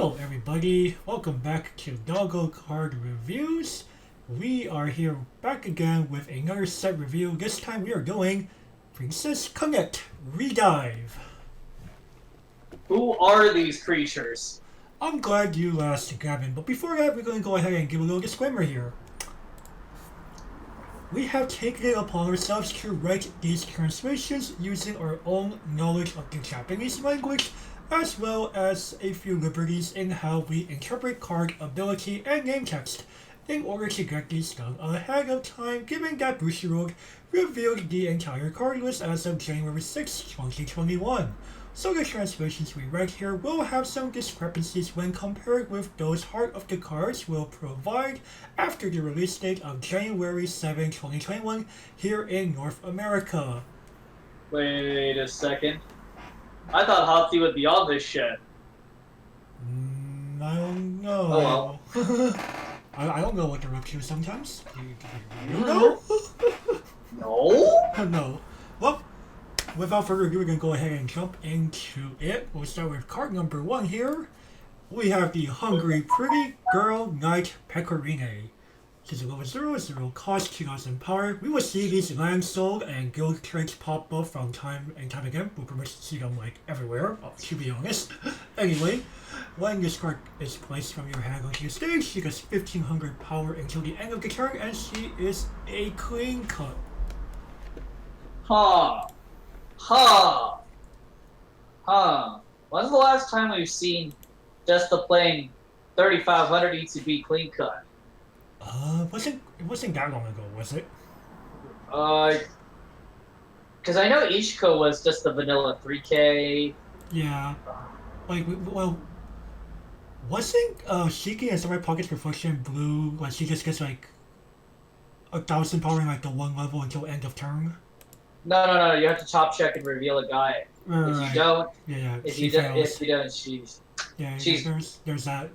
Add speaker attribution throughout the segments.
Speaker 1: Hello everybody, welcome back to Doggo Card Reviews. We are here back again with another set review. This time we are doing Princess Connect ReDive.
Speaker 2: Who are these creatures?
Speaker 1: I'm glad you asked, Gavin, but before that we're going to go ahead and give a little disclaimer here. We have taken it upon ourselves to write these translations using our own knowledge of the Japanese language, as well as a few liberties in how we interpret card ability and name text, in order to get these done ahead of time, given that Bushiroad revealed the entire card list as of January 6, 2021. So the translations we write here will have some discrepancies when compared with those Heart of the Cards will provide after the release date of January 7, 2021 here in North America.
Speaker 2: Wait a second. I thought Hopsy would be on this shit.
Speaker 1: I don't know.
Speaker 2: Oh
Speaker 1: well. I don't know what they're up to sometimes. You know?
Speaker 2: No?
Speaker 1: No. Well, without further ado, we're going to go ahead and jump into it. We'll start with card number 1 here. We have the Hungry Pretty Girl Knight Pecorine. This is a level 0, cost 2,000 power. We will see these Landsol and guild traits pop up from time and time again. We'll pretty much see them like everywhere, to be honest. Anyway, when this card is placed from your hand onto the stage, she gets 1,500 power until the end of the turn, and she is a clean cut.
Speaker 2: Huh. When's the last time we've seen just the playing 3,500 ECB clean cut?
Speaker 1: It wasn't that long ago, was it?
Speaker 2: Because I know Ichiko was just the vanilla 3K.
Speaker 1: Yeah. Like, well, wasn't Shiki and Samurai Pockets Reflection Blue, like, she just gets, like, 1,000 power in, like, the one level until end of turn?
Speaker 2: No. You have to top check and reveal a guy.
Speaker 1: Right.
Speaker 2: If you don't,
Speaker 1: yeah,
Speaker 2: if you don't, she's.
Speaker 1: Yeah, there's that,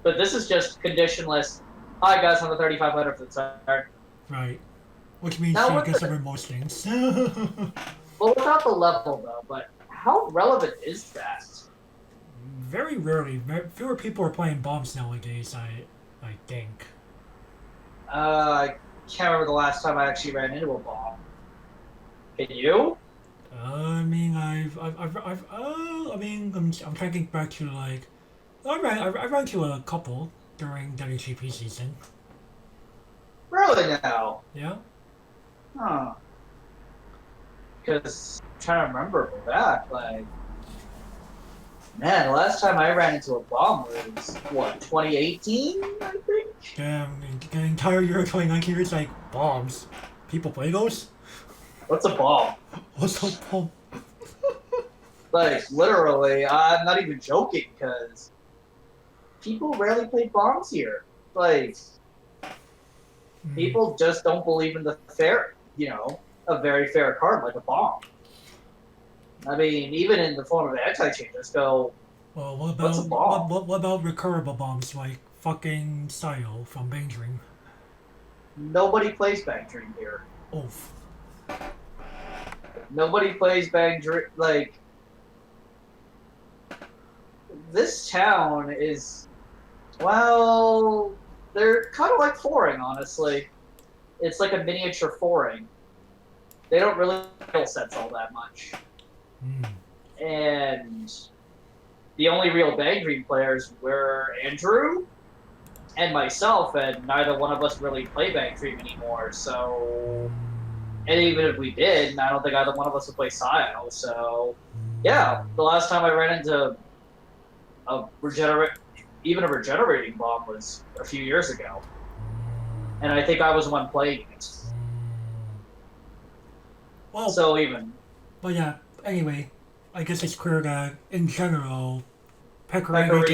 Speaker 2: But this is just conditionless. Hi guys, I'm the 3,500 for the turn.
Speaker 1: Right. Which means
Speaker 2: Now,
Speaker 1: she gets over most things.
Speaker 2: Well, without the level though, but how relevant is that?
Speaker 1: Very rarely. Fewer people are playing bombs nowadays, I think.
Speaker 2: I can't remember the last time I actually ran into a bomb. Can you?
Speaker 1: I mean, I'm trying to think back to, like, I ran to a couple during WGP season.
Speaker 2: Really now?
Speaker 1: Yeah.
Speaker 2: Huh. Because I'm trying to remember back, like, man, the last time I ran into a bomb was, what, 2018, I think?
Speaker 1: Damn, the entire year of 2019 is like, bombs. People play those?
Speaker 2: What's a bomb?
Speaker 1: What's a bomb?
Speaker 2: Like, literally, I'm not even joking, because people rarely play bombs here. Like, people just don't believe in the fair, a very fair card like a bomb. I mean, even in the form of an anti-chain, just go,
Speaker 1: well, what
Speaker 2: what's a bomb?
Speaker 1: about what about recurable bombs like fucking Style from Bang Dream?
Speaker 2: Nobody plays Bang Dream here.
Speaker 1: Oof.
Speaker 2: Nobody plays Bang Dream, like, this town is, well, they're kind of like Foring, honestly. It's like a miniature Foring. They don't really skill sets all that much. And the only real Bang Dream players were Andrew and myself, and neither one of us really play Bang Dream anymore, so... And even if we did, I don't think either one of us would play Sile, so... Yeah, the last time I ran into a regenerating bomb was a few years ago. And I think I was the one playing it.
Speaker 1: Well,
Speaker 2: so even.
Speaker 1: But yeah, anyway, I guess it's clear that in general, Pecorine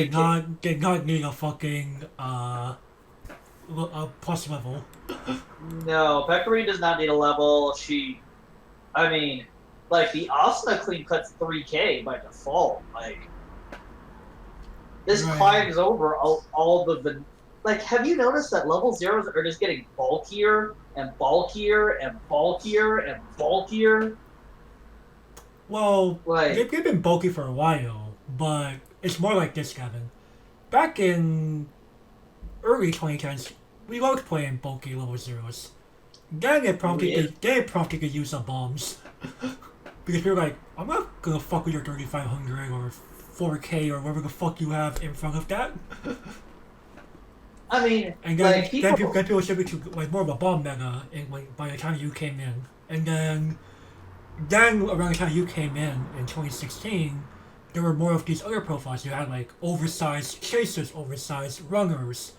Speaker 1: did not need a fucking a plus level.
Speaker 2: No, Pecorine does not need a level. I mean, like, the Asuna clean cuts 3K by default. Like, this climbs over all the... Like, have you noticed that level 0s are just getting bulkier and bulkier and bulkier and bulkier?
Speaker 1: Well,
Speaker 2: Like,
Speaker 1: they've been bulky for a while, but it's more like this, Gavin. Back in early 2010s, we loved playing bulky level zeros. Then it prompted to use some bombs. Because we were like, I'm not gonna fuck with your 3500 or 4K or whatever the fuck you have in front of that.
Speaker 2: I mean,
Speaker 1: And then,
Speaker 2: like, people.
Speaker 1: then people shifted to like more of a bomb meta by the time you came in. And then around the time you came in 2016, there were more of these other profiles. You had like oversized chasers, oversized runners,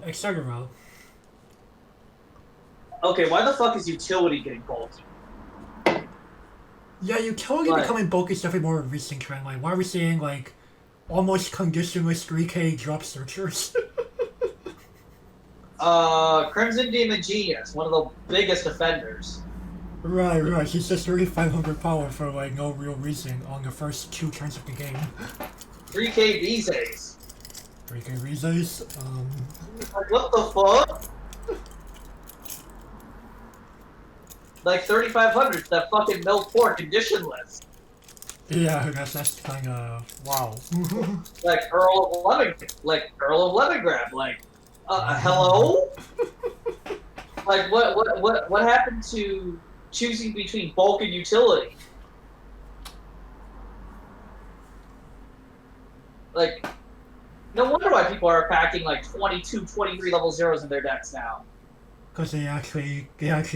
Speaker 1: etc.
Speaker 2: Okay, why the fuck is utility getting bulky?
Speaker 1: Yeah, utility becoming bulky is definitely more of a recent trend. Like, why are we seeing like almost conditionless 3K drop searchers?
Speaker 2: Crimson Demon Genius, one of the biggest offenders.
Speaker 1: Right. He's just 3,500 power for like no real reason on the first 2 turns of the game.
Speaker 2: 3K Vises.
Speaker 1: 3K Rizes.
Speaker 2: Like, what the fuck? Like 3,500, that fucking milk poor conditionless.
Speaker 1: Yeah, that's kind of wow.
Speaker 2: Like Earl of Lemongrab. Like, hello? Like, what happened to choosing between bulk and utility? Like, no wonder why people are packing like 22, 23 level zeros in their decks now.
Speaker 1: Because they actually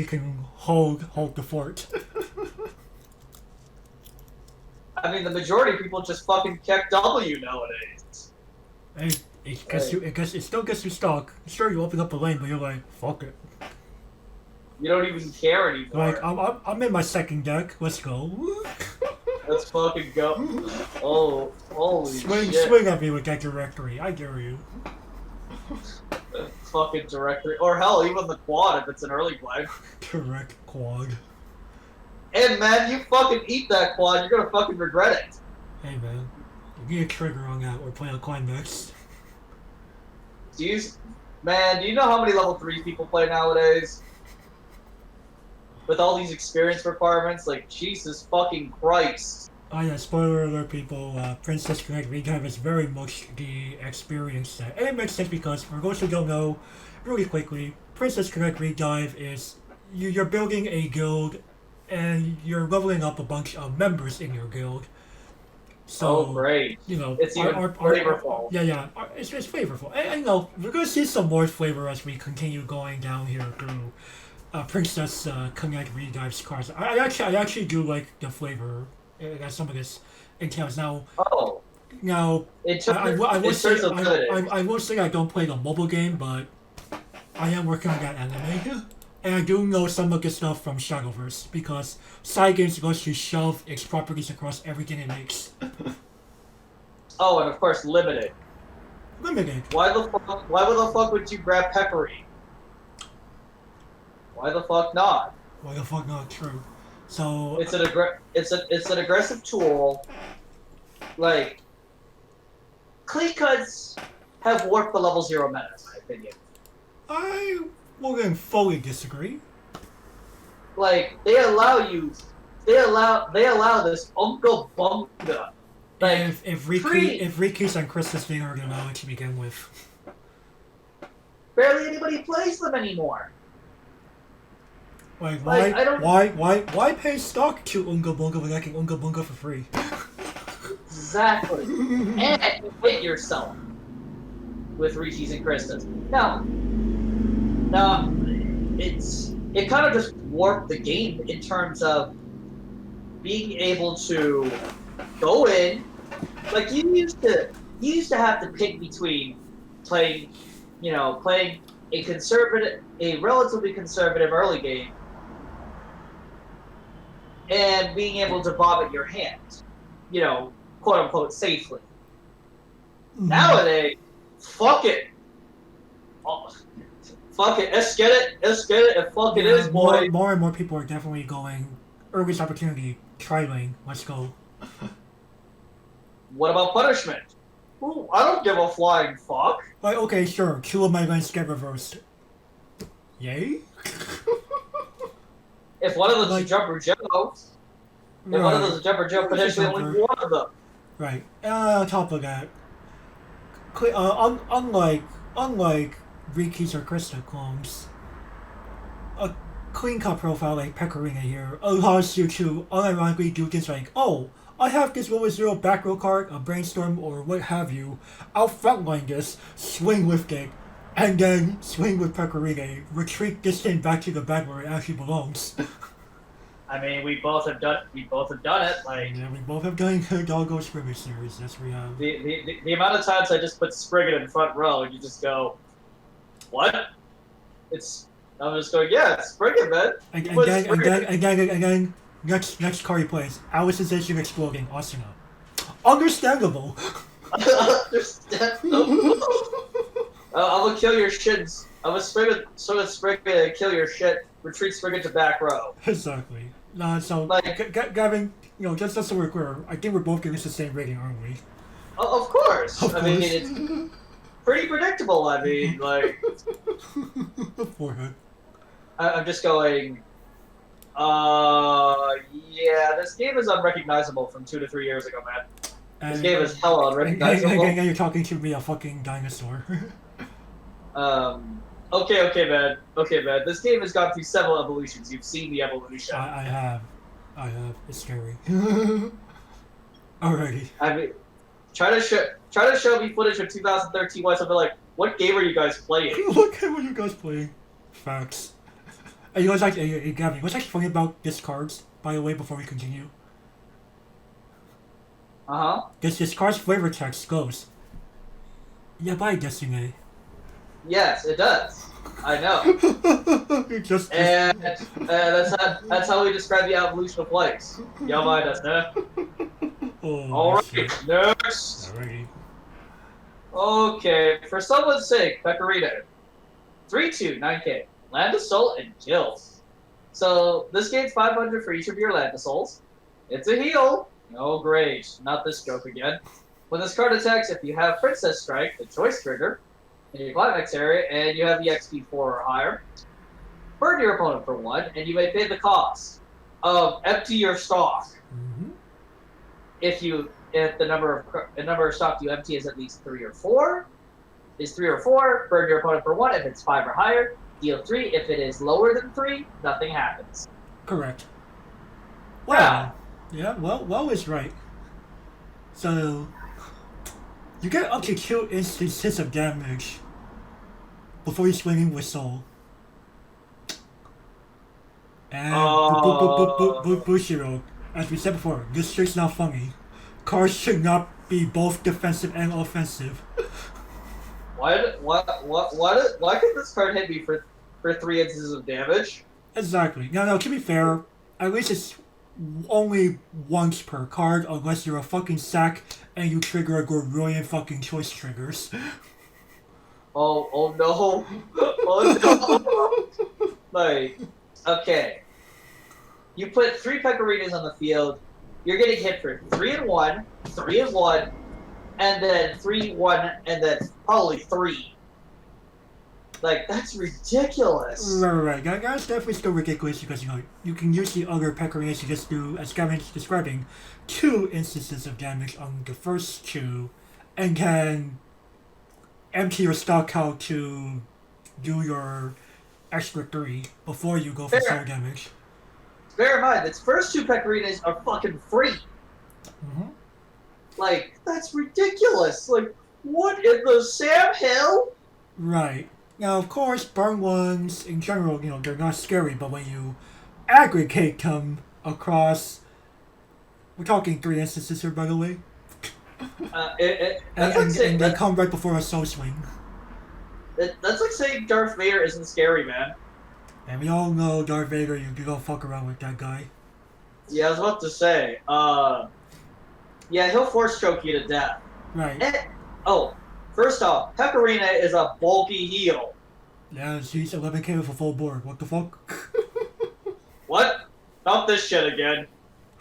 Speaker 1: can hold the fort.
Speaker 2: I mean, the majority of people just fucking check W nowadays.
Speaker 1: And it still gets you stuck. Sure, you open up a lane, but you're like, fuck it.
Speaker 2: You don't even care anymore.
Speaker 1: Like, I'm in my second deck. Let's go.
Speaker 2: Let's fucking go. Oh, holy shit.
Speaker 1: Swing at me with that directory. I dare you.
Speaker 2: Fucking directory. Or hell, even the quad if it's an early play.
Speaker 1: Direct quad.
Speaker 2: Hey man, you fucking eat that quad, you're gonna fucking regret it.
Speaker 1: Hey man, you need a trigger on that or play a climax.
Speaker 2: Do you know how many level 3s people play nowadays? With all these experience requirements, like, Jesus fucking Christ.
Speaker 1: Oh yeah, spoiler alert people, Princess Connect ReDive is very much the experience set. And it makes sense because, for those who don't know, really quickly, Princess Connect ReDive is, you're building a guild and you're leveling up a bunch of members in your guild. So,
Speaker 2: great.
Speaker 1: You know,
Speaker 2: it's even flavorful.
Speaker 1: It's flavorful. And you know, we're gonna see some more flavor as we continue going down here through Princess Connect ReDive's cards. I actually do like the flavor that some of this entails. Now, I will say I don't play the mobile game, but I am working on that anime. And I do know some of the stuff from Shadowverse, because Side Games goes to shove its properties across everything it makes.
Speaker 2: Oh, and of course, limited.
Speaker 1: Limited.
Speaker 2: Why the fuck would you grab Peppery? Why the fuck not?
Speaker 1: Why the fuck not? True. So
Speaker 2: it's an aggressive tool. Like, clean cuts have warped the level 0 meta, in my opinion.
Speaker 1: I wouldn't fully disagree.
Speaker 2: Like, they allow this Uncle Bunga. Like,
Speaker 1: if Rikis and Christus didn't already allow it to begin with.
Speaker 2: Barely anybody plays them anymore.
Speaker 1: Like, why pay stock to Unga Bunga when I can Unga Bunga for free?
Speaker 2: Exactly. And you hit yourself with Rikis and Christus. Now, it kind of just warped the game in terms of being able to go in. Like, you used to have to pick between playing a relatively conservative early game and being able to vomit your hand, quote unquote safely. Mm-hmm. Nowadays, fuck it. Oh, fuck it, let's get it, and fuck it is, boy.
Speaker 1: More and more people are definitely going earliest opportunity, tri-lane, let's go.
Speaker 2: What about punishment? Ooh, I don't give a flying fuck.
Speaker 1: Like, okay, sure, 2 of my lanes get reversed. Yay?
Speaker 2: If one of them's a jumper Joe. If one of those is jumper jump, potentially only one of them.
Speaker 1: Right. On top of that, unlike Rikis or Krista clones, a clean cut profile like Pecorino here allows you to unironically do things like, oh, I have this 0-0 back row card, a brainstorm, or what have you. I'll frontline this, swing with it, and then swing with Pecorino, retreat this thing back to the back where it actually belongs.
Speaker 2: I mean, we both have done it. Like,
Speaker 1: yeah, we both have done Doggo Scrimmage series. That's we have.
Speaker 2: The amount of times I just put Spriggan in front row, and you just go, what? I'm just going, yeah, it's Spriggan, man.
Speaker 1: And then next card he plays, Alicization Exploding Asuna. Understandable.
Speaker 2: Understandable. I'm gonna kill your shits. I'm gonna Spriggan and kill your shit. Retreat Spriggan to back row.
Speaker 1: Exactly. So, like, Gavin, just so we're clear, I think we're both giving us the same rating, aren't we?
Speaker 2: Of course.
Speaker 1: Of course.
Speaker 2: I mean, it's pretty predictable. I mean, like.
Speaker 1: Forehead.
Speaker 2: I'm just going. Yeah, this game is unrecognizable from 2 to 3 years ago, man. This game is hella unrecognizable.
Speaker 1: And you're talking to me, a fucking dinosaur.
Speaker 2: Okay, man. This game has gone through several evolutions. You've seen the evolution.
Speaker 1: I have. It's scary. Alrighty.
Speaker 2: I mean, try to show me footage of 2013 Weiss. I'll be like, what game are you guys playing?
Speaker 1: What game are you guys playing? Facts. Hey, Gavin, what's actually funny about discards, by the way, before we continue? This discard's flavor text goes, yeah, bye, Destiny.
Speaker 2: Yes, it does. I know. That's how we describe the evolution of Weiss. Yeah, bye, Destiny. Alright, next.
Speaker 1: Alrighty.
Speaker 2: Okay, for someone's sake, Pecorino. 3/2, 9K. Landsol and kills. So this game's 500 for each of your Landsols. It's a heal. Oh great, not this joke again. When this card attacks, if you have Princess Strike, the choice trigger, in your climax area, and you have the XP 4 or higher, burn your opponent for 1, and you may pay the cost of empty your stock.
Speaker 1: Mm-hmm.
Speaker 2: If the number of stock you empty is at least 3 or 4, burn your opponent for 1 if it's 5 or higher. Deal 3. If it is lower than 3, nothing happens.
Speaker 1: Correct. Well, yeah, well is right. So, you get up to 2 instances of damage before you swinging with Soul. And Bushiro, as we said before, this trick's not funny. Cards should not be both defensive and offensive.
Speaker 2: Why could this card hit me for 3 instances of damage?
Speaker 1: Exactly. No, to be fair, at least it's only once per card, unless you're a fucking sack and you trigger a Gorillion fucking choice triggers.
Speaker 2: Oh no. Oh no. Like, okay. You put 3 Pecorinas on the field, you're getting hit for 3 and 1, 3 and 1, and then 3, 1, and then probably 3. Like, that's ridiculous.
Speaker 1: Right. That's definitely still ridiculous because, you can use the other Pecorinas to just do, as Gavin's describing, 2 instances of damage on the first 2, and can empty your stock out to do your extra 3 before you go for soul damage.
Speaker 2: Bear in mind, its first 2 Pecorinas are fucking free.
Speaker 1: Mm-hmm.
Speaker 2: Like, that's ridiculous. Like, what in the Sam Hill?
Speaker 1: Right. Now, of course, burn ones, in general, they're not scary, but when you aggregate them across... We're talking 3 instances here, by the way. And they come right before a soul swing.
Speaker 2: That's like saying Darth Vader isn't scary, man.
Speaker 1: And we all know Darth Vader, you don't fuck around with that guy.
Speaker 2: Yeah, I was about to say, yeah, he'll force choke you to death.
Speaker 1: Right.
Speaker 2: First off, Pecorino is a bulky heal.
Speaker 1: Yeah, she's 11k with a full board. What the fuck?
Speaker 2: What? Not this shit again.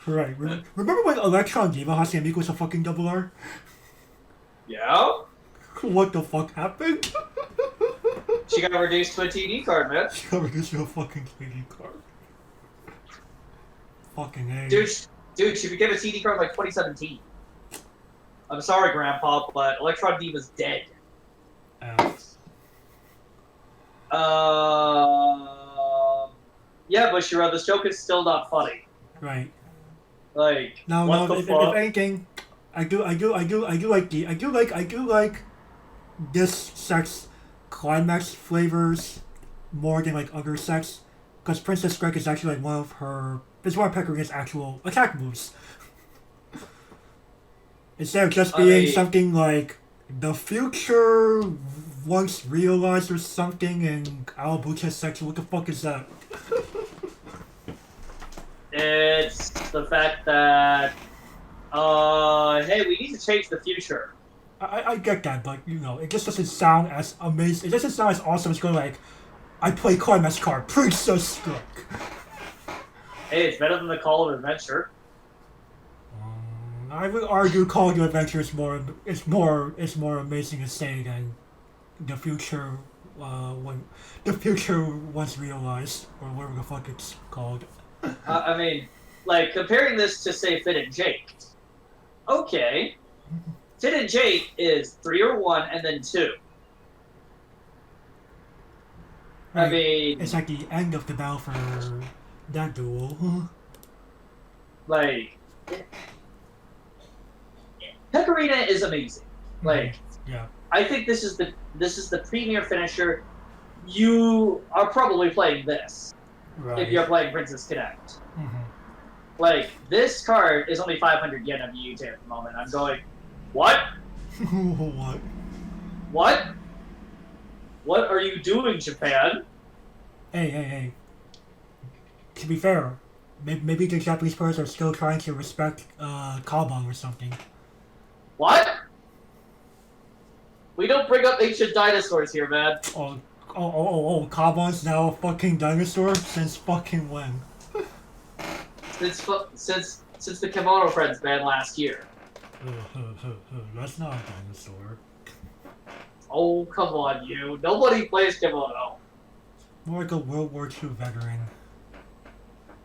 Speaker 1: Right. Remember when Electron Diva Hasamiko was a fucking double R?
Speaker 2: Yeah?
Speaker 1: What the fuck happened?
Speaker 2: She got reduced to a TD card, man.
Speaker 1: She got reduced to a fucking TD card. Fucking A.
Speaker 2: Dude, Dude, she became a TD card like 2017. I'm sorry, Grandpa, but Electron Diva's dead. Yeah, Bushira, this joke is still not funny.
Speaker 1: Right.
Speaker 2: Like,
Speaker 1: No,
Speaker 2: what
Speaker 1: no.
Speaker 2: the
Speaker 1: If
Speaker 2: fuck?
Speaker 1: anything, I do like this sex climax flavors more than like other sex, because Princess Strike is actually like one of Pecorina's actual attack moves. Instead of just being something like the future once realized or something and Alabucha's section. What the fuck is that?
Speaker 2: It's the fact that, hey, we need to change the future.
Speaker 1: I get that, but you know, it just doesn't sound as amazing. It doesn't sound as awesome as going like, I play Climax card, Princess Strike.
Speaker 2: Hey, it's better than the Call of Adventure.
Speaker 1: I would argue Call of Adventure is more amazing to say than the future when the future was realized, or whatever the fuck it's called.
Speaker 2: I mean, like, comparing this to, say, Finn and Jake. Okay. Finn and Jake is 3 or 1 and then 2.
Speaker 1: Right.
Speaker 2: I mean...
Speaker 1: It's like the end of the battle for that duel.
Speaker 2: Like... Pecorina is amazing. Like,
Speaker 1: yeah.
Speaker 2: I think this is the premier finisher. You are probably playing this.
Speaker 1: Right.
Speaker 2: If you're playing Princess Connect.
Speaker 1: Mm-hmm.
Speaker 2: Like, this card is only 500 yen on UT at the moment. I'm going, what?
Speaker 1: What?
Speaker 2: What? What are you doing, Japan?
Speaker 1: Hey. To be fair, maybe the Japanese players are still trying to respect Kabon or something.
Speaker 2: What? We don't bring up ancient dinosaurs here, man.
Speaker 1: Oh, Kabon's now a fucking dinosaur? Since fucking when?
Speaker 2: Since the Kimono Friends ban last year.
Speaker 1: That's not a dinosaur.
Speaker 2: Oh, come on, you. Nobody plays Kimono.
Speaker 1: More like a World War II veteran.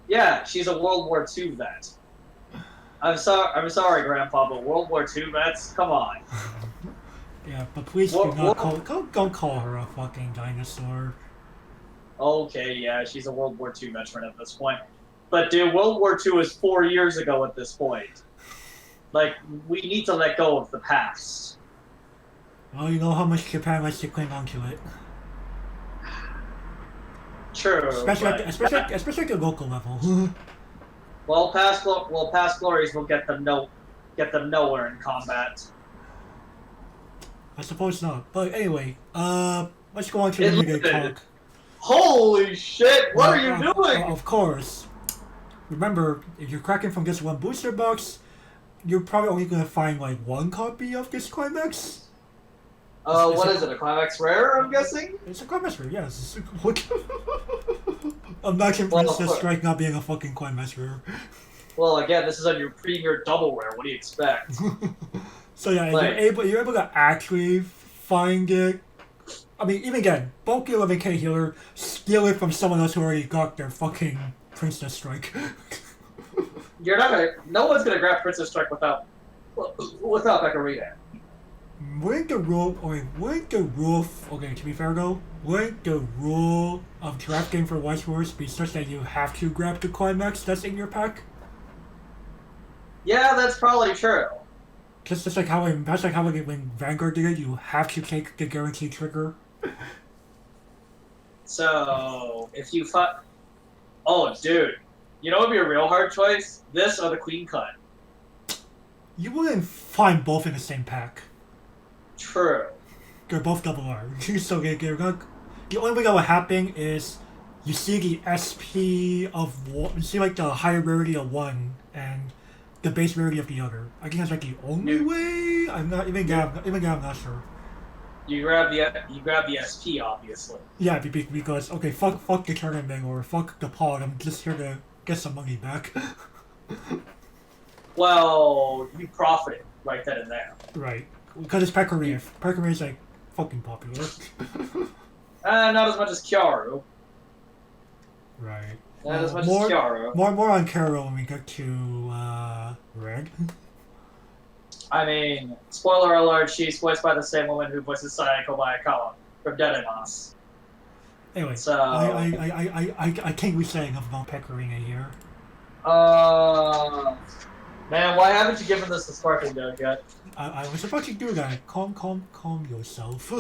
Speaker 2: Yeah, she's a World War II vet. I'm sorry, Grandpa, but World War II vets? Come on.
Speaker 1: Yeah, but please do not don't call her a fucking dinosaur.
Speaker 2: Okay, yeah, she's a World War II veteran at this point. But dude, World War II is 4 years ago at this point. Like, we need to let go of the past.
Speaker 1: Well, you know how much Japan likes to cling on to it.
Speaker 2: True.
Speaker 1: Especially at the local level.
Speaker 2: Well, past glories will get them nowhere in combat.
Speaker 1: I suppose not. But anyway, let's go on to the New Day talk.
Speaker 2: Holy shit! What are you doing?
Speaker 1: Of course. Remember, if you're cracking from just one booster box, you're probably only gonna find like one copy of this Climax.
Speaker 2: What is it? A Climax Rare, I'm guessing?
Speaker 1: It's a Climax Rare, yes. Imagine Princess Strike not being a fucking Climax Rare.
Speaker 2: Well, again, this is on your premier double rare. What do you expect?
Speaker 1: So yeah, you're able to actually find it. I mean, even again, bulky 11k healer, steal it from someone else who already got their fucking Princess Strike.
Speaker 2: No one's gonna grab Princess Strike without Pecorina.
Speaker 1: Wouldn't the rule of draft game for Weiss Schwarz be such that you have to grab the Climax that's in your pack?
Speaker 2: Yeah, that's probably true.
Speaker 1: Just like how when Vanguard did it, you have to take the guaranteed trigger.
Speaker 2: So, if you oh, dude. You know what would be a real hard choice? This or the Queen Cut.
Speaker 1: You wouldn't find both in the same pack.
Speaker 2: True.
Speaker 1: They're both double R. So the only way that will happen is you see the SP of one, you see like the higher rarity of one and the base rarity of the other. I think that's like the only way. I'm not sure.
Speaker 2: You grab the SP, obviously.
Speaker 1: Yeah, because okay, fuck the tournament or fuck the pod. I'm just here to get some money back.
Speaker 2: Well, you profited right then and there.
Speaker 1: Right, because it's Pecorina. Pecorina's like fucking popular.
Speaker 2: Not as much as Kyaru.
Speaker 1: Right.
Speaker 2: Not as much as Kiara.
Speaker 1: More on Kara when we get to Red.
Speaker 2: I mean, spoiler alert, she's voiced by the same woman who voices Sayako Bayakawa from Deadamas.
Speaker 1: Anyway,
Speaker 2: So
Speaker 1: I can't be saying enough about Pecorino here.
Speaker 2: Man, why haven't you given this the sparkling dog yet?
Speaker 1: I was about to do that. Calm yourself.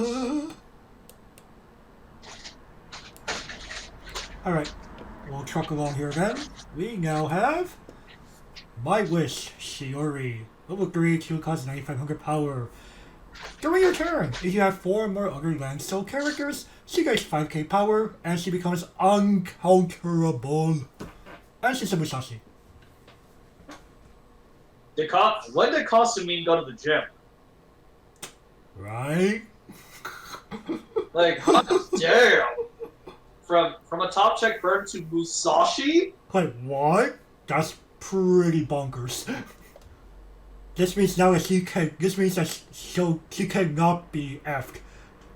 Speaker 1: Alright, we'll truck along here then. We now have My Wish, Shiori. Level 3, 2 cost 9500 power. During your turn, if you have 4 more other Landsol characters, she gets 5k power, and she becomes uncounterable. And she's a Musashi.
Speaker 2: When did Kasumi go to the gym?
Speaker 1: Right?
Speaker 2: Like, damn! From a top check bird to Musashi?
Speaker 1: Like, what? That's pretty bonkers. This means now that she cannot be effed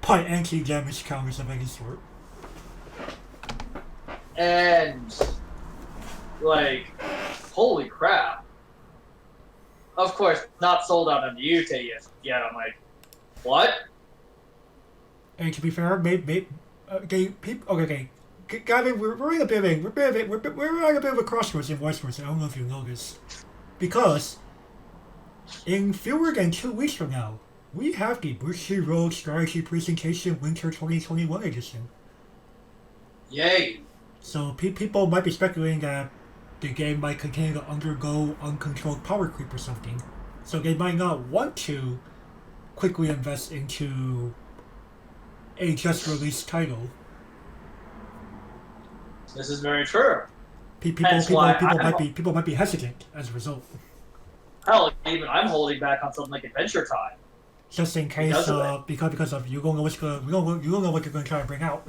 Speaker 1: by anti-damage counters of any sort.
Speaker 2: And, like, holy crap. Of course, not sold out on Yute yet. I'm like, what?
Speaker 1: And to be fair, Gavin, we're in a bit of a crossroads in Weiss Schwarz. I don't know if you know this, because in fewer than 2 weeks from now, we have the Bushiroad Strategy Presentation Winter 2021 edition.
Speaker 2: Yay!
Speaker 1: So people might be speculating that the game might continue to undergo uncontrolled power creep or something. So they might not want to quickly invest into a just released title.
Speaker 2: This is very true.
Speaker 1: People might be hesitant as a result.
Speaker 2: Hell, even I'm holding back on something like Adventure Time.
Speaker 1: Just in case, because of you don't know what you're going to try to bring out.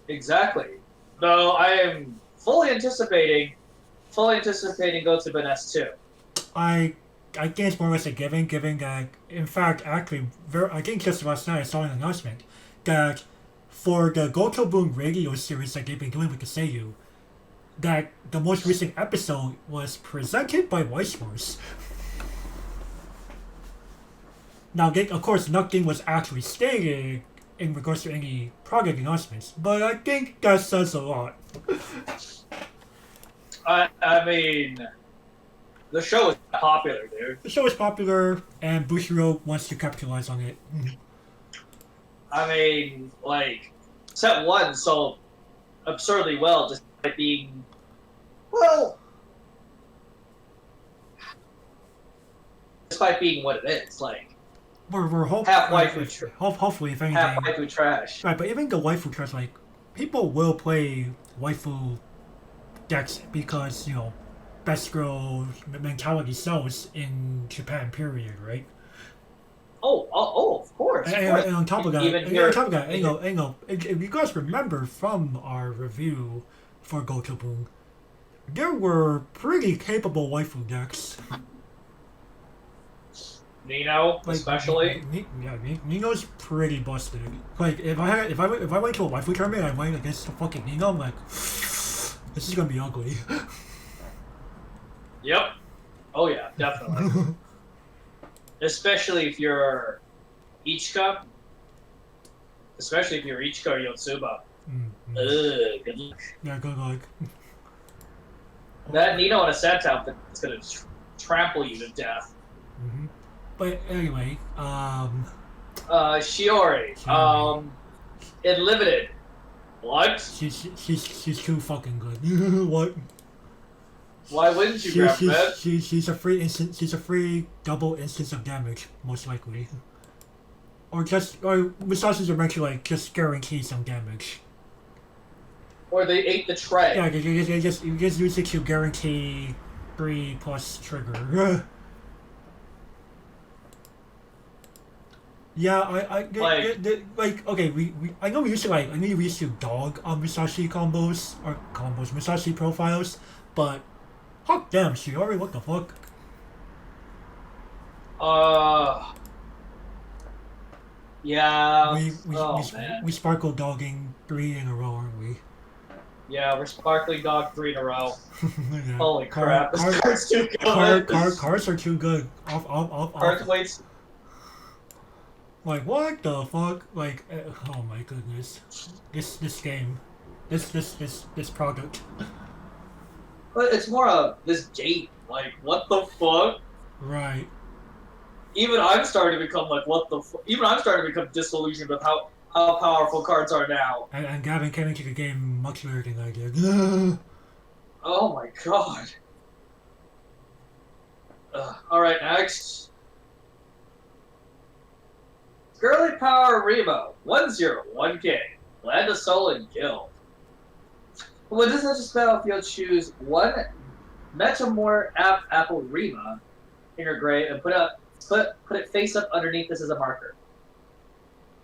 Speaker 2: Exactly. Though I am fully anticipating Go to Benes too.
Speaker 1: I think it's more or less a given that, in fact, actually, I think just last night I saw an announcement that for the Gotobun radio series that they've been doing with the Seiyu, that the most recent episode was presented by Weiss Schwarz. Now, of course, nothing was actually stated in regards to any project announcements, but I think that says a lot.
Speaker 2: I mean, the show is popular, dude.
Speaker 1: The show is popular, and Bushiroad wants to capitalize on it.
Speaker 2: I mean, like, set 1 sold absurdly well, despite being, well, despite being what it is, like,
Speaker 1: we're
Speaker 2: half waifu
Speaker 1: hopefully, if anything,
Speaker 2: half waifu trash.
Speaker 1: Right, but even the waifu trash, like, people will play waifu decks because, you know, best girl mentality sells in Japan, period, right?
Speaker 2: Oh, of course.
Speaker 1: And on top of that, if you guys remember from our review for Gotobun, there were pretty capable waifu decks.
Speaker 2: Nino, like, especially.
Speaker 1: Nino's pretty busted. Like, if I went to a waifu tournament and I went against the fucking Nino, I'm like, this is gonna be ugly.
Speaker 2: Yep. Oh yeah, definitely. Especially if you're Ichika. Especially if you're Ichika or Yotsuba. Good luck.
Speaker 1: Yeah, good luck.
Speaker 2: That Nino in a set outfit is gonna trample you to death.
Speaker 1: Mm-hmm. But anyway,
Speaker 2: Shiori. In Limited. What?
Speaker 1: She's too fucking good. What?
Speaker 2: Why wouldn't you grab that?
Speaker 1: She's a free double instance of damage, most likely. Or Musashi's eventually like just guarantee some damage.
Speaker 2: Or they ate the tray.
Speaker 1: Yeah, you just use it to guarantee 3+ trigger. Yeah, I know we used to dog on Musashi Musashi profiles, but fuck damn, Shiori, what the fuck?
Speaker 2: Yeah.
Speaker 1: We sparkle dogging 3 in a row, aren't we?
Speaker 2: Yeah, we're Sparkling Dog 3 in a row.
Speaker 1: Yeah.
Speaker 2: Holy crap, this card's too good.
Speaker 1: Cards are too good.
Speaker 2: Cards
Speaker 1: Off.
Speaker 2: waits.
Speaker 1: Like, what the fuck? Like, oh my goodness. This game. This product.
Speaker 2: But it's more of this game. Like, what the fuck?
Speaker 1: Right.
Speaker 2: Even I'm starting to become like, what the fuck? Even I'm starting to become disillusioned with how powerful cards are now.
Speaker 1: And Gavin came into the game much later than I did.
Speaker 2: Oh my god. Alright, next. Girly Power Remo, 101k. Landsol and Guild. When this is a battlefield, choose one Metamor Apple Rema in your grave and put it face up underneath this as a marker.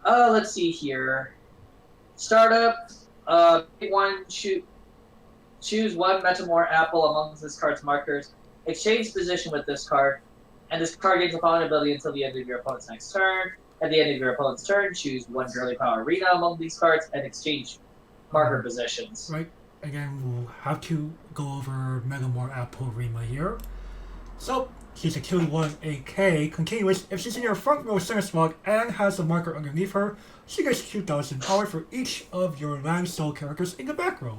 Speaker 2: Let's see here. Startup, choose one Metamor Apple among this card's markers. Exchange position with this card, and this card gains opponent ability until the end of your opponent's next turn. At the end of your opponent's turn, choose one Girly Power Arena among these cards and exchange marker positions.
Speaker 1: Right. Again, we'll have to go over Metamor Apple Rima here. So, she's a 2-1 AK. Continuous, if she's in your front row center slot and has a marker underneath her, she gets 2,000 power for each of your Landsol characters in the back row.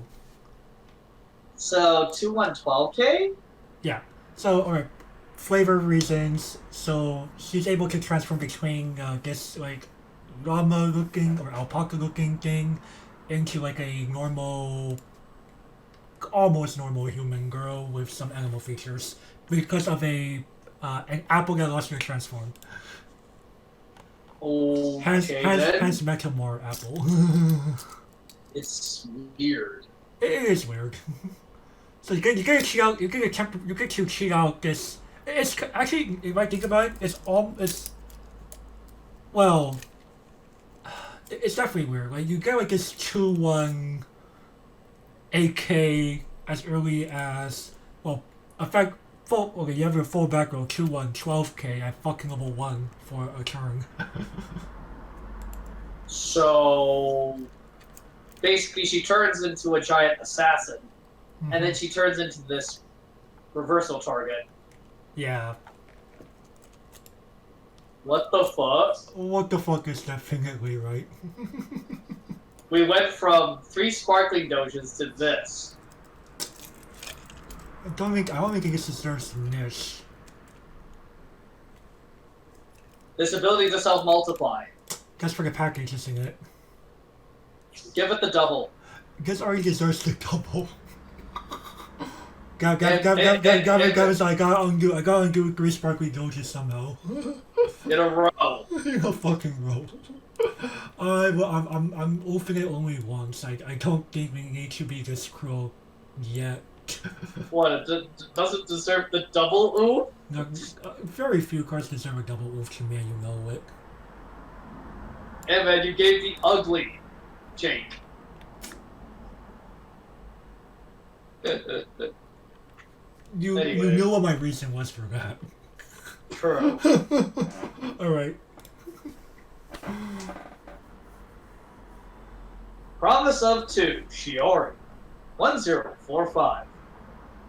Speaker 2: So, 2-1-12k?
Speaker 1: Yeah. So, alright. Flavor reasons, so she's able to transform between this like llama looking or alpaca looking thing into like a normal, almost normal human girl with some animal features because of an apple that lost her transform.
Speaker 2: Okay,
Speaker 1: hence Metamor Apple.
Speaker 2: It's weird.
Speaker 1: It is weird. So you get to cheat out this. It's actually, if I think about it, it's definitely weird. Like you get like this 2-1 AK as early as you have your full back row 2-1 12k at fucking level 1 for a turn.
Speaker 2: So basically, she turns into a giant assassin, and then she turns into this reversal target.
Speaker 1: Yeah.
Speaker 2: What the fuck?
Speaker 1: What the fuck is definitely right.
Speaker 2: We went from 3 Sparkling Doges to this.
Speaker 1: I don't think this deserves niche.
Speaker 2: This ability to self-multiply.
Speaker 1: That's for the package, isn't it?
Speaker 2: Give it the double.
Speaker 1: This already deserves the double. Guys, I gotta undo 3 Sparkly Doges somehow.
Speaker 2: In a row.
Speaker 1: In a fucking row. I'm oofing it only once. I don't think we need to be this cruel yet.
Speaker 2: What? Does it deserve the double oof?
Speaker 1: No, very few cards deserve a double oof to me, and you know it.
Speaker 2: Hey man, you gave the ugly Jake.
Speaker 1: You knew what my reason was for that.
Speaker 2: True.
Speaker 1: Alright.
Speaker 2: Promise of 2, Shiori. 1045.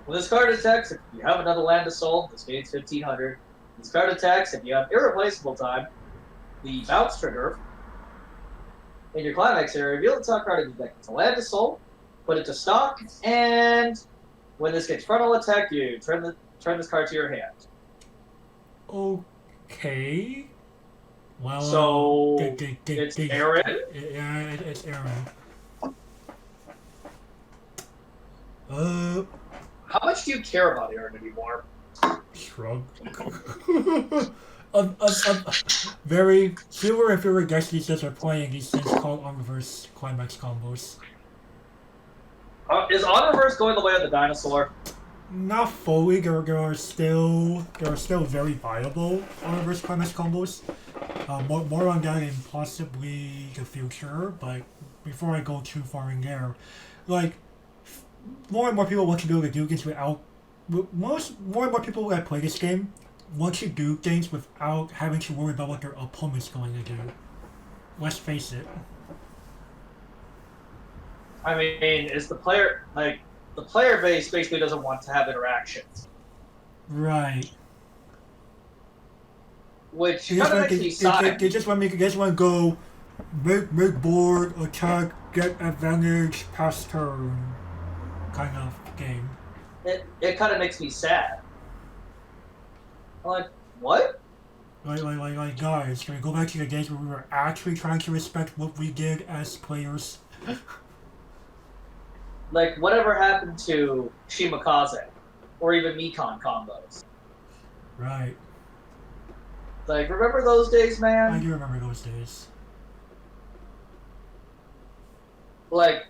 Speaker 2: When this card attacks, if you have another Landsol, this gains 1500. When this card attacks, if you have irreplaceable time, the bounce trigger. In your climax area, reveal the top card of the deck. It's a Landsol, put it to stock, and when this gets frontal attack, you turn this card to your hand.
Speaker 1: Okay. Well,
Speaker 2: so it's Aaron?
Speaker 1: Yeah, it's Aaron.
Speaker 2: How much do you care about Aaron anymore?
Speaker 1: Shrug. Very fewer and fewer decks these days are playing these things called on reverse climax combos.
Speaker 2: Is on reverse going the way of the dinosaur?
Speaker 1: Not fully. There are still very viable on reverse climax combos. More on that in possibly the future. But before I go too far in there, like more and more people want to be able to do things without. More and more people that play this game want to do things without having to worry about what their opponent's going to do. Let's face it.
Speaker 2: I mean, is the player base basically doesn't want to have interactions,
Speaker 1: Right.
Speaker 2: which
Speaker 1: They
Speaker 2: kind
Speaker 1: just
Speaker 2: of
Speaker 1: want
Speaker 2: makes me sigh.
Speaker 1: they just want to go make board, attack, get advantage, pass turn, kind of game.
Speaker 2: It kind of makes me sad. I'm like, what?
Speaker 1: Like, guys, can we go back to the days where we were actually trying to respect what we did as players?
Speaker 2: Like, whatever happened to Shimakaze, or even Mekon combos?
Speaker 1: Right.
Speaker 2: Like, remember those days,
Speaker 1: I
Speaker 2: man?
Speaker 1: do remember those days.
Speaker 2: Like,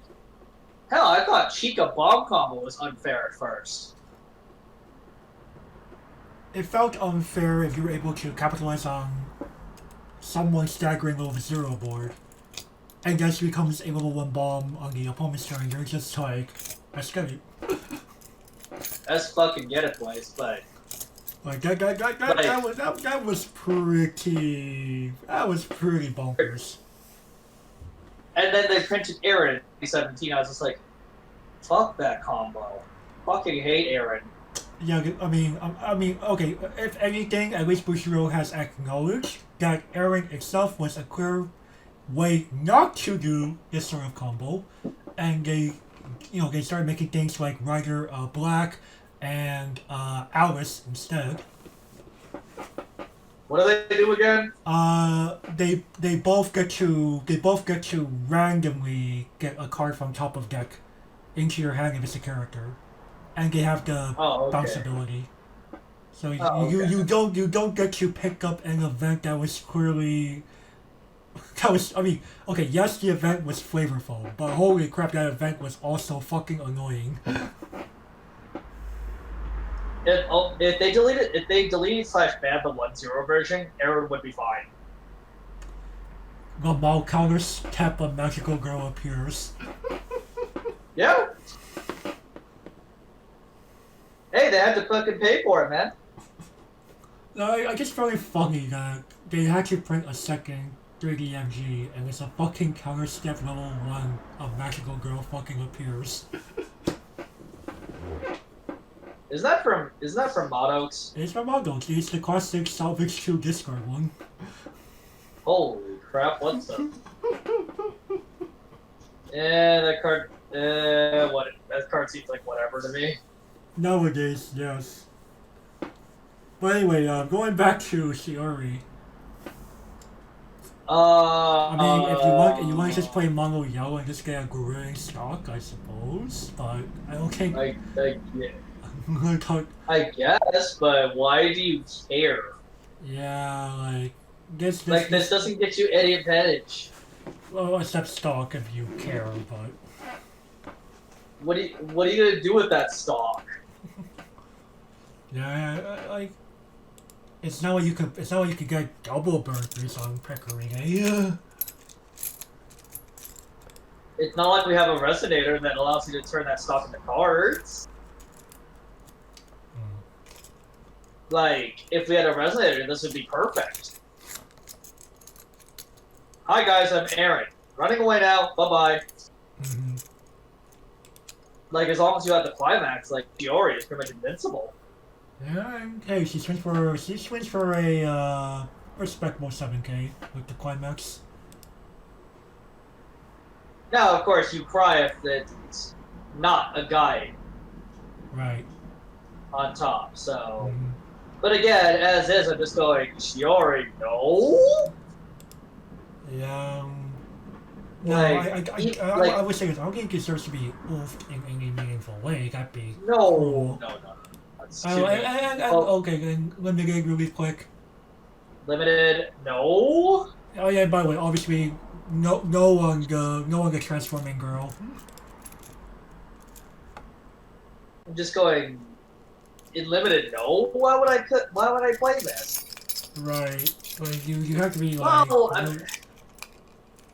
Speaker 2: hell, I thought Chica Bomb combo was unfair at first.
Speaker 1: It felt unfair if you were able to capitalize on someone staggering over zero board. And just becomes a level 1 bomb on the opponent's turn. You're just like, let's get it.
Speaker 2: Let's fucking get it, boys. But
Speaker 1: Like that was pretty bonkers.
Speaker 2: and then they printed Aaron in 2017. I was just like, fuck that combo. Fucking hate Aaron.
Speaker 1: Yeah, I mean, okay. If anything, at least Bushiro has acknowledged that Aaron itself was a clear way not to do this sort of combo, and they started making things like Rider Black and Alice instead.
Speaker 2: What do they do again?
Speaker 1: They both get to randomly get a card from top of deck into your hand if it's a character, and they have the bounce ability. So you don't get to pick up an event that was clearly. Okay, yes, the event was flavorful, but holy crap, that event was also fucking annoying.
Speaker 2: If they deleted / banned the 1-0 version, Aaron would be fine.
Speaker 1: The ball counter step a magical girl appears.
Speaker 2: Yeah. Hey, they had to fucking pay for it, man.
Speaker 1: No, I just found it funny that they had to print a second 3D MG and it's a fucking counter step level 1 of magical girl fucking appears.
Speaker 2: Is that from Modox?
Speaker 1: It's from Mondox. It's the classic salvage 2 discard one.
Speaker 2: Holy crap! What the? That card. What? That card seems like whatever to me.
Speaker 1: Nowadays, yes. But anyway, going back to Shiori. I mean, if you want to just play Mono Yellow and just get a growing stock, I suppose. But I don't think.
Speaker 2: Yeah. I guess, but why do you care?
Speaker 1: Yeah, like this
Speaker 2: doesn't get you any advantage.
Speaker 1: Well, except stock if you care, but.
Speaker 2: What are you gonna do with that stock?
Speaker 1: Yeah, like. It's not what you could get double burgers on Pickering, eh?
Speaker 2: It's not like we have a resonator that allows you to turn that stock into cards. Like, if we had a resonator, this would be perfect. Hi guys, I'm Aaron. Running away now. Bye-bye.
Speaker 1: Mm-hmm.
Speaker 2: Like, as long as you have the climax, like, Shiori is pretty much invincible.
Speaker 1: Yeah, hey, she swings for a respectable 7K with the climax.
Speaker 2: Now, of course, you cry if it's not a guide.
Speaker 1: Right.
Speaker 2: On top, so...
Speaker 1: Mm-hmm.
Speaker 2: But again, as is, I'm just going, Shiori, no?
Speaker 1: Yeah, no,
Speaker 2: like,
Speaker 1: I would say I don't think it deserves to be oofed in any meaningful way. That'd be
Speaker 2: no,
Speaker 1: cruel.
Speaker 2: no.
Speaker 1: Okay, then limited really quick.
Speaker 2: Limited, no.
Speaker 1: Oh yeah, by the way, obviously, no one the transforming girl.
Speaker 2: I'm just going. In limited, no. Why would I play this?
Speaker 1: Right, like you have to be like.
Speaker 2: Well,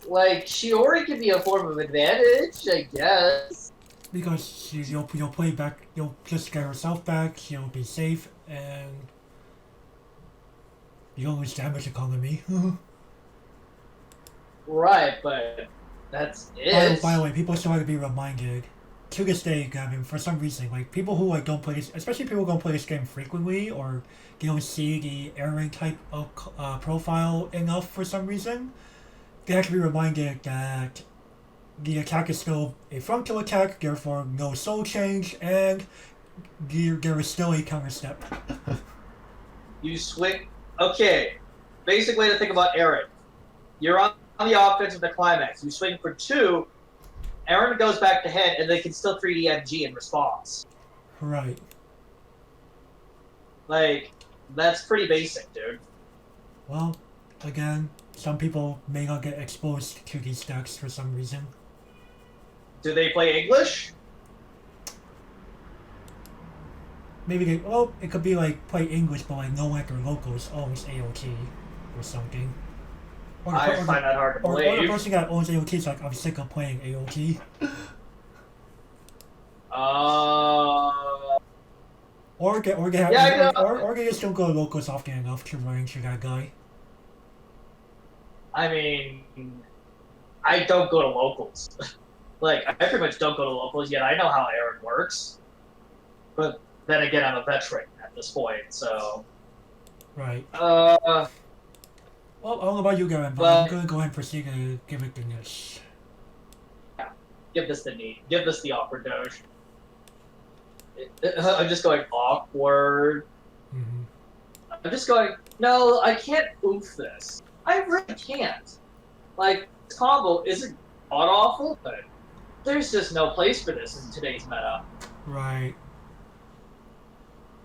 Speaker 2: like Shiori can be a form of advantage, I guess.
Speaker 1: Because you'll play back, you'll just get herself back. She'll be safe, and you don't lose damage economy.
Speaker 2: Right, but That's it.
Speaker 1: By the way, people still have to be reminded to this day, Gavin, for some reason, like people who like don't play this, especially people who don't play this game frequently, or they don't see the Aaron type of profile enough for some reason, they have to be reminded that the attack is still a frontal attack, therefore no soul change, and there is still a counter step.
Speaker 2: You swing. Okay. Basic way to think about Aaron. You're on the offense of the climax. You swing for 2. Aaron goes back to head, and they can still 3D MG in response.
Speaker 1: Right.
Speaker 2: Like, that's pretty basic, dude.
Speaker 1: Well, again, some people may not get exposed to these decks for some reason.
Speaker 2: Do they play English?
Speaker 1: Maybe they, well, it could be like play English, but like no anchor locals owns AOT or something.
Speaker 2: I find that hard to believe.
Speaker 1: Or the person that owns AOT is like, I'm sick of playing AOT. Or they just don't go locals often enough to run into that guy.
Speaker 2: I mean, I don't go to locals. Like, I pretty much don't go to locals, yet I know how Aaron works. But then again, I'm a veteran at this point, so...
Speaker 1: Right.
Speaker 2: Well,
Speaker 1: I don't know about you, Gavin, but I'm gonna go ahead and proceed to give it the niche.
Speaker 2: Yeah, give this the need. Give this the awkward doge. I'm just going awkward.
Speaker 1: Mm-hmm.
Speaker 2: I'm just going, no, I can't oof this. I really can't. Like, this combo isn't god-awful, but there's just no place for this in today's meta.
Speaker 1: Right.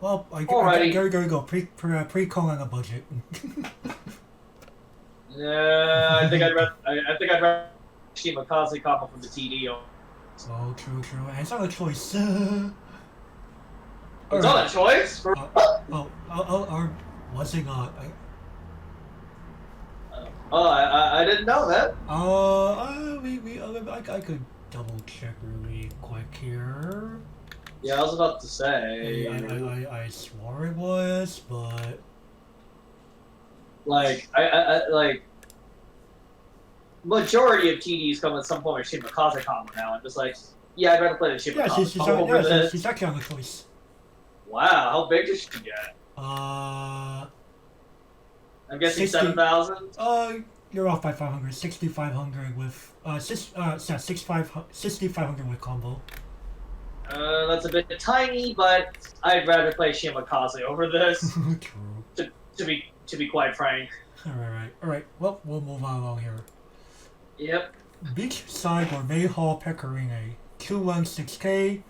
Speaker 1: Well, I go. Pre-call on a budget.
Speaker 2: Yeah, I think I'd rather Shimakaze combo from the TD.
Speaker 1: Oh, true. And it's not a choice.
Speaker 2: It's not a choice?
Speaker 1: Or was it not?
Speaker 2: I didn't know that.
Speaker 1: I could double check really quick here.
Speaker 2: Yeah, I was about to say.
Speaker 1: I swore it was, but
Speaker 2: like like majority of TDs come with some form of Shimakaze combo now. I'm just like, yeah, I'd rather play the Shimakaze combo over this.
Speaker 1: She's actually on the choice.
Speaker 2: Wow, how big does she get?
Speaker 1: I'm
Speaker 2: guessing 7,000.
Speaker 1: You're off by 500. 6,500 with 6,500 with combo.
Speaker 2: That's a bit tiny, but I'd rather play Shimakaze over this.
Speaker 1: True.
Speaker 2: To be quite frank.
Speaker 1: Alright. Well, we'll move on along here.
Speaker 2: Yep.
Speaker 1: Beachside Gourmet Hall Pecorine. 216k.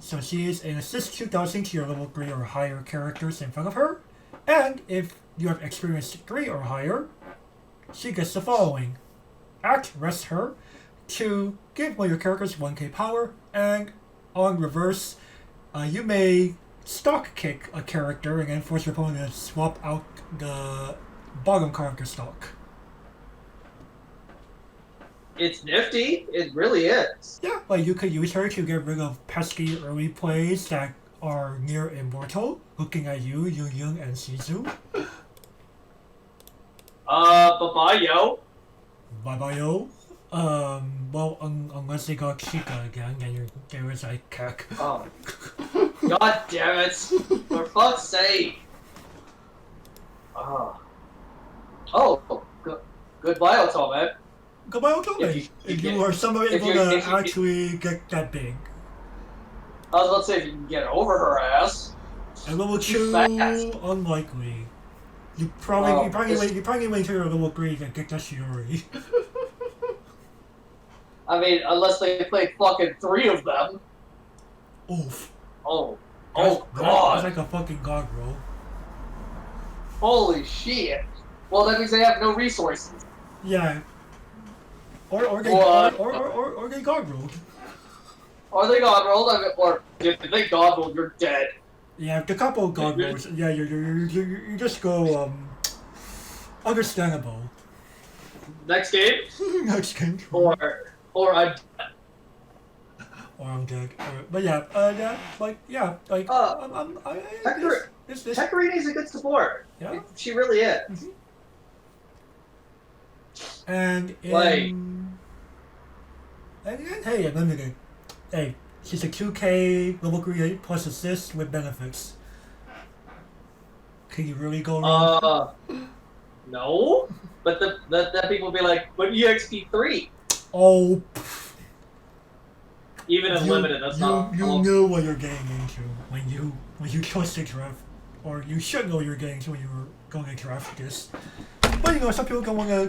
Speaker 1: So she is an assist 2000 to your level 3 or higher characters in front of her. And if you have experience 3 or higher, she gets the following. Rest her to give one of your characters 1k power, and on reverse, you may stock kick a character and then force your opponent to swap out the bottom card of your stock.
Speaker 2: It's nifty. It really is.
Speaker 1: Yeah, like you could use her to get rid of pesky early plays that are near immortal, looking at you, Yung, and Shizu.
Speaker 2: Bye-bye, yo.
Speaker 1: Bye-bye, yo. Well, unless they got Chica again, then there is a cack.
Speaker 2: Oh. God damn it. For fuck's sake. Oh, goodbye, Otome.
Speaker 1: Goodbye, Otome. If you are somehow able to actually get that big.
Speaker 2: I was about to say if you can get over her ass.
Speaker 1: And level 2, unlikely. You probably wait until you're level 3 to get that Shiori.
Speaker 2: I mean, unless they play fucking 3 of them.
Speaker 1: Oof.
Speaker 2: Oh
Speaker 1: God.
Speaker 2: God.
Speaker 1: That's like a fucking god roll.
Speaker 2: Holy shit. Well, that means they have no resources.
Speaker 1: Yeah. Or they god rolled.
Speaker 2: Or they god rolled, or if they god rolled, you're dead.
Speaker 1: Yeah, the couple god rolls. Yeah, you just go understandable.
Speaker 2: Next game.
Speaker 1: Next game.
Speaker 2: Or I'm dead.
Speaker 1: Or I'm dead. But yeah,
Speaker 2: Pecorine is a good support.
Speaker 1: Yeah.
Speaker 2: She really is.
Speaker 1: Mm-hmm. And And hey, unlimited. Hey, she's a 2K level 3 plus assist with benefits. Can you really go wrong?
Speaker 2: No. But the people be like, but EXP3,
Speaker 1: Oh,
Speaker 2: even in limited, that's not.
Speaker 1: you knew what you're getting into when you chose to draft, or you should know you're getting into when you were going to draft this. But you know, some people want to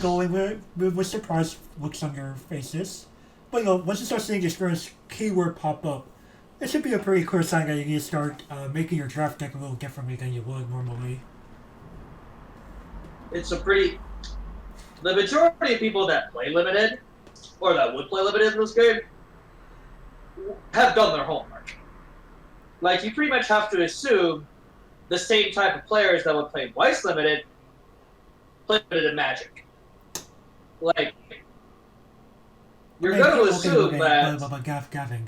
Speaker 1: go in with surprised looks on their faces. But you know, once you start seeing experience keyword pop up, it should be a pretty clear sign that you need to start making your draft deck a little differently than you would normally.
Speaker 2: It's a pretty. The majority of people that play limited, or that would play limited in this game, have done their homework. Like, you pretty much have to assume the same type of players that would play Weiss Limited play Limited in Magic. Like, you're going to assume that.
Speaker 1: But Gavin.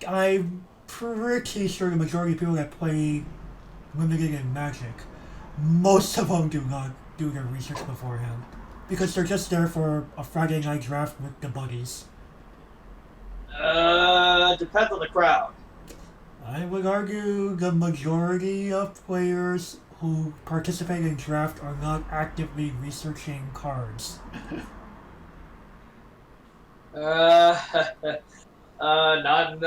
Speaker 1: I'm pretty sure the majority of people that play Limited in Magic, most of them do not do their research beforehand. Because they're just there for a Friday night draft with the buddies.
Speaker 2: Depends on the crowd.
Speaker 1: I would argue the majority of players who participate in draft are not actively researching cards.
Speaker 2: Not in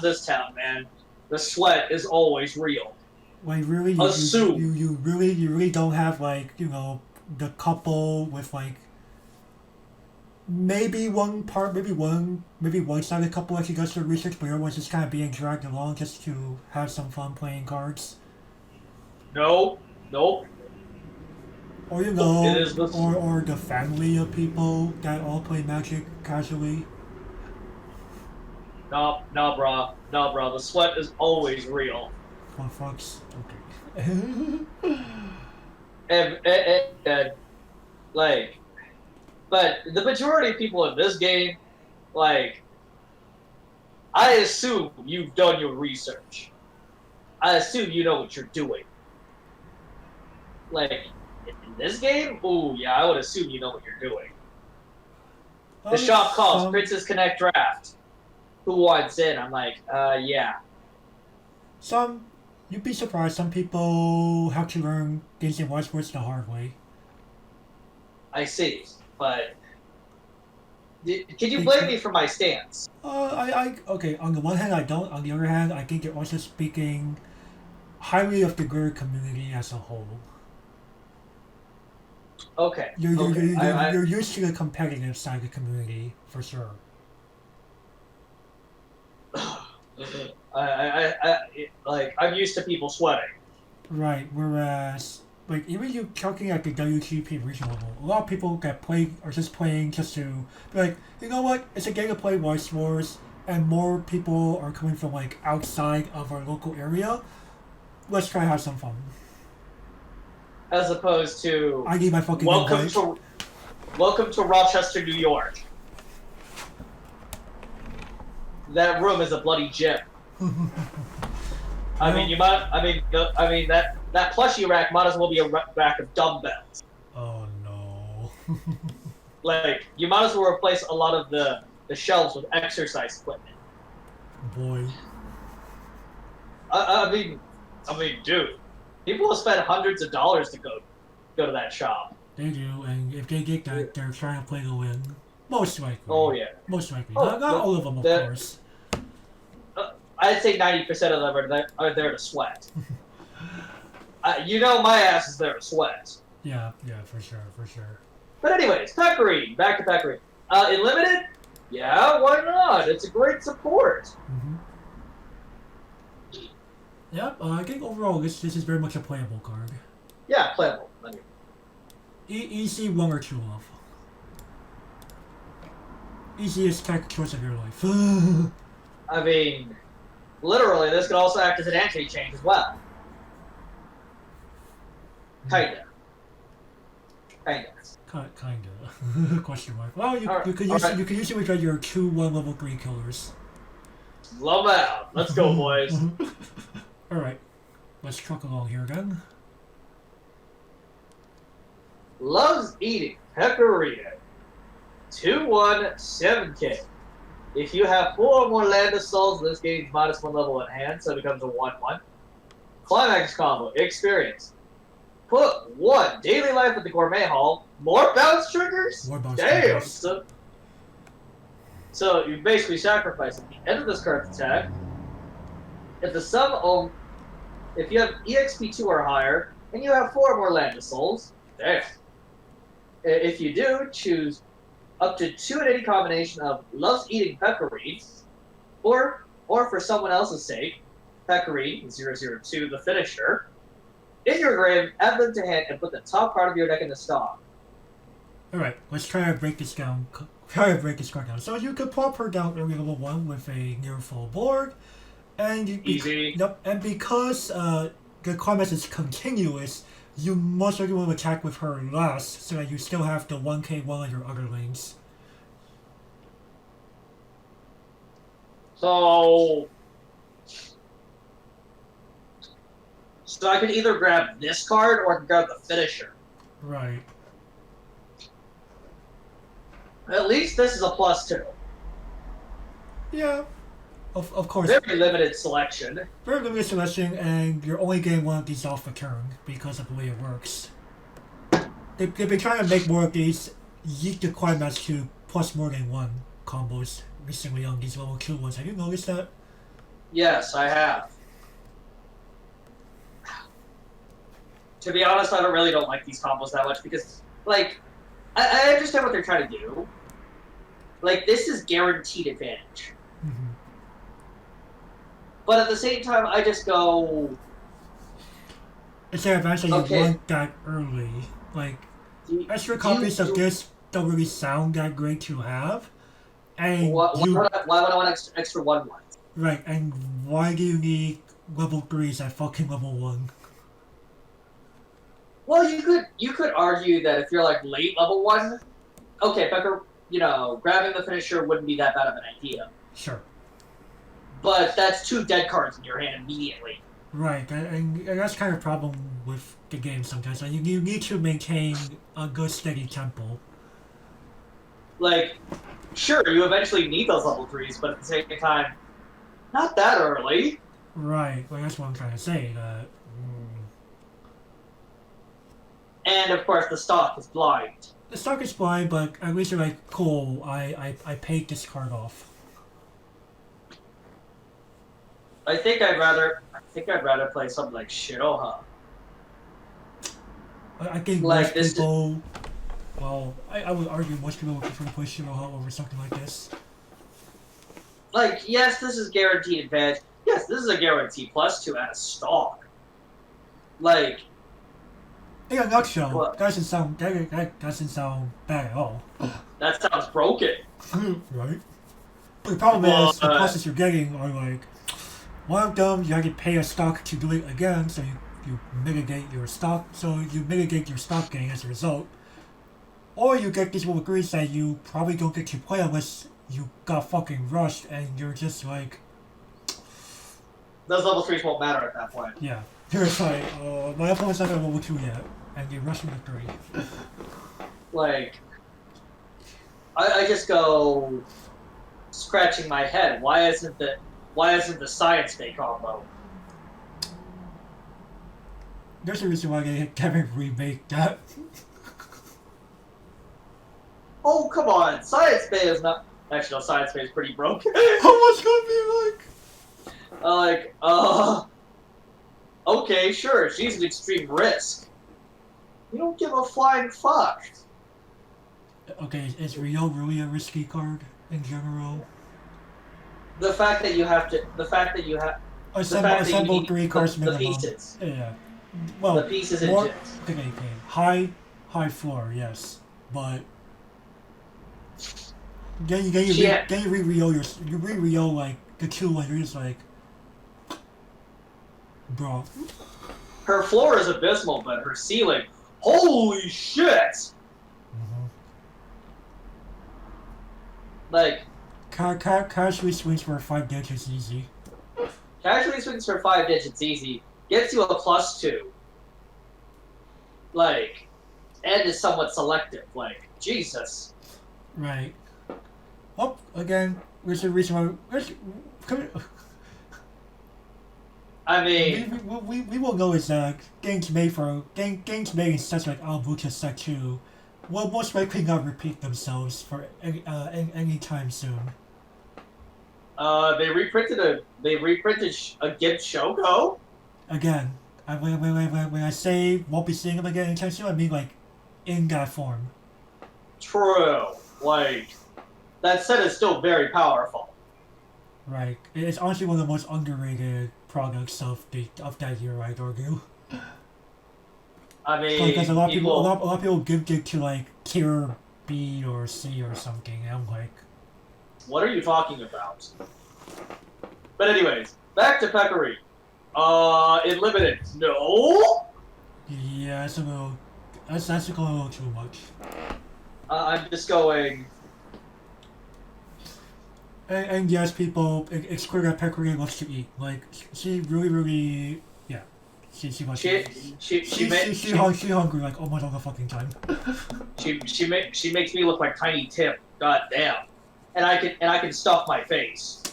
Speaker 2: this town, man. The sweat is always real.
Speaker 1: Like really, you really don't have like, you know, the couple with like maybe one sided couple actually does their research, but everyone's just kind of being dragged along just to have some fun playing cards.
Speaker 2: Nope.
Speaker 1: Or you know, or the family of people that all play Magic casually.
Speaker 2: No, brah. The sweat is always real.
Speaker 1: For fucks. Okay.
Speaker 2: and like, but the majority of people in this game, like, I assume you've done your research. I assume you know what you're doing. Like, in this game, ooh, yeah, I would assume you know what you're doing. The shop calls Princess Connect Draft. Who wants in? I'm like, yeah.
Speaker 1: You'd be surprised, some people have to learn things in Weiss Schwarz the hard way.
Speaker 2: I see, but can you blame me for my stance?
Speaker 1: Okay, on the one hand I don't, on the other hand I think you're also speaking highly of the Guru community as a whole.
Speaker 2: Okay.
Speaker 1: You're used to the competitive side of the community, for sure.
Speaker 2: I'm used to people sweating.
Speaker 1: Right, whereas, like, even you talking at the WGP regional level, a lot of people that play are just playing just to be like, you know what, it's a game to play Weiss Schwarz, and more people are coming from, like, outside of our local area. Let's try to have some fun.
Speaker 2: As opposed to,
Speaker 1: I need my fucking
Speaker 2: welcome to Rochester, New York. That room is a bloody gym. I mean, that plushie rack might as well be a rack of dumbbells.
Speaker 1: Oh no.
Speaker 2: Like, you might as well replace a lot of the shelves with exercise equipment.
Speaker 1: Boy.
Speaker 2: I mean, dude, people will spend hundreds of dollars to go to that shop.
Speaker 1: They do, and if they get that, they're trying to play to win. Most likely.
Speaker 2: Oh yeah.
Speaker 1: Most likely. Not all of them, of course.
Speaker 2: I'd say 90% of them are there to sweat. You know, my ass is there to sweat.
Speaker 1: Yeah, for sure.
Speaker 2: But anyways, Pecorine. Back to Pecorine. In Limited? Yeah, why not? It's a great support.
Speaker 1: Mm-hmm. Yep, I think overall this is very much a playable card.
Speaker 2: Yeah, playable.
Speaker 1: Easy 1 or 2 off. Easiest tech choice of your life.
Speaker 2: I mean, literally, this could also act as an anti-change as well. Kinda.
Speaker 1: Question mark. Well, you can use it with your 2-1 level 3 killers.
Speaker 2: Love out. Let's go, boys.
Speaker 1: Alright. Let's truck along here again.
Speaker 2: Loves eating Pecorino. 2-1-7K. If you have 4 or more Landsol, this gains -1 level in hand, so it becomes a 1-1. Climax combo, experience. Put 1 daily life at the Gourmet Hall. More bounce triggers?
Speaker 1: More bounce
Speaker 2: Damn!
Speaker 1: triggers.
Speaker 2: So you basically sacrifice at the end of this card's attack. If the sum of if you have EXP2 or higher, and you have 4 or more Landsol, damn. If you do, choose up to 2 in any combination of loves eating pecorine, or for someone else's sake, pecorine 002, the finisher. In your grave, add them to hand and put the top part of your deck in the stock.
Speaker 1: Alright, let's try to break this down. Try to break this card down. So you could pop her down early level 1 with a near full board, and
Speaker 2: easy.
Speaker 1: Yep, and because the climax is continuous, you most likely want to attack with her last, so that you still have the 1k one on your other lanes.
Speaker 2: So I can either grab this card or I can grab the finisher.
Speaker 1: Right.
Speaker 2: At least this is a +2.
Speaker 1: Yeah. Of course.
Speaker 2: Very limited selection.
Speaker 1: Very limited selection, and you're only getting one of these off the turn because of the way it works. They've been trying to make more of these yeet the climax to plus more than 1 combos recently on these level 2 ones. Have you noticed that?
Speaker 2: Yes, I have. To be honest, I really don't like these combos that much because, like, I understand what they're trying to do. Like, this is guaranteed advantage.
Speaker 1: Mm-hmm.
Speaker 2: But at the same time, I just go...
Speaker 1: It's an advantage that
Speaker 2: Okay.
Speaker 1: you want that early. Like, extra copies of this don't really sound that great to have. And
Speaker 2: why would I want extra 1-1?
Speaker 1: Right, and why do you need level 3s at fucking level 1?
Speaker 2: Well, you could argue that if you're like late level 1, okay, Becker, grabbing the finisher wouldn't be that bad of an idea.
Speaker 1: Sure.
Speaker 2: But that's 2 dead cards in your hand immediately.
Speaker 1: Right, and that's kind of a problem with the game sometimes. Like, you need to maintain a good steady tempo.
Speaker 2: Like, sure, you eventually need those level 3s, but at the same time, not that early.
Speaker 1: Right, well that's what I'm trying to say.
Speaker 2: And of course, the stock is blind.
Speaker 1: The stock is blind, but at least you're like, cool, I paid this card off.
Speaker 2: I think I'd rather play something like Shiroha.
Speaker 1: I think
Speaker 2: Like
Speaker 1: most
Speaker 2: this
Speaker 1: people... Well, I would argue most people would prefer to play Shiroha over something like this.
Speaker 2: Like, yes, this is guaranteed advantage. Yes, this is a guaranteed +2 at a stock. Like...
Speaker 1: In a nutshell,
Speaker 2: What?
Speaker 1: that doesn't sound bad at all.
Speaker 2: That sounds broken.
Speaker 1: Right? But the problem is, the pluses you're getting are like, one of them, you have to pay a stock to do it again, so you mitigate your stock gain as a result. Or you get these level 3s that you probably don't get to play unless you got fucking rushed and you're just like...
Speaker 2: Those level 3s won't matter at that point.
Speaker 1: Yeah. You're just like, my opponent's not at level 2 yet, and they rush me to 3.
Speaker 2: Like, I just go scratching my head. Why isn't the Science Bay combo?
Speaker 1: There's a reason why they haven't remake that.
Speaker 2: Oh, come on. Science Bay is not... Actually, no, Science Bay is pretty broken.
Speaker 1: How much gonna be like?
Speaker 2: Okay, sure, she's an extreme risk. You don't give a flying fuck.
Speaker 1: Okay, is Rio really a risky card in general?
Speaker 2: The fact that you have...
Speaker 1: Assemble 3 cards
Speaker 2: the
Speaker 1: minimum.
Speaker 2: pieces.
Speaker 1: Yeah. Well,
Speaker 2: The pieces in
Speaker 1: more,
Speaker 2: gyms.
Speaker 1: okay. High floor, yes. But then you re-Rio like the 2 when you're just like, bro.
Speaker 2: Her floor is abysmal, but her ceiling, holy shit!
Speaker 1: Mm-hmm.
Speaker 2: Like,
Speaker 1: casually swings for 5 digits easy.
Speaker 2: casually swings for 5 digits easy, gets you a +2. Like, and is somewhat selective. Like, Jesus.
Speaker 1: Right. Oh, again, there's a reason why.
Speaker 2: I mean,
Speaker 1: We will know is that games made in such like Albuta set 2 will most likely not repeat themselves for any time soon.
Speaker 2: they reprinted a Gib Shoko.
Speaker 1: Again, when I say won't be seeing them again anytime soon, I mean like in that form.
Speaker 2: True. Like that set is still very powerful.
Speaker 1: Right. It's honestly one of the most underrated products of that year, I'd argue.
Speaker 2: I
Speaker 1: Because
Speaker 2: mean,
Speaker 1: a lot of people give it to like tier B or C or something, and I'm like,
Speaker 2: what are you talking about? But anyways, back to Peccary. In limited, no.
Speaker 1: yeah, it's a little, that's a little too much.
Speaker 2: I'm just going.
Speaker 1: And yes, people, it's clear that Peccary loves to eat. Like, she really, yeah, she wants to eat. She's hungry like almost all the fucking time.
Speaker 2: She makes me look like Tiny Tim. God damn. And I can stuff my face.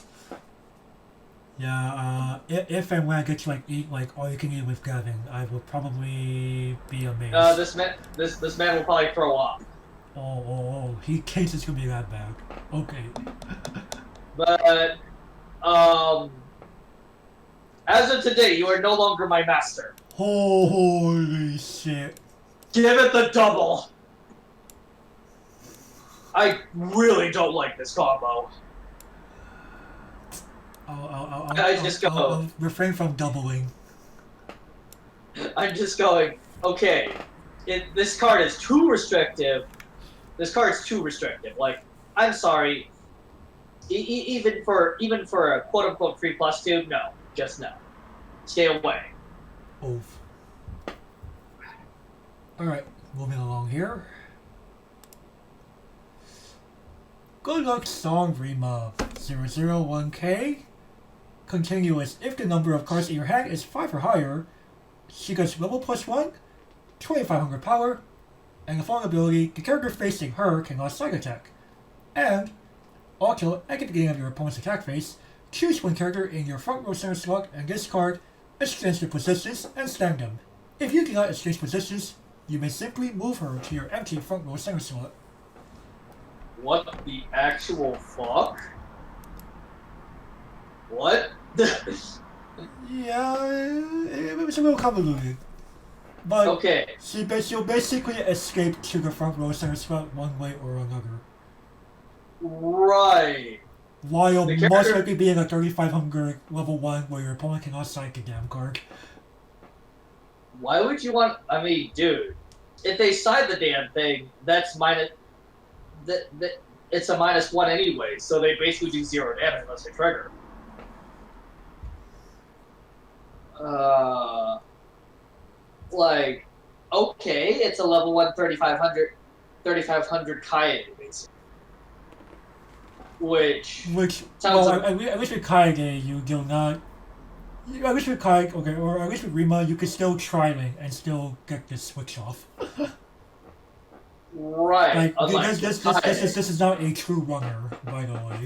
Speaker 1: Yeah, if and when I get to like eat like all you can eat with Gavin, I will probably be amazed.
Speaker 2: This man will probably throw up.
Speaker 1: Oh, he thinks it's gonna be that bad. Okay.
Speaker 2: But as of today, you are no longer my master.
Speaker 1: Holy shit.
Speaker 2: Give it the double. I really don't like this combo.
Speaker 1: I'll refrain from doubling.
Speaker 2: I'm just going, okay, this card is too restrictive. This card's too restrictive. Like, I'm sorry. Even for a quote-unquote 3+2, no. Just no. Stay away.
Speaker 1: Oof. Alright, moving along here. Good luck song Rima 001K. Continuous. If the number of cards in your hand is 5 or higher, she gets level +1, 2500 power, and the following ability, the character facing her cannot side attack. And, also, at the beginning of your opponent's attack phase, choose one character in your front row center slot and discard, exchange their positions, and stand them. If you do not exchange positions, you may simply move her to your empty front row center slot.
Speaker 2: What the actual fuck? What?
Speaker 1: Yeah, it was a little convoluted. But
Speaker 2: okay.
Speaker 1: She'll basically escape to the front row center slot one way or another.
Speaker 2: Right.
Speaker 1: While most likely being a 3500 level 1 where your opponent cannot side the damn card.
Speaker 2: Why would you want... I mean, dude, if they side the damn thing, that's minus... it's a -1 anyway, so they basically do 0 damage unless they trigger. Like, okay, it's a level 1 3500 Kaede, basically. Which sounds
Speaker 1: well, at least with Kaede, you'll not... At least with Kaede, okay, or at least with Rima, you can still try and still get this switch off.
Speaker 2: Right.
Speaker 1: Like, this is not a true runner, by the way.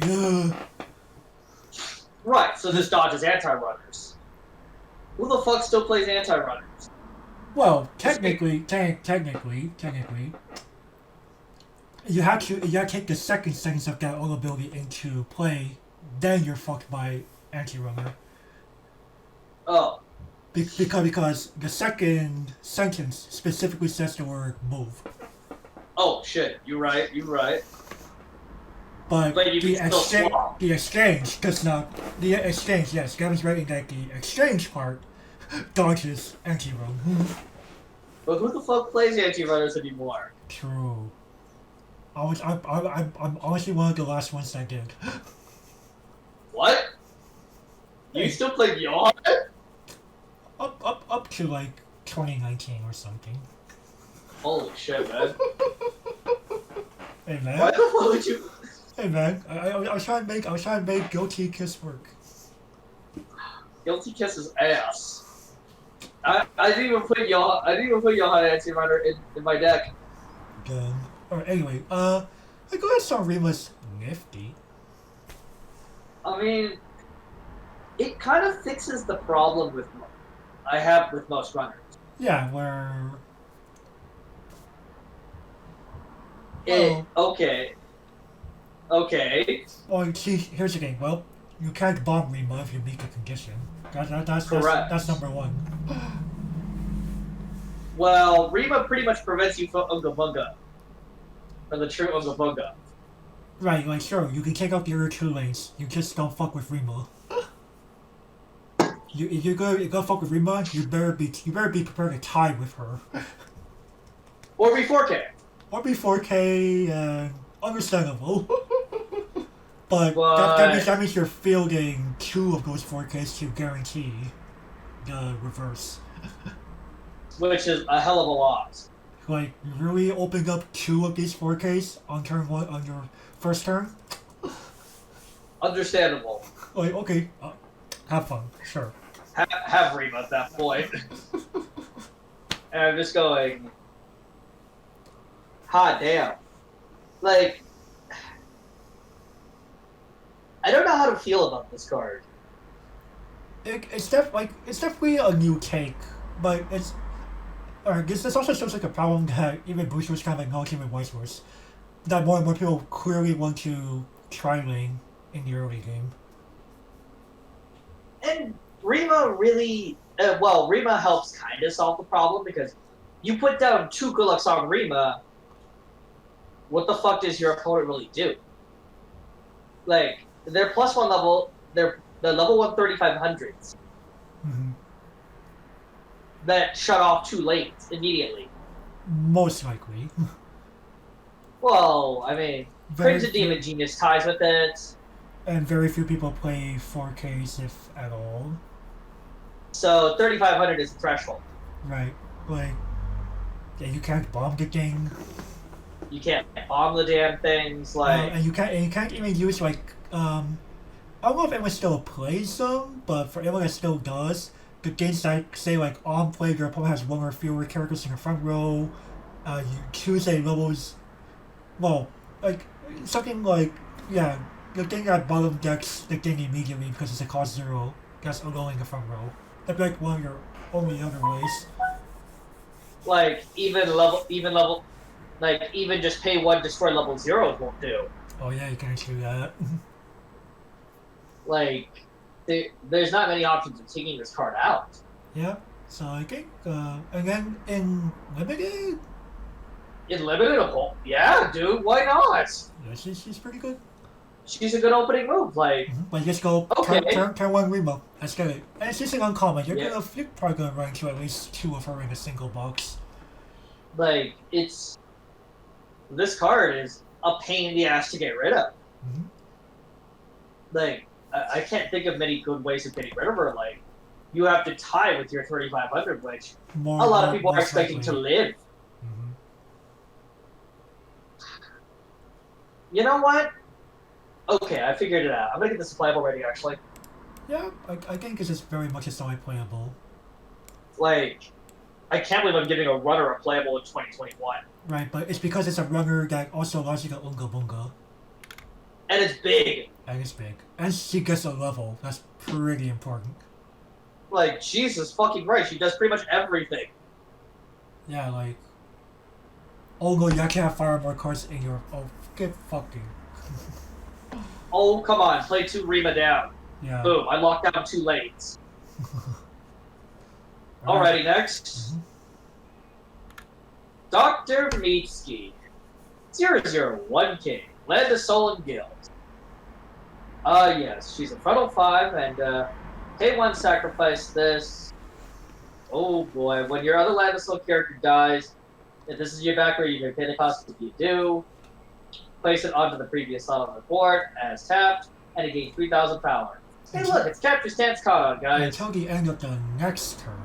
Speaker 2: Right, so this dodges anti-runners. Who the fuck still plays anti-runners?
Speaker 1: Well, technically, you have to take the second sentence of that old ability into play, then you're fucked by anti-runner.
Speaker 2: Oh.
Speaker 1: Because the second sentence specifically says the word move.
Speaker 2: Oh shit, you're right.
Speaker 1: But
Speaker 2: the
Speaker 1: exchange does not. The exchange, yes, Gavin's right in that the exchange part dodges anti-run.
Speaker 2: But who the fuck plays anti-runners anymore?
Speaker 1: True. I'm honestly one of the last ones that did.
Speaker 2: What? You still play Yawn?
Speaker 1: Up to like 2019 or something.
Speaker 2: Holy shit, man.
Speaker 1: Hey man.
Speaker 2: Why the fuck would you?
Speaker 1: Hey man, I was trying to make Guilty Kiss work.
Speaker 2: Guilty Kiss is ass. I didn't even put Yawn anti-runner in my deck.
Speaker 1: Alright, anyway, I guess on Rima's nifty.
Speaker 2: I mean, it kind of fixes the problem I have with most runners.
Speaker 1: Yeah, where...
Speaker 2: Okay.
Speaker 1: Well, see, here's the thing. Well, you can't bomb Rima if you meet the condition.
Speaker 2: Correct.
Speaker 1: That's number one.
Speaker 2: Well, Rima pretty much prevents you from Unga Bunga. From the true Unga Bunga.
Speaker 1: Right, like, sure, you can take out the other 2 lanes. You just don't fuck with Rima. If you're gonna fuck with Rima, you better be prepared to tie with her.
Speaker 2: Or be 4K.
Speaker 1: Or be 4K, understandable. but that means you're fielding 2 of those 4Ks to guarantee the reverse.
Speaker 2: Which is a hell of a lot.
Speaker 1: Like, you really opened up 2 of these 4Ks on turn 1 on your first turn?
Speaker 2: Understandable.
Speaker 1: Like, okay, have fun, sure.
Speaker 2: Have Rima at that point. And I'm just going, hot damn. Like, I don't know how to feel about this card.
Speaker 1: It's definitely a new take, but it's... this also shows like a problem that even Booster was kind of acknowledging with Weiss Schwarz. That more and more people clearly want to tri-lane in the early game.
Speaker 2: And Rima really... Rima helps kind of solve the problem, because you put down 2 good lucks on Rima, what the fuck does your opponent really do? Like, they're +1 level, they're the level 1 3500s.
Speaker 1: Mm-hmm.
Speaker 2: That shut off 2 lanes immediately.
Speaker 1: Most likely.
Speaker 2: Well, I mean, Crimson Demon Genius ties with it.
Speaker 1: And very few people play 4Ks, if at all.
Speaker 2: So 3500 is the threshold.
Speaker 1: Right. Like, yeah, you can't bomb the thing.
Speaker 2: You can't bomb the damn things, like...
Speaker 1: and you can't even use, like, I don't know if anyone still plays them, but for anyone that still does, the games that say, like, on play, your opponent has 1 or fewer characters in the front row, you choose a levels... Well, like, something like, yeah, the thing at bottom decks the thing immediately because it's a cost 0 that's alone in the front row. That'd be like one of your only other ways.
Speaker 2: Like, even just pay 1, destroy level 0s won't do.
Speaker 1: Oh yeah, you can do that.
Speaker 2: Like, there's not many options of taking this card out.
Speaker 1: Yeah, so I think, and then in Limited?
Speaker 2: In Limited, yeah, dude, why not?
Speaker 1: Yeah, she's pretty good.
Speaker 2: She's a good opening move, like...
Speaker 1: But just go turn 1 Remo. Let's get it. And it's just an uncommon. You're probably gonna run into at least 2 of her in a single box.
Speaker 2: Like, this card is a pain in the ass to get rid of.
Speaker 1: Mm-hmm.
Speaker 2: Like, I can't think of many good ways of getting rid of her. Like, you have to tie with your 3500, which a lot of people are expecting to live.
Speaker 1: Mm-hmm.
Speaker 2: You know what? Okay, I figured it out. I'm gonna get this playable ready, actually.
Speaker 1: Yeah, I think it's just very much a solid playable.
Speaker 2: Like, I can't believe I'm giving a runner a playable in 2021.
Speaker 1: Right, but it's because it's a runner that also allows you to Unga Bunga.
Speaker 2: And it's big.
Speaker 1: And it's big. And she gets a level. That's pretty important.
Speaker 2: Like, Jesus fucking Christ, she does pretty much everything.
Speaker 1: Yeah, like... Oh no, you actually have fire more cards in your... Oh, get fucking...
Speaker 2: Oh, come on, play 2 Rima down.
Speaker 1: Yeah.
Speaker 2: Boom, I locked down 2 lanes. Alrighty, next.
Speaker 1: Mm-hmm.
Speaker 2: Dr. Mitsuki. 001K. Landsol and Guild. Yes, she's a frontal 5, and, pay 1, sacrifice this. Oh boy, when your other Landsol character dies, if this is your backer, you can pay the cost if you do. Place it onto the previous slot on the board as tapped, and it gains 3,000 power. Hey look, it's Capture Stance card, guys.
Speaker 1: Until the end of the next turn.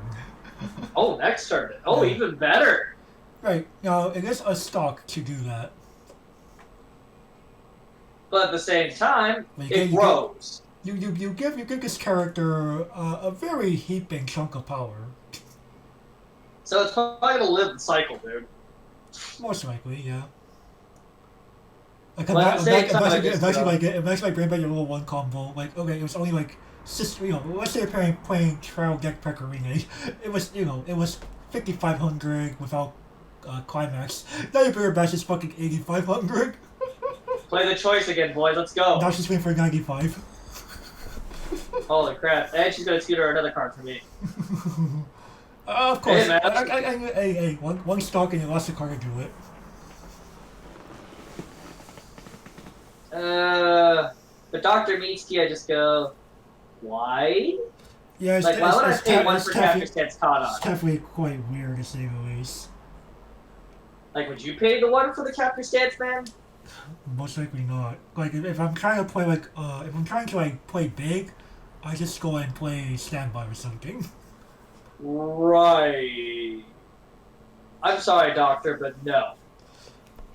Speaker 2: Oh, next turn. Oh, yeah. Even better.
Speaker 1: Right, now it is a stock to do that.
Speaker 2: But at the same time,
Speaker 1: like,
Speaker 2: it grows.
Speaker 1: You give this character a very heaping chunk of power.
Speaker 2: So it's probably gonna live the cycle, dude.
Speaker 1: Most likely, yeah. Like
Speaker 2: But at the same time, I just,
Speaker 1: imagine my brain by your little one combo. Like, okay, it was only like let's say you're playing trial deck Pecorine. It was it was 5,500 without climax. Now your bigger batch is fucking 8,500.
Speaker 2: play the choice again, boys. Let's go.
Speaker 1: Now she's waiting for 95.
Speaker 2: Holy crap! And she's gonna tutor another card for me.
Speaker 1: Of course.
Speaker 2: Hey, man.
Speaker 1: Hey, one stock and you lost the card to do it.
Speaker 2: But Dr. Mitsuki, I just go, why?
Speaker 1: Yeah,
Speaker 2: Like, why would I pay one for Capture Stance Kana?
Speaker 1: It's definitely quite weird to say the least.
Speaker 2: Like, would you pay the one for the Capture Stance, man?
Speaker 1: Most likely not. Like, if I'm trying to play if I'm trying to play big, I just go and play standby or something.
Speaker 2: Right. I'm sorry, Doctor, but no.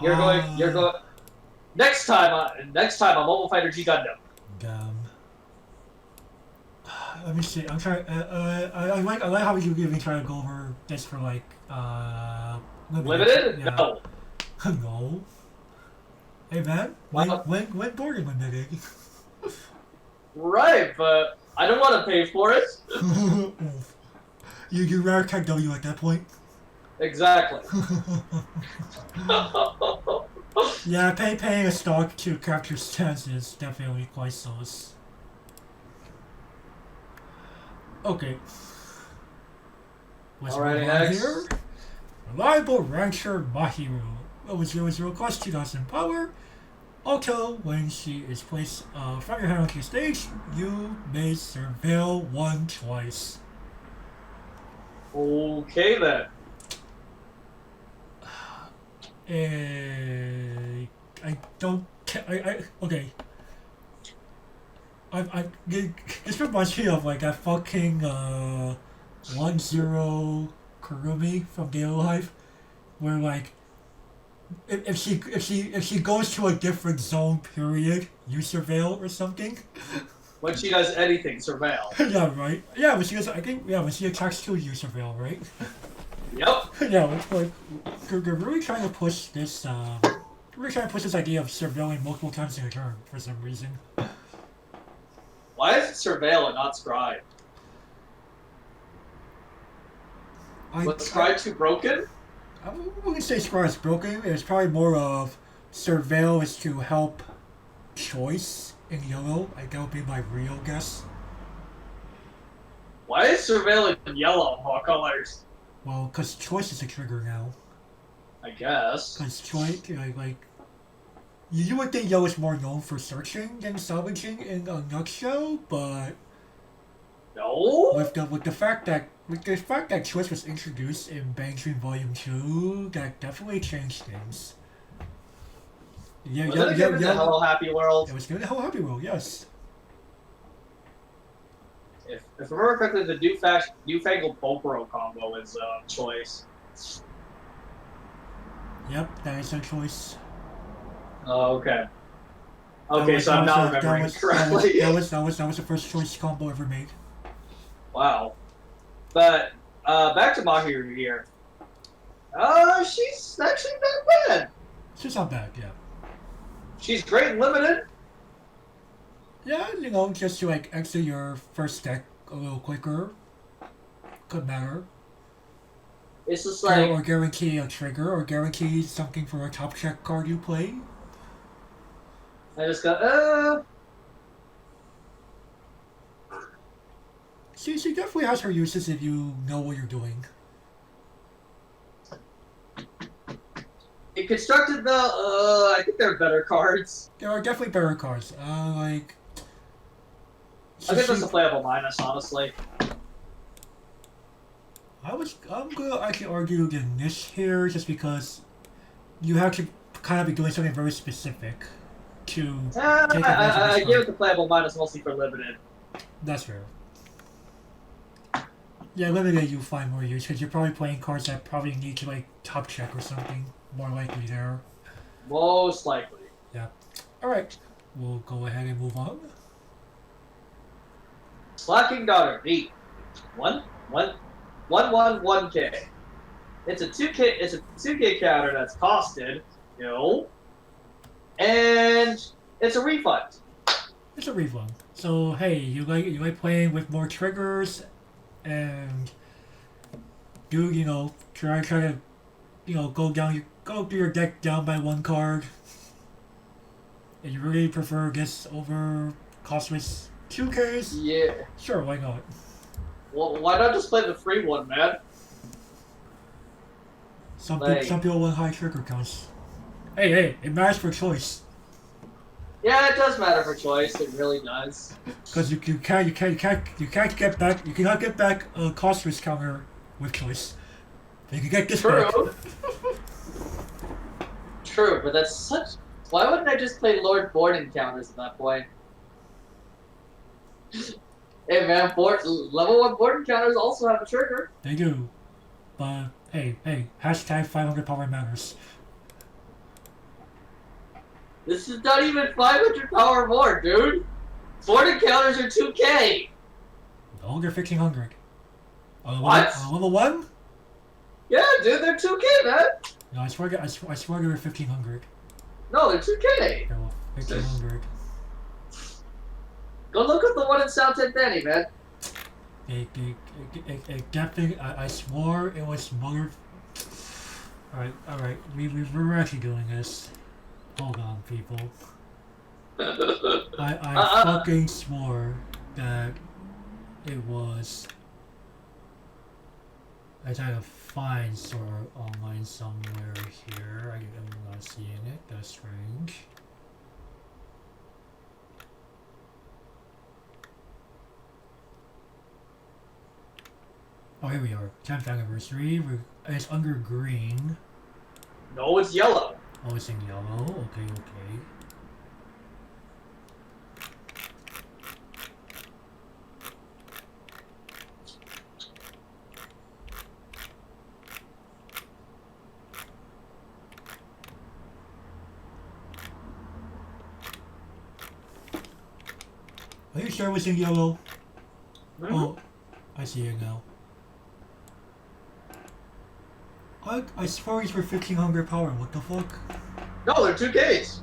Speaker 2: You're going. Next time on Mobile Fighter G Gundam.
Speaker 1: Damn. Let me see. I'm trying. I like how you even try to go over this for
Speaker 2: Limited?
Speaker 1: Yeah.
Speaker 2: No.
Speaker 1: No. Hey man, when boarding limited.
Speaker 2: Right, but I don't want to pay for it.
Speaker 1: you rare tech W at that point.
Speaker 2: Exactly.
Speaker 1: Yeah, paying a stock to capture stance is definitely quite sauce. Okay. Let's
Speaker 2: Alrighty,
Speaker 1: move on
Speaker 2: next.
Speaker 1: here. Reliable Rancher Mahiru. 000 cost 2,000 power. Also, when she is placed from your hand onto your stage, you may surveil one twice.
Speaker 2: Okay then.
Speaker 1: I don't. Okay. This reminds me of like that fucking 1-0 Kurumi from Daily Life, where like if she goes to a different zone period, you surveil or something.
Speaker 2: When she does anything, surveil.
Speaker 1: Yeah, right. Yeah, when she does, I think when she attacks to you surveil, right?
Speaker 2: Yep.
Speaker 1: Yeah, it's like they're really trying to push this. Really trying to push this idea of surveilling multiple times in a turn for some reason.
Speaker 2: Why is it surveil and not scribe? Was scribe too broken?
Speaker 1: I wouldn't say scribe is broken. It's probably more of surveil is to help choice in yellow. That would be my real guess.
Speaker 2: Why is surveil in yellow of all colors?
Speaker 1: Well, because choice is a trigger now.
Speaker 2: I guess.
Speaker 1: Because choice, you would think yellow is more known for searching than salvaging in a nutshell, but
Speaker 2: no.
Speaker 1: With the fact that choice was introduced in Bang Dream Volume 2, that definitely changed things.
Speaker 2: Yeah, was it given the Hello Happy World?
Speaker 1: It was given the Hello Happy World, yes.
Speaker 2: If I remember correctly, the Newfangled Bokoro combo is choice.
Speaker 1: Yep, that is a choice.
Speaker 2: Oh, okay. Okay, so I'm not remembering correctly.
Speaker 1: That was the first choice combo ever made.
Speaker 2: Wow. But back to Mahiru here. She's actually not bad.
Speaker 1: She's not bad, yeah.
Speaker 2: She's great and limited.
Speaker 1: Yeah, just to exit your first deck a little quicker. Could matter.
Speaker 2: It's just like
Speaker 1: or guarantee a trigger, or guarantee something for a top check card you play.
Speaker 2: I just go,
Speaker 1: She definitely has her uses if you know what you're doing.
Speaker 2: It constructed the, I think there are better cards.
Speaker 1: There are definitely better cards.
Speaker 2: I think that's a playable minus, honestly.
Speaker 1: I'm gonna actually argue the niche here, just because you have to kind of be doing something very specific to take advantage of
Speaker 2: I
Speaker 1: this
Speaker 2: give
Speaker 1: card.
Speaker 2: it the playable minus mostly for limited.
Speaker 1: That's fair. Yeah, limited you find more use, because you're probably playing cards that probably need to top check or something. More likely there.
Speaker 2: Most likely.
Speaker 1: Yeah. Alright. We'll go ahead and move on.
Speaker 2: Slacking Daughter, V. 1/1/1/1K. It's a 2K counter that's costed, And it's a refund.
Speaker 1: It's a refund. So hey, you like playing with more triggers, and try to go through your deck down by one card, and you really prefer this over costless 2Ks?
Speaker 2: Yeah.
Speaker 1: Sure, why not?
Speaker 2: Well, why not just play the free one, man?
Speaker 1: Some people want high trigger counts. Hey, it matters for choice.
Speaker 2: Yeah, it does matter for choice. It really does.
Speaker 1: Because you cannot get back a costless counter with choice. But you can get this back.
Speaker 2: True, but that's such. Why wouldn't I just play Lord Borden counters at that point? Hey man, level 1 Borden counters also have a trigger.
Speaker 1: They do. But hey, hashtag 500 power matters.
Speaker 2: This is not even 500 power more, dude. Borden counters are 2K.
Speaker 1: No, they're 1500.
Speaker 2: What?
Speaker 1: Level 1?
Speaker 2: Yeah, dude, they're 2K, man.
Speaker 1: No, I swear they were 1500.
Speaker 2: No, they're 2K.
Speaker 1: Okay, well, 1500.
Speaker 2: Go look at the one in South Danny, man.
Speaker 1: Definitely, I swore it was mother. Alright, we're actually doing this. Hold on, people. I fucking swore that it was. I tried to find sort of online somewhere here. I'm not seeing it. That's strange. Oh, here we are. 10th anniversary. It's under green.
Speaker 2: No, it's yellow.
Speaker 1: Oh, it's in yellow. Okay. Are you sure it was in yellow?
Speaker 2: Mm-hmm.
Speaker 1: Oh, I see it now. I swear these were 1500 power. What the fuck?
Speaker 2: No, they're 2Ks.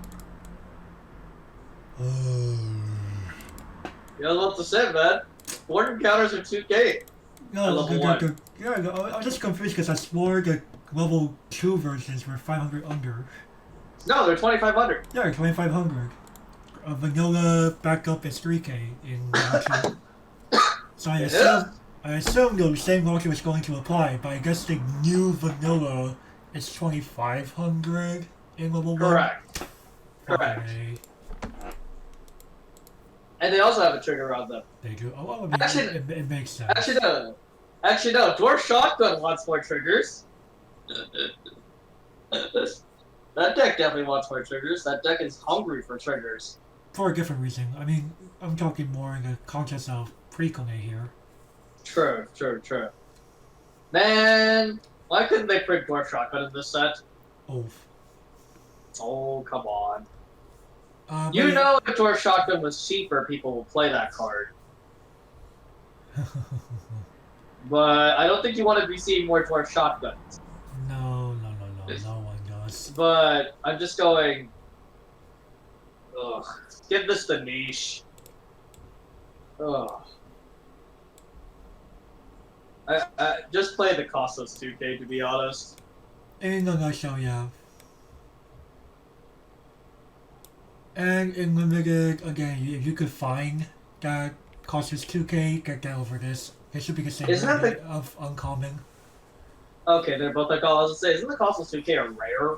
Speaker 2: You know what to say, man. Borden counters are 2K.
Speaker 1: No, I'm just confused because I swore the level 2 versions were 500 under.
Speaker 2: No, they're 2500.
Speaker 1: Yeah, 2500. Vanilla backup is 3K in Level 2. So I assume the same logic was going to apply, but I guess the new vanilla is 2500 in level 1.
Speaker 2: Correct.
Speaker 1: Okay.
Speaker 2: And they also have a trigger on them.
Speaker 1: They do. Oh, well, I mean,
Speaker 2: Actually,
Speaker 1: it makes sense.
Speaker 2: Actually, no. Dwarf Shotgun wants more triggers. That deck definitely wants more triggers. That deck is hungry for triggers.
Speaker 1: For a different reason. I mean, I'm talking more in the context of pre-Kone here.
Speaker 2: True. Man, why couldn't they print Dwarf Shotgun in this set? Oh, come on. You know if Dwarf Shotgun was cheaper, people will play that card. But I don't think you want to be seeing more Dwarf Shotguns.
Speaker 1: No one does.
Speaker 2: But I'm just going... Ugh. Give this the niche. Ugh. I just play the costless 2K, to be honest.
Speaker 1: In a nutshell, yeah. And in limited, again, if you could find that costless 2K, get that over this. It should be the same limit of uncommon.
Speaker 2: Okay, they're both like, I was gonna say, isn't the costless 2K a rare?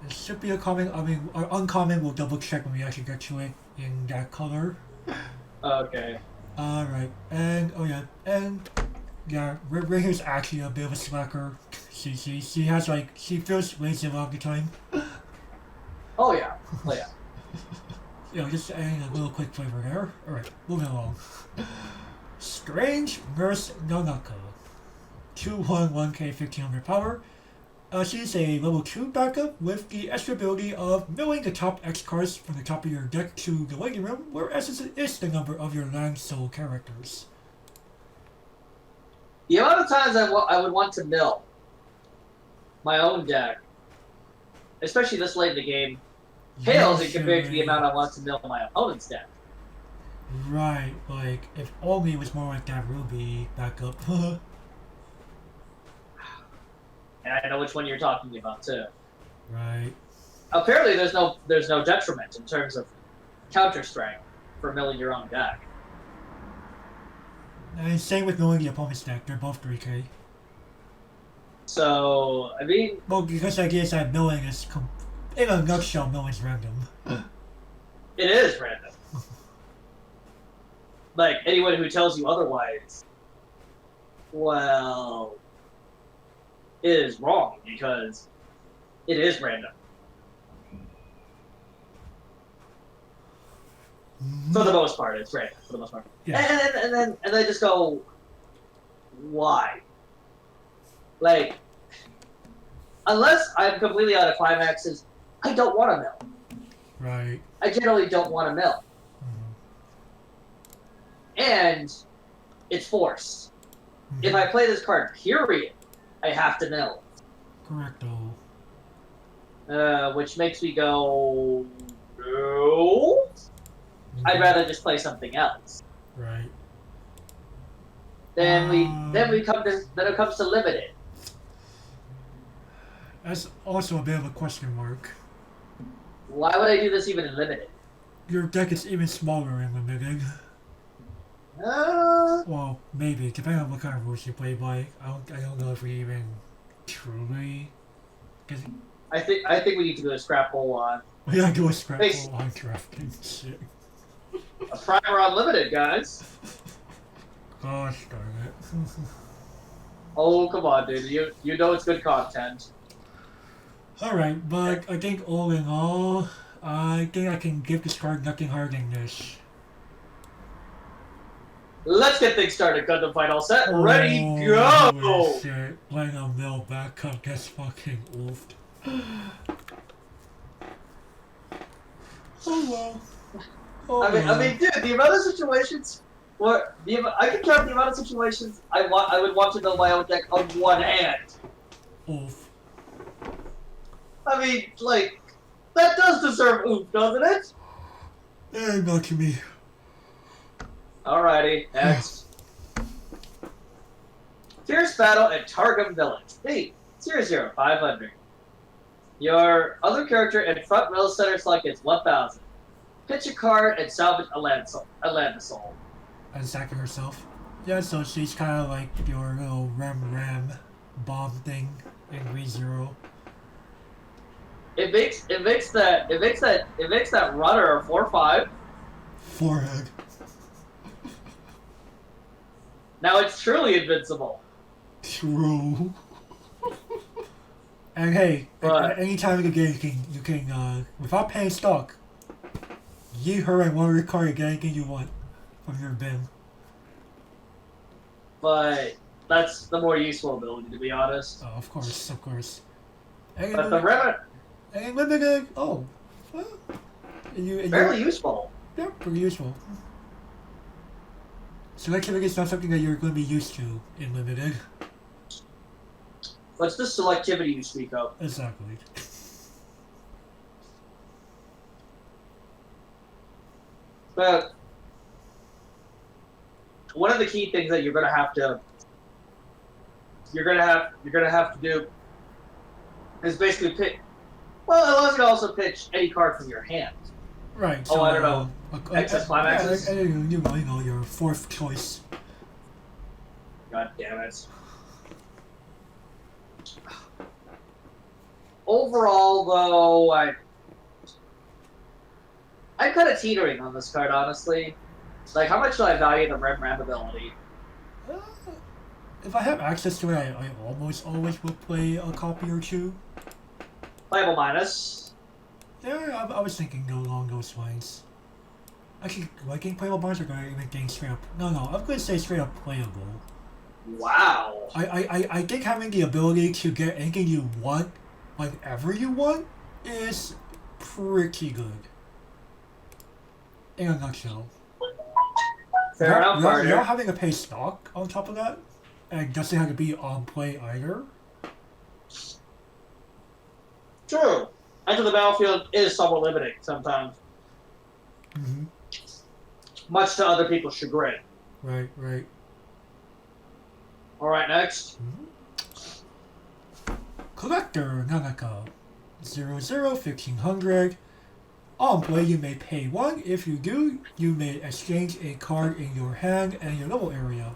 Speaker 1: It should be a common. I mean, uncommon. We'll double check when we actually get to it in that color.
Speaker 2: Okay.
Speaker 1: All right, and Ray actually a bit of a slacker. She has she feels lazy a lot of the time.
Speaker 2: Oh yeah.
Speaker 1: Just adding a little quick flavor there. All right, moving along. Strange Nurse Nanaka, 211K 1500 power. She's a level 2 backup with the extra ability of milling the top X cards from the top of your deck to the waiting room, where essence is the number of your Landsol characters.
Speaker 2: The amount of times I would want to mill my own deck, especially this late in the game, pales in compared to the amount I want to mill my opponent's deck.
Speaker 1: Right, like, if only it was more like that Ruby backup.
Speaker 2: And I know which one you're talking about too.
Speaker 1: Right.
Speaker 2: Apparently, there's no detriment in terms of counter strength for milling your own deck.
Speaker 1: And same with knowing the opponent's deck, they're both 3k.
Speaker 2: So, I mean...
Speaker 1: Well, because the idea is that milling is, in a nutshell, milling's random.
Speaker 2: It is random. Like, anyone who tells you otherwise, well, is wrong, because it is random. For the most part, it's random. For the most part,
Speaker 1: Yeah.
Speaker 2: And then just go, why? Like, unless I'm completely out of climaxes, I don't want to mill.
Speaker 1: Right.
Speaker 2: I generally don't want to mill, and it's forced. If I play this card, period, I have to mill.
Speaker 1: Correcto.
Speaker 2: Which makes me go, no. I'd rather just play something else.
Speaker 1: Right.
Speaker 2: Then it comes to limited.
Speaker 1: That's also a bit of a question mark.
Speaker 2: Why would I do this even in limited?
Speaker 1: Your deck is even smaller in limited. Well, maybe, depending on what kind of rules you play by. I don't know if we even truly.
Speaker 2: I think we need to do a scrapple on.
Speaker 1: We gotta do a scrapple on DraftKings shit.
Speaker 2: A primer on limited, guys.
Speaker 1: Gosh darn it.
Speaker 2: Oh come on, dude. You know it's good content.
Speaker 1: Alright, but I think all in all, I think I can give this card nothing higher than this.
Speaker 2: Let's get things started. Got the final set. Ready,
Speaker 1: Oh,
Speaker 2: go!
Speaker 1: Shit. Playing a mill backup gets fucking oofed. Oh well. Oh,
Speaker 2: I mean, dude, the amount of situations where I can count the amount of situations I would want to know my own deck on one hand.
Speaker 1: Oof.
Speaker 2: I mean, like, that does deserve oof, doesn't it?
Speaker 1: Eh, not to me.
Speaker 2: Alrighty, next. Fierce Battle at Targum Village. Hey, 00500. Your other character in front middle center slot gets 1,000. Pitch a card and salvage a Landsol.
Speaker 1: And sacking herself. Yeah, so she's kind of like your little ram bomb thing in ReZero.
Speaker 2: It makes that runner a 4/5.
Speaker 1: Forehead.
Speaker 2: Now it's truly invincible.
Speaker 1: True. And hey, at any time in the game, you can without paying stock, yeet her and one card and get anything you want from your bin.
Speaker 2: But that's the more useful ability, to be honest.
Speaker 1: Oh, of course.
Speaker 2: But the Remnant...
Speaker 1: And limited, oh. Well,
Speaker 2: fairly useful.
Speaker 1: Yeah, pretty useful. Selectivity is not something that you're going to be used to in limited.
Speaker 2: What's the selectivity you speak of?
Speaker 1: Exactly.
Speaker 2: But one of the key things that you're gonna have to do is basically pick. Well, it allows you to also pitch any card from your hand.
Speaker 1: Right.
Speaker 2: So, I don't know. Excess climaxes.
Speaker 1: Yeah, you know your fourth choice.
Speaker 2: God damn it. Overall, though, I'm kind of teetering on this card, honestly. Like, how much do I value the Ram ability?
Speaker 1: If I have access to it, I almost always will play a copy or two.
Speaker 2: Playable minus.
Speaker 1: Yeah, I was thinking along those lines. Actually, liking playable minus or going to getting straight up? No, I'm going to say straight up playable.
Speaker 2: Wow.
Speaker 1: I think having the ability to get anything you want, whenever you want, is pretty good. In a nutshell.
Speaker 2: Fair enough, partner.
Speaker 1: You're not having to pay stock on top of that, and it doesn't have to be on play either.
Speaker 2: True. Enter the battlefield is somewhat limiting sometimes,
Speaker 1: Mm-hmm.
Speaker 2: much to other people's chagrin.
Speaker 1: Right, right.
Speaker 2: All right, next.
Speaker 1: Mm-hmm. Collector Nanaka 001500. On play, you may pay 1. If you do, you may exchange a card in your hand and your level area.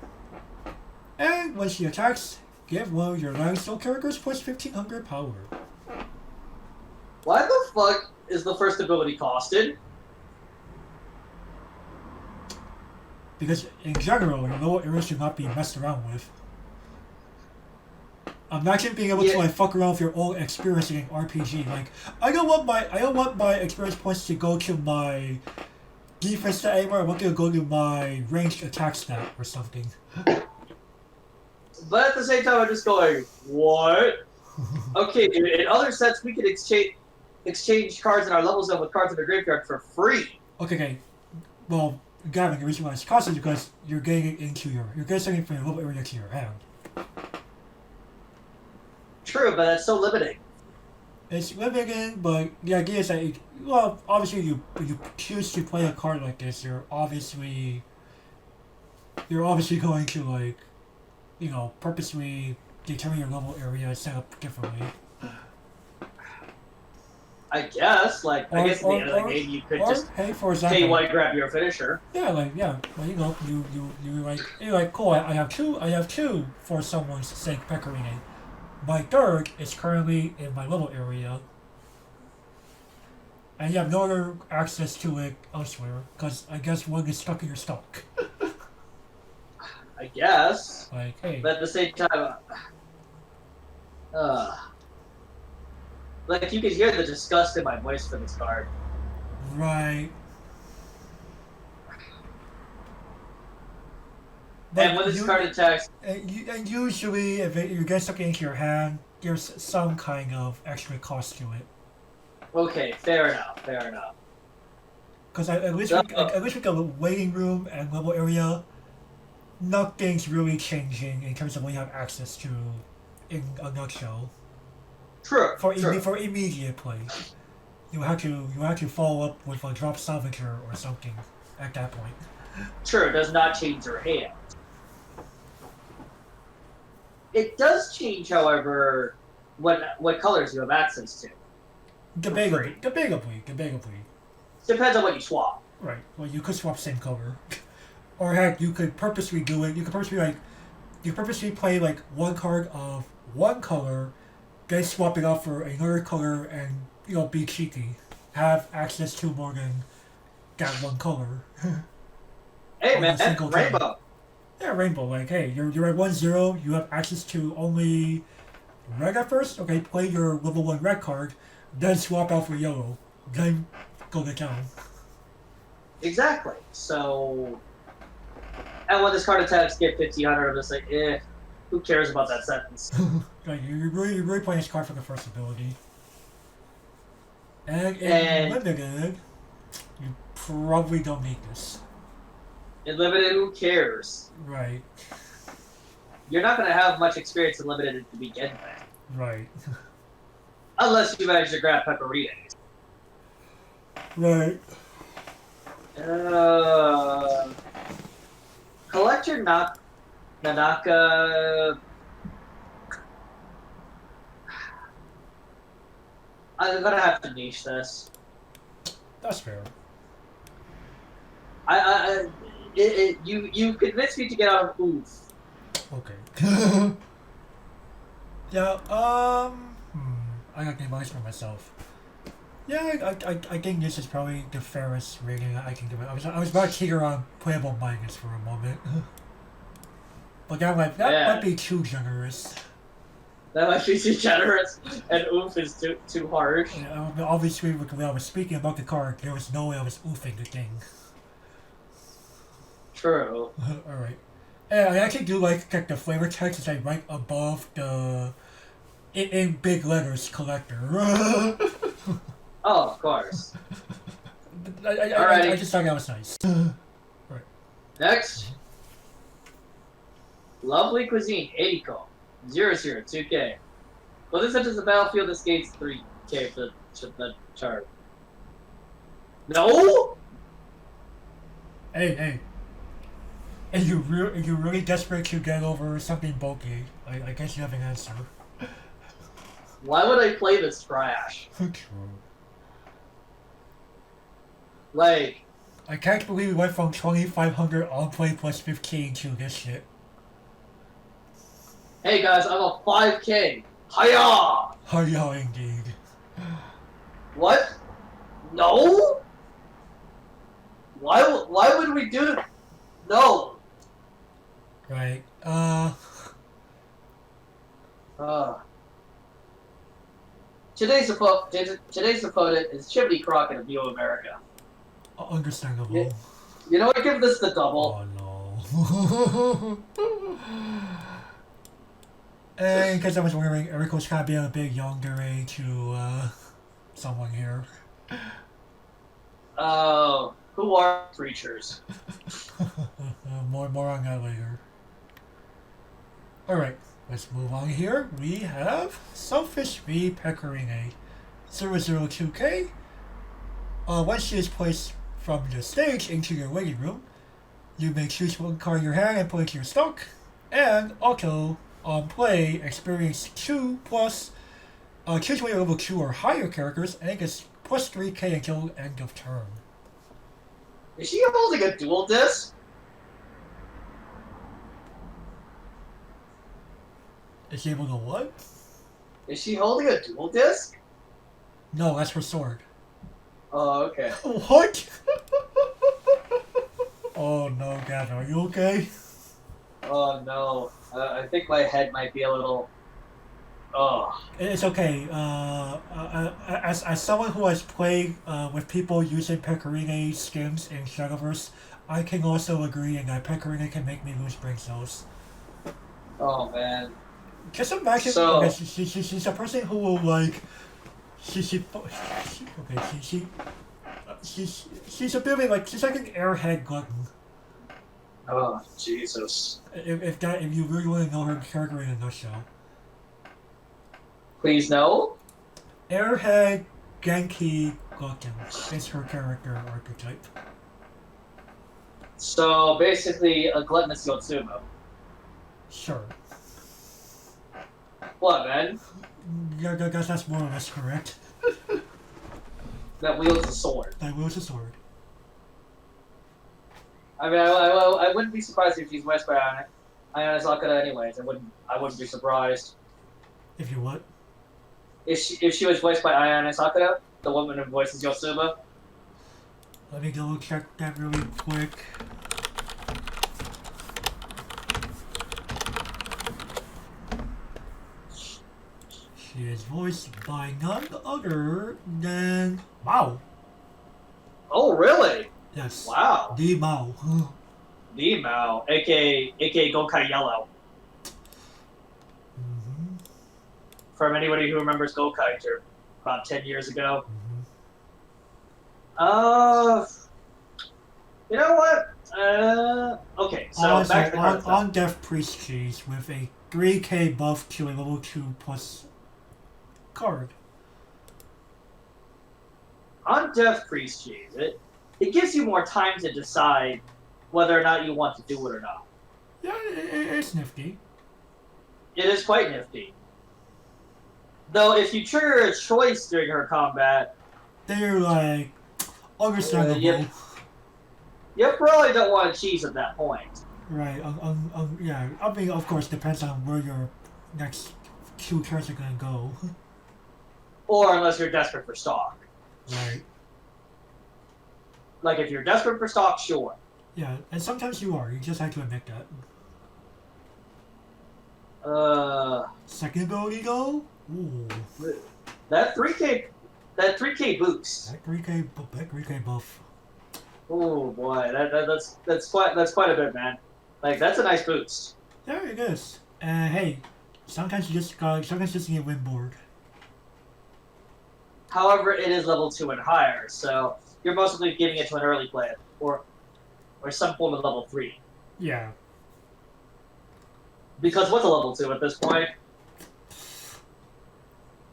Speaker 1: And when she attacks, give one of your Landsol characters plus 1500 power.
Speaker 2: Why the fuck is the first ability costed?
Speaker 1: Because in general, your level area should not be messed around with. Imagine being able to like fuck around with your own experience in an RPG. Like, I don't want my experience points to go to my defense stat anymore. I want them to go to my ranged attack stat or something.
Speaker 2: But at the same time, I'm just going, what? Okay, in other sets, we could exchange cards in our level zone with cards in the graveyard for free.
Speaker 1: Okay. Well, Gavin, the reason why it's costed is because you're getting it into you're getting something from your level area to your hand.
Speaker 2: True, but that's so limiting.
Speaker 1: It's limiting, but the idea is that obviously you choose to play a card like this, you're obviously going to like, purposely determine your level area set up differently.
Speaker 2: I guess, I guess at the end of the game you could just
Speaker 1: hey, for example,
Speaker 2: say you want to grab your finisher.
Speaker 1: Yeah, well, you're like, cool. I have two for someone's sake pecorine. My third is currently in my level area, and you have no other access to it elsewhere, because I guess one is stuck in your stock.
Speaker 2: I guess.
Speaker 1: Like, hey.
Speaker 2: But at the same time, you could hear the disgust in my voice for this card.
Speaker 1: Right.
Speaker 2: And when this card attacks...
Speaker 1: And usually, if you get something into your hand, there's some kind of extra cost to it.
Speaker 2: Okay, fair enough.
Speaker 1: Because at least with the waiting room and level area, nothing's really changing in terms of what you have access to, in a nutshell.
Speaker 2: True.
Speaker 1: For immediate play, you have to follow up with a drop salvager or something at that point.
Speaker 2: True, it does not change your hand. It does change, however, what colors you have access to.
Speaker 1: Debatably.
Speaker 2: Depends on what you swap.
Speaker 1: Right. Well, you could swap same color, or heck, you could purposely do it. You could purposely play like one card of one color, then swap it out for another color, and be cheeky, have access to more than that one color.
Speaker 2: Hey man, rainbow.
Speaker 1: Yeah, rainbow. Like, hey, you're at 1-0. You have access to only red at first. Okay, play your level 1 red card, then swap out for yellow, then go to town.
Speaker 2: Exactly. So, and when this card attacks, get 1500. I'm just like, who cares about that sentence?
Speaker 1: Like, you're really playing this card for the first ability. And in limited, you probably don't need this.
Speaker 2: In limited, who cares?
Speaker 1: Right.
Speaker 2: You're not going to have much experience in limited to begin with.
Speaker 1: Right.
Speaker 2: Unless you manage to grab Pepperitas.
Speaker 1: Right.
Speaker 2: Collector Nanaka... I'm going to have to niche this.
Speaker 1: That's fair.
Speaker 2: You convinced me to get out of oof.
Speaker 1: Okay. Yeah, I got the advice for myself. Yeah, I think this is probably the fairest rating I can give it. I was about to teeter on playable minus for a moment. But that might be too generous.
Speaker 2: That might be too generous, and oof is too harsh.
Speaker 1: Yeah, obviously, when I was speaking about the card, there was no way I was oofing the thing.
Speaker 2: True.
Speaker 1: Alright. Yeah, I actually do like the flavor text is like right above the in big letters collector.
Speaker 2: Oh, of course.
Speaker 1: I just thought that was nice. Right.
Speaker 2: Next. Lovely Cuisine, 80 002K. Well, this enters the battlefield, this gains 3K for the to the turn. No?
Speaker 1: Hey. If you're really desperate to get over something bulky, I guess you have an answer.
Speaker 2: Why would I play this trash?
Speaker 1: True.
Speaker 2: Like,
Speaker 1: I can't believe we went from 2,500 on play plus 15 to this shit.
Speaker 2: hey guys, I'm a 5K. Hiya!
Speaker 1: Oh yeah, indeed.
Speaker 2: What? No? Why would we do it? No.
Speaker 1: Right.
Speaker 2: Today's opponent is Chimney Crockett of New America.
Speaker 1: Understandable.
Speaker 2: You know what? Give this the double.
Speaker 1: Oh no. And because I was wondering, Eric was kind of being a bit yandere to someone here.
Speaker 2: Oh, who are creatures?
Speaker 1: More on that later. Alright, let's move on here. We have Selfish V Pecorine 002K. Once she is placed from the stage into your waiting room, you may choose one card in your hand and put it to your stock. And also, on play, experience 2 plus choose one of your level 2 or higher characters and it gets plus 3k until end of turn.
Speaker 2: Is she holding a dual disc?
Speaker 1: Is she able to what?
Speaker 2: Is she holding a dual disc?
Speaker 1: No, that's her sword.
Speaker 2: Oh, okay.
Speaker 1: What? Oh no, Gavin, are you okay?
Speaker 2: Oh no. I think my head might be a little. Oh.
Speaker 1: It's okay. As someone who has played with people using Pecorine skins in Shadowverse, I can also agree in that Pecorine can make me lose brain cells.
Speaker 2: Oh man.
Speaker 1: Just imagine,
Speaker 2: So,
Speaker 1: okay, she's a person who will like, she's a bit like, she's like an airhead glutton.
Speaker 2: oh Jesus.
Speaker 1: If you really want to know her character in a nutshell.
Speaker 2: Please no.
Speaker 1: Airhead Genki glutton is her character archetype.
Speaker 2: So basically, a gluttonous Yotsuba.
Speaker 1: Sure.
Speaker 2: What, man?
Speaker 1: Yeah, I guess that's more or less correct.
Speaker 2: That wields a sword.
Speaker 1: That wields a sword.
Speaker 2: I mean, I wouldn't be surprised if she's voiced by Ayane Sakura anyways. I wouldn't be surprised.
Speaker 1: If you what?
Speaker 2: If she was voiced by Ayane Sakura, the woman who voices Yotsuba.
Speaker 1: Let me double check that really quick. She is voiced by none other than Mao.
Speaker 2: Oh, really?
Speaker 1: Yes.
Speaker 2: Wow.
Speaker 1: The Mao.
Speaker 2: The Mao, aka Gokai Yellow.
Speaker 1: Mm-hmm.
Speaker 2: From anybody who remembers Gokai about 10 years ago.
Speaker 1: Mm-hmm.
Speaker 2: You know what? Okay, so
Speaker 1: Also,
Speaker 2: back to the card stuff.
Speaker 1: on Death Priest keys with a 3k buff to a level 2 plus card.
Speaker 2: On Death Priest Cheese, it gives you more time to decide whether or not you want to do it or not.
Speaker 1: Yeah, it's nifty.
Speaker 2: It is quite nifty. Though, if you trigger a choice during her combat,
Speaker 1: They're like understandable.
Speaker 2: you probably don't want to cheese at that point.
Speaker 1: Right. Yeah. I mean, of course, depends on where your next 2 turns are gonna go.
Speaker 2: Or unless you're desperate for stock.
Speaker 1: Right.
Speaker 2: Like, if you're desperate for stock, sure.
Speaker 1: Yeah, and sometimes you are. You just have to admit that. Second ability though. Ooh.
Speaker 2: That 3K boost.
Speaker 1: That 3k buff.
Speaker 2: Oh boy, that's quite a bit, man. Like, that's a nice boost.
Speaker 1: There it is. And hey, sometimes you just need a win board.
Speaker 2: However, it is level 2 and higher, so you're mostly giving it to an early player, or some form of level 3.
Speaker 1: Yeah.
Speaker 2: Because what's a level 2 at this point?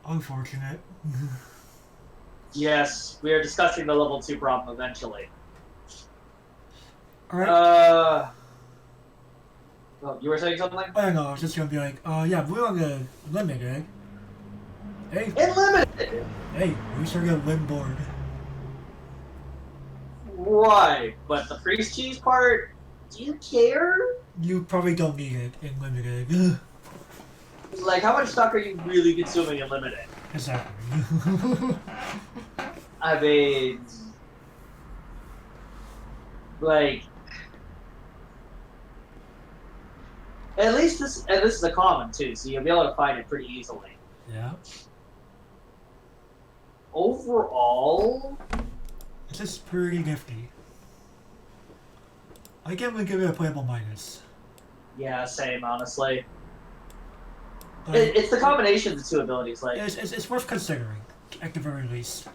Speaker 1: Unfortunate.
Speaker 2: Yes, we are discussing the level 2 problem eventually.
Speaker 1: Alright.
Speaker 2: Well, you were saying something?
Speaker 1: I don't know, I was just gonna be like, yeah, we're on the limited. Hey,
Speaker 2: Unlimited!
Speaker 1: hey, we should get win board.
Speaker 2: Why? But the priest cheese part? Do you care?
Speaker 1: You probably don't need it in limited.
Speaker 2: Like, how much stock are you really consuming in limited?
Speaker 1: Exactly.
Speaker 2: I mean, like, at least this is a common too, so you'll be able to find it pretty easily.
Speaker 1: Yeah.
Speaker 2: Overall,
Speaker 1: This is pretty nifty. I can't even give it a playable minus.
Speaker 2: yeah, same honestly.
Speaker 1: Like,
Speaker 2: It's the combination of the two abilities. Like,
Speaker 1: it's worth considering, at the very least.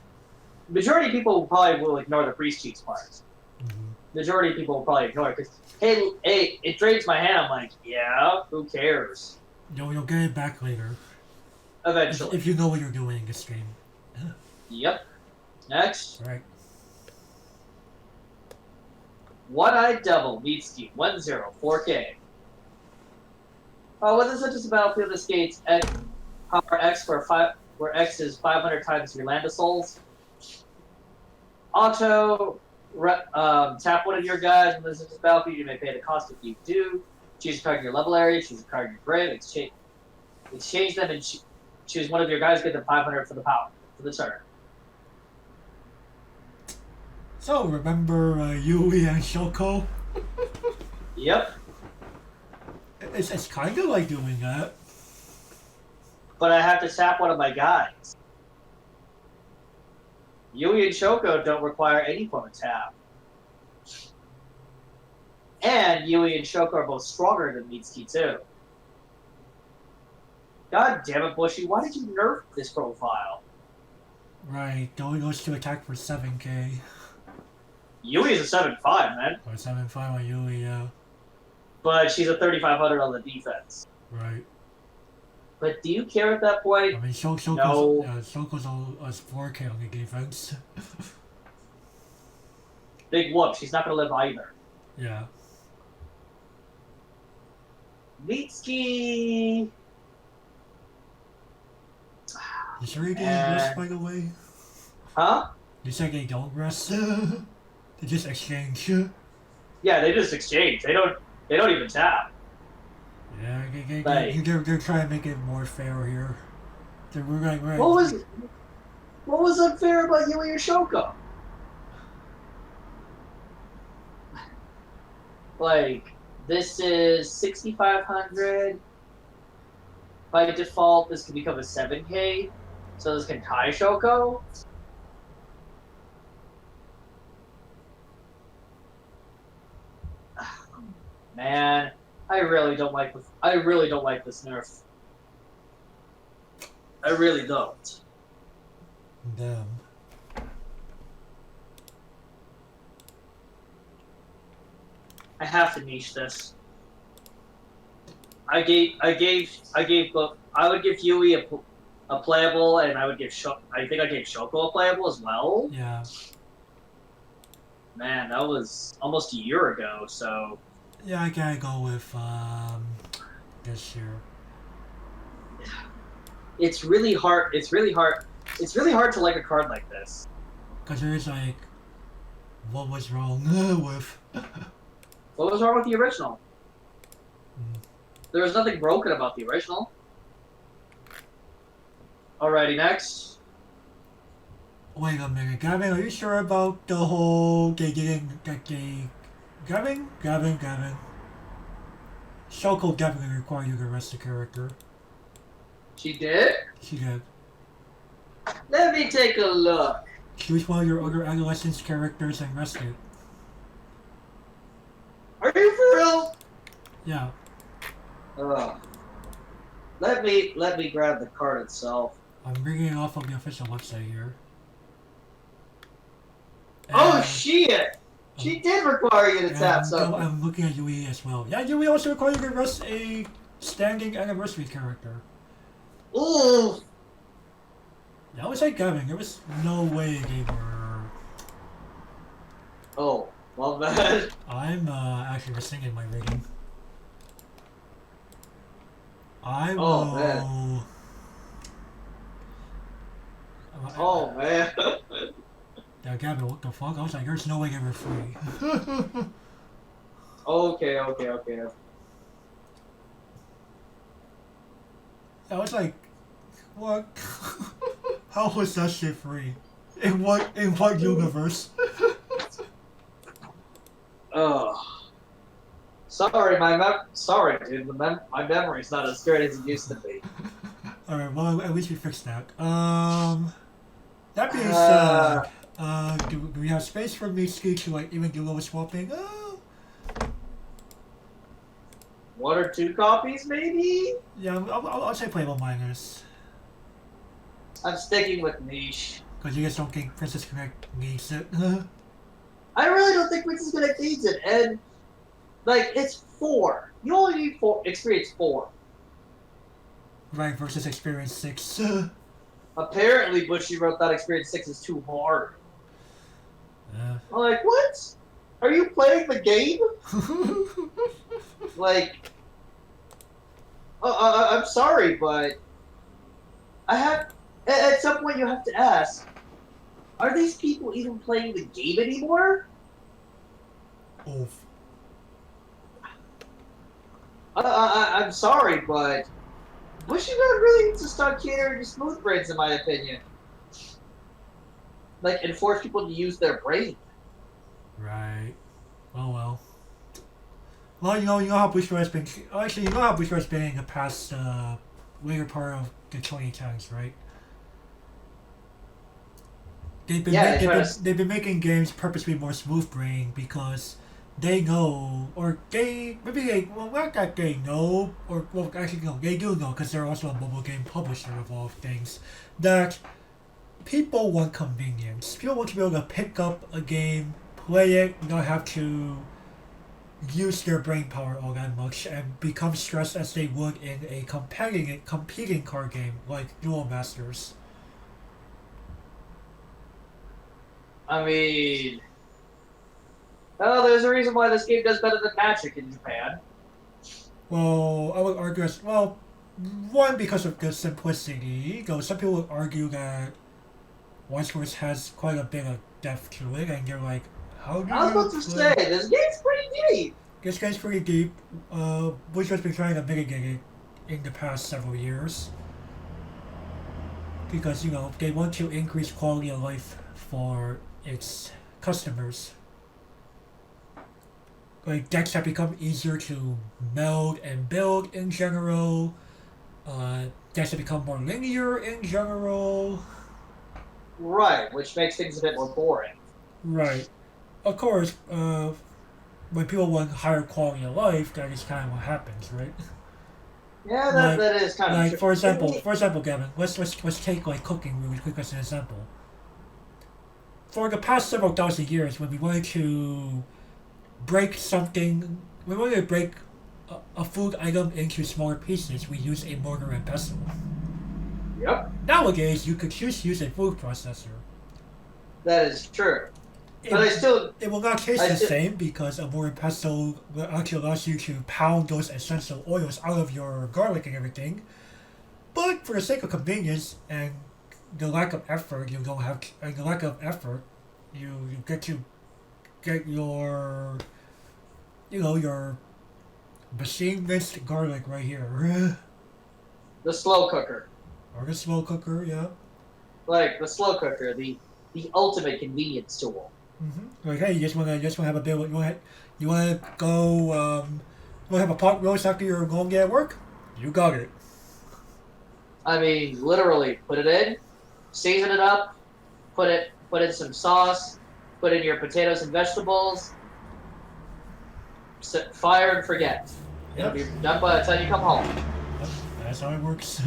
Speaker 2: majority of people probably will ignore the priest cheats part.
Speaker 1: Mm-hmm.
Speaker 2: Majority of people will probably ignore it because, hey, it drains my hand. I'm like, yeah, who cares?
Speaker 1: You'll get it back later.
Speaker 2: Eventually.
Speaker 1: If you know what you're doing in this game.
Speaker 2: Yep. Next.
Speaker 1: Right.
Speaker 2: One-Eyed Devil meets Scheme 1-0, 4K. What is it? Just a battlefield that skates X, power X, where X is 500 times your Landsol. Auto, tap one of your guys when this is a battlefield. You may pay the cost if you do. Choose a card in your level area. Choose a card in your grave. Exchange them and choose one of your guys. Get them 500 for the power for the turn.
Speaker 1: So, remember Yui and Shoko?
Speaker 2: Yep.
Speaker 1: It's kind of like doing that.
Speaker 2: But I have to tap one of my guys. Yui and Shoko don't require any form of tap. And Yui and Shoko are both stronger than Mitsuki too. God damn it, Bushy, why did you nerf this profile?
Speaker 1: Right, it only goes to attack for 7k.
Speaker 2: Yui is a 7-5, man.
Speaker 1: Or 7.5 on Yui, yeah.
Speaker 2: But she's a 3,500 on the defense.
Speaker 1: Right.
Speaker 2: But do you care at that point?
Speaker 1: I mean, Shoko's
Speaker 2: No.
Speaker 1: 4k on the defense.
Speaker 2: Big whoop, she's not going to live either.
Speaker 1: Yeah.
Speaker 2: Mitsuki...
Speaker 1: You sure you didn't rest, by the way?
Speaker 2: Huh?
Speaker 1: You said they don't rest? They just exchange.
Speaker 2: Yeah, they just exchange. They don't even tap.
Speaker 1: Yeah,
Speaker 2: Like-
Speaker 1: they're trying to make it more fair here. We're right.
Speaker 2: What was unfair about Yui or Shoko? Like, this is 6,500. By default, this can become a 7K. So this can tie Shoko. Man, I really don't like this nerf. I really don't.
Speaker 1: Damn.
Speaker 2: I have to niche this. I would give Yui a playable, and I think I gave Shoko a playable as well.
Speaker 1: Yeah.
Speaker 2: Man, that was almost a year ago, so.
Speaker 1: Yeah, I gotta go with this year.
Speaker 2: It's really hard to like a card like this.
Speaker 1: Cause there's like, what was wrong with?
Speaker 2: What was wrong with the original?
Speaker 1: Mm.
Speaker 2: There was nothing broken about the original. Alrighty, next.
Speaker 1: Wait a minute, Gavin, are you sure about the whole Gavin? Shoko definitely require you to rest the character.
Speaker 2: She did?
Speaker 1: She did.
Speaker 2: Let me take a look.
Speaker 1: Choose one of your other adolescence characters and rest it.
Speaker 2: Are you for real?
Speaker 1: Yeah.
Speaker 2: Let me grab the card itself.
Speaker 1: I'm bringing it off of the official website here.
Speaker 2: Oh
Speaker 1: And-
Speaker 2: shit! She did require you to tap something.
Speaker 1: I'm looking at Yui as well. Yeah, Yui also requires you to rest a standing anniversary character.
Speaker 2: Ooh!
Speaker 1: That was like Gavin. There was no way they were.
Speaker 2: Oh, well then.
Speaker 1: I'm actually rescinding my rating. I will.
Speaker 2: Oh man. Oh man.
Speaker 1: Yeah, Gavin, what the fuck? I was like, there's no way they were free.
Speaker 2: Okay.
Speaker 1: I was like, what? How was that shit free? In what universe?
Speaker 2: Oh. Sorry, dude. My memory's not as great as it used to be.
Speaker 1: Alright, well, at least we fixed that. That being said, do we have space for me to like even do a little swapping?
Speaker 2: 1 or 2 copies, maybe.
Speaker 1: Yeah, I'll say playable minus.
Speaker 2: I'm sticking with niche.
Speaker 1: Because you guys don't think Princess Connect needs it.
Speaker 2: I really don't think Princess Connect needs it, and like it's 4. You only need 4 experience 4.
Speaker 1: Right, versus Experience 6.
Speaker 2: Apparently, Bushy wrote that experience 6 is too hard.
Speaker 1: Yeah.
Speaker 2: I'm like, what? Are you playing the game? Like, I'm sorry, but I have. At some point, you have to ask: are these people even playing the game anymore?
Speaker 1: Oof.
Speaker 2: I'm sorry, but Bushy really needs to start catering to smooth brains, in my opinion. Like, and force people to use their brain.
Speaker 1: Right. Oh well. Well, you know how Bushra has been. Actually, you know how Bushra has been in the past later part of the 2010s, right? They've been making games purposely more smooth brain because they know, or not that they know, or well actually no, they do know because they're also a mobile game publisher of all things, that people want convenience. People want to be able to pick up a game, play it, not have to use their brain power all that much, and become stressed as they would in a competing card game like Duel Masters.
Speaker 2: I mean, oh, there's a reason why this game does better than Magic in Japan.
Speaker 1: Well, I would argue one because of the simplicity, though some people would argue that Weiss Schwarz has quite a bit of depth to it, and you're like, how do you
Speaker 2: I was about to say, this game's pretty deep.
Speaker 1: This game's pretty deep, which has been trying to mitigate it in the past several years. Because, you know, they want to increase quality of life for its customers. Like, decks have become easier to meld and build in general. Decks have become more linear in general.
Speaker 2: Right, which makes things a bit more boring.
Speaker 1: Right. Of course, when people want higher quality of life, that is kind of what happens, right?
Speaker 2: Yeah, that is kind of true.
Speaker 1: For example, Gavin, let's take like cooking really quick as an example. For the past several thousand years, when we wanted to break a food item into smaller pieces, we use a mortar and pestle.
Speaker 2: Yep.
Speaker 1: Nowadays, you could choose to use a food processor.
Speaker 2: That is true. It
Speaker 1: will not taste the same because a mortar and pestle actually allows you to pound those essential oils out of your garlic and everything. But for the sake of convenience and the lack of effort, you get to get your machine minced garlic right here.
Speaker 2: The slow cooker.
Speaker 1: Or the slow cooker, yeah.
Speaker 2: Like the slow cooker, the ultimate convenience tool.
Speaker 1: Mm-hmm. Like, hey, you just wanna have a bit. You wanna go. You wanna have a pot roast after you're going to get work? You got it.
Speaker 2: I mean, literally, put it in, season it up, put in some sauce, put in your potatoes and vegetables, set fire and forget.
Speaker 1: Yep.
Speaker 2: It'll be done by the time you come home.
Speaker 1: Yep. That's how it works.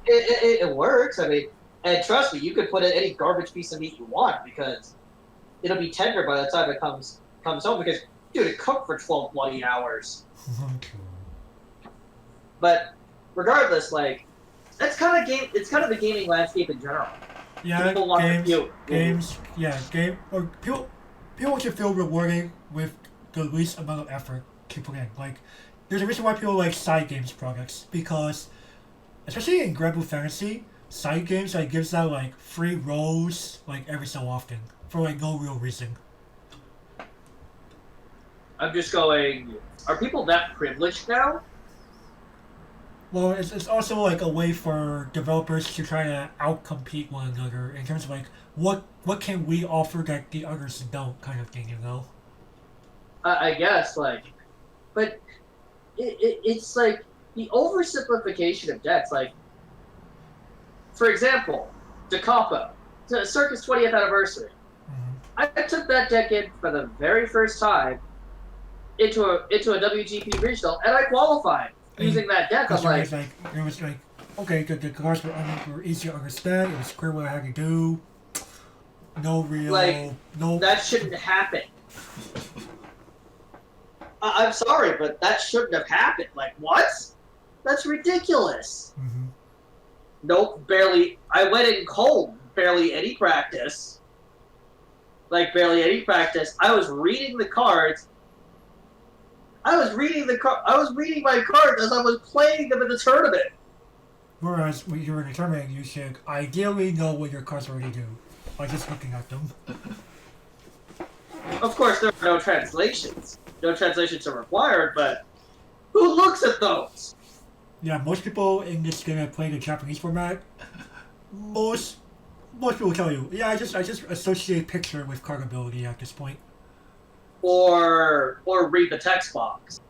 Speaker 2: It works. I mean, and trust me, you could put in any garbage piece of meat you want because it'll be tender by the time it comes home. Because dude, it cooked for 12 bloody hours. But regardless, like That's kind of game. It's kind of the gaming landscape in general.
Speaker 1: Yeah,
Speaker 2: People want to feel
Speaker 1: people want to feel rewarding with the least amount of effort to put in. Like, there's a reason why people like side games projects because, especially in Grand Blue Fantasy, side games like gives out like free rolls like every so often for like no real reason.
Speaker 2: I'm just going. Are people that privileged now?
Speaker 1: Well, it's also like a way for developers to try to outcompete one another in terms of like what can we offer that the others don't kind of thing, you know?
Speaker 2: I guess like, but it's like the oversimplification of decks. Like, for example, DeCapo, Circus 20th anniversary.
Speaker 1: Mm-hmm.
Speaker 2: I took that deck in for the very first time into a WGP regional, and I qualified using that deck. I'm like,
Speaker 1: it was like, okay, the cards were easy to understand. It was clear what I had to do. No real,
Speaker 2: like,
Speaker 1: no.
Speaker 2: that shouldn't happen. I'm sorry, but that shouldn't have happened. Like, what? That's ridiculous.
Speaker 1: Mm-hmm.
Speaker 2: Nope, barely. I went in cold. Barely any practice. Like, barely any practice. I was reading the cards. I was reading my cards as I was playing them in the tournament.
Speaker 1: Whereas when you're in a tournament, you should ideally know what your cards already do by just looking at them.
Speaker 2: Of course, there are no translations. No translations are required, but who looks at those?
Speaker 1: Yeah, most people in this game that play the Japanese format, most people tell you, yeah, I just associate picture with card ability at this point.
Speaker 2: Or read the text box.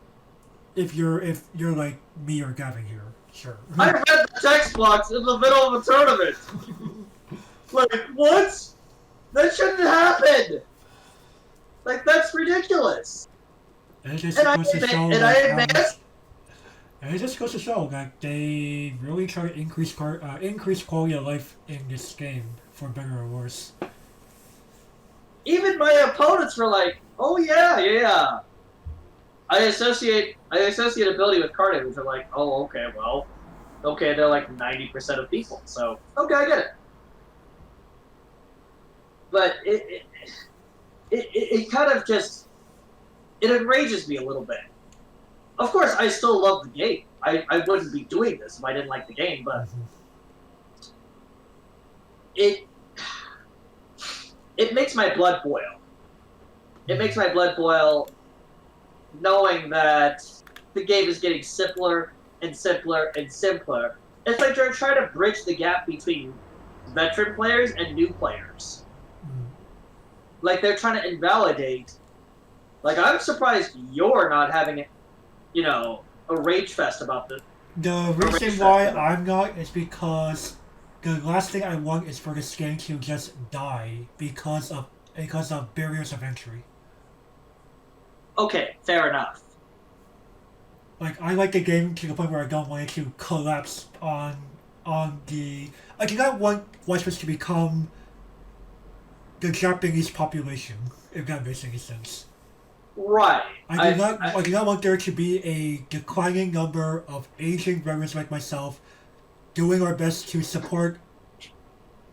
Speaker 1: If you're like me or Gavin here, sure.
Speaker 2: I read the text box in the middle of a tournament. Like, what? That shouldn't happen. Like, that's ridiculous.
Speaker 1: And it just goes to show that they really try to increase quality of life in this game, for better or worse.
Speaker 2: Even my opponents were like, "Oh yeah." I associate ability with card image. I'm like, "Oh, okay, well, okay." They're like 90% of people, so okay, I get it. But it kind of just it enrages me a little bit. Of course, I still love the game. I wouldn't be doing this if I didn't like the game, but it makes my blood boil. It makes my blood boil knowing that the game is getting simpler and simpler and simpler. It's like they're trying to bridge the gap between veteran players and new players. Like, they're trying to invalidate. Like, I'm surprised you're not having it, a rage fest about this.
Speaker 1: The reason why I'm not is because the last thing I want is for this game to just die because of barriers of entry.
Speaker 2: Okay, fair enough.
Speaker 1: Like, I like the game to the point where I don't want it to collapse on the. I do not want Weiss Schwarz to become the Japanese population, if that makes any sense.
Speaker 2: Right.
Speaker 1: I do not want there to be a declining number of Asian veterans like myself doing our best to support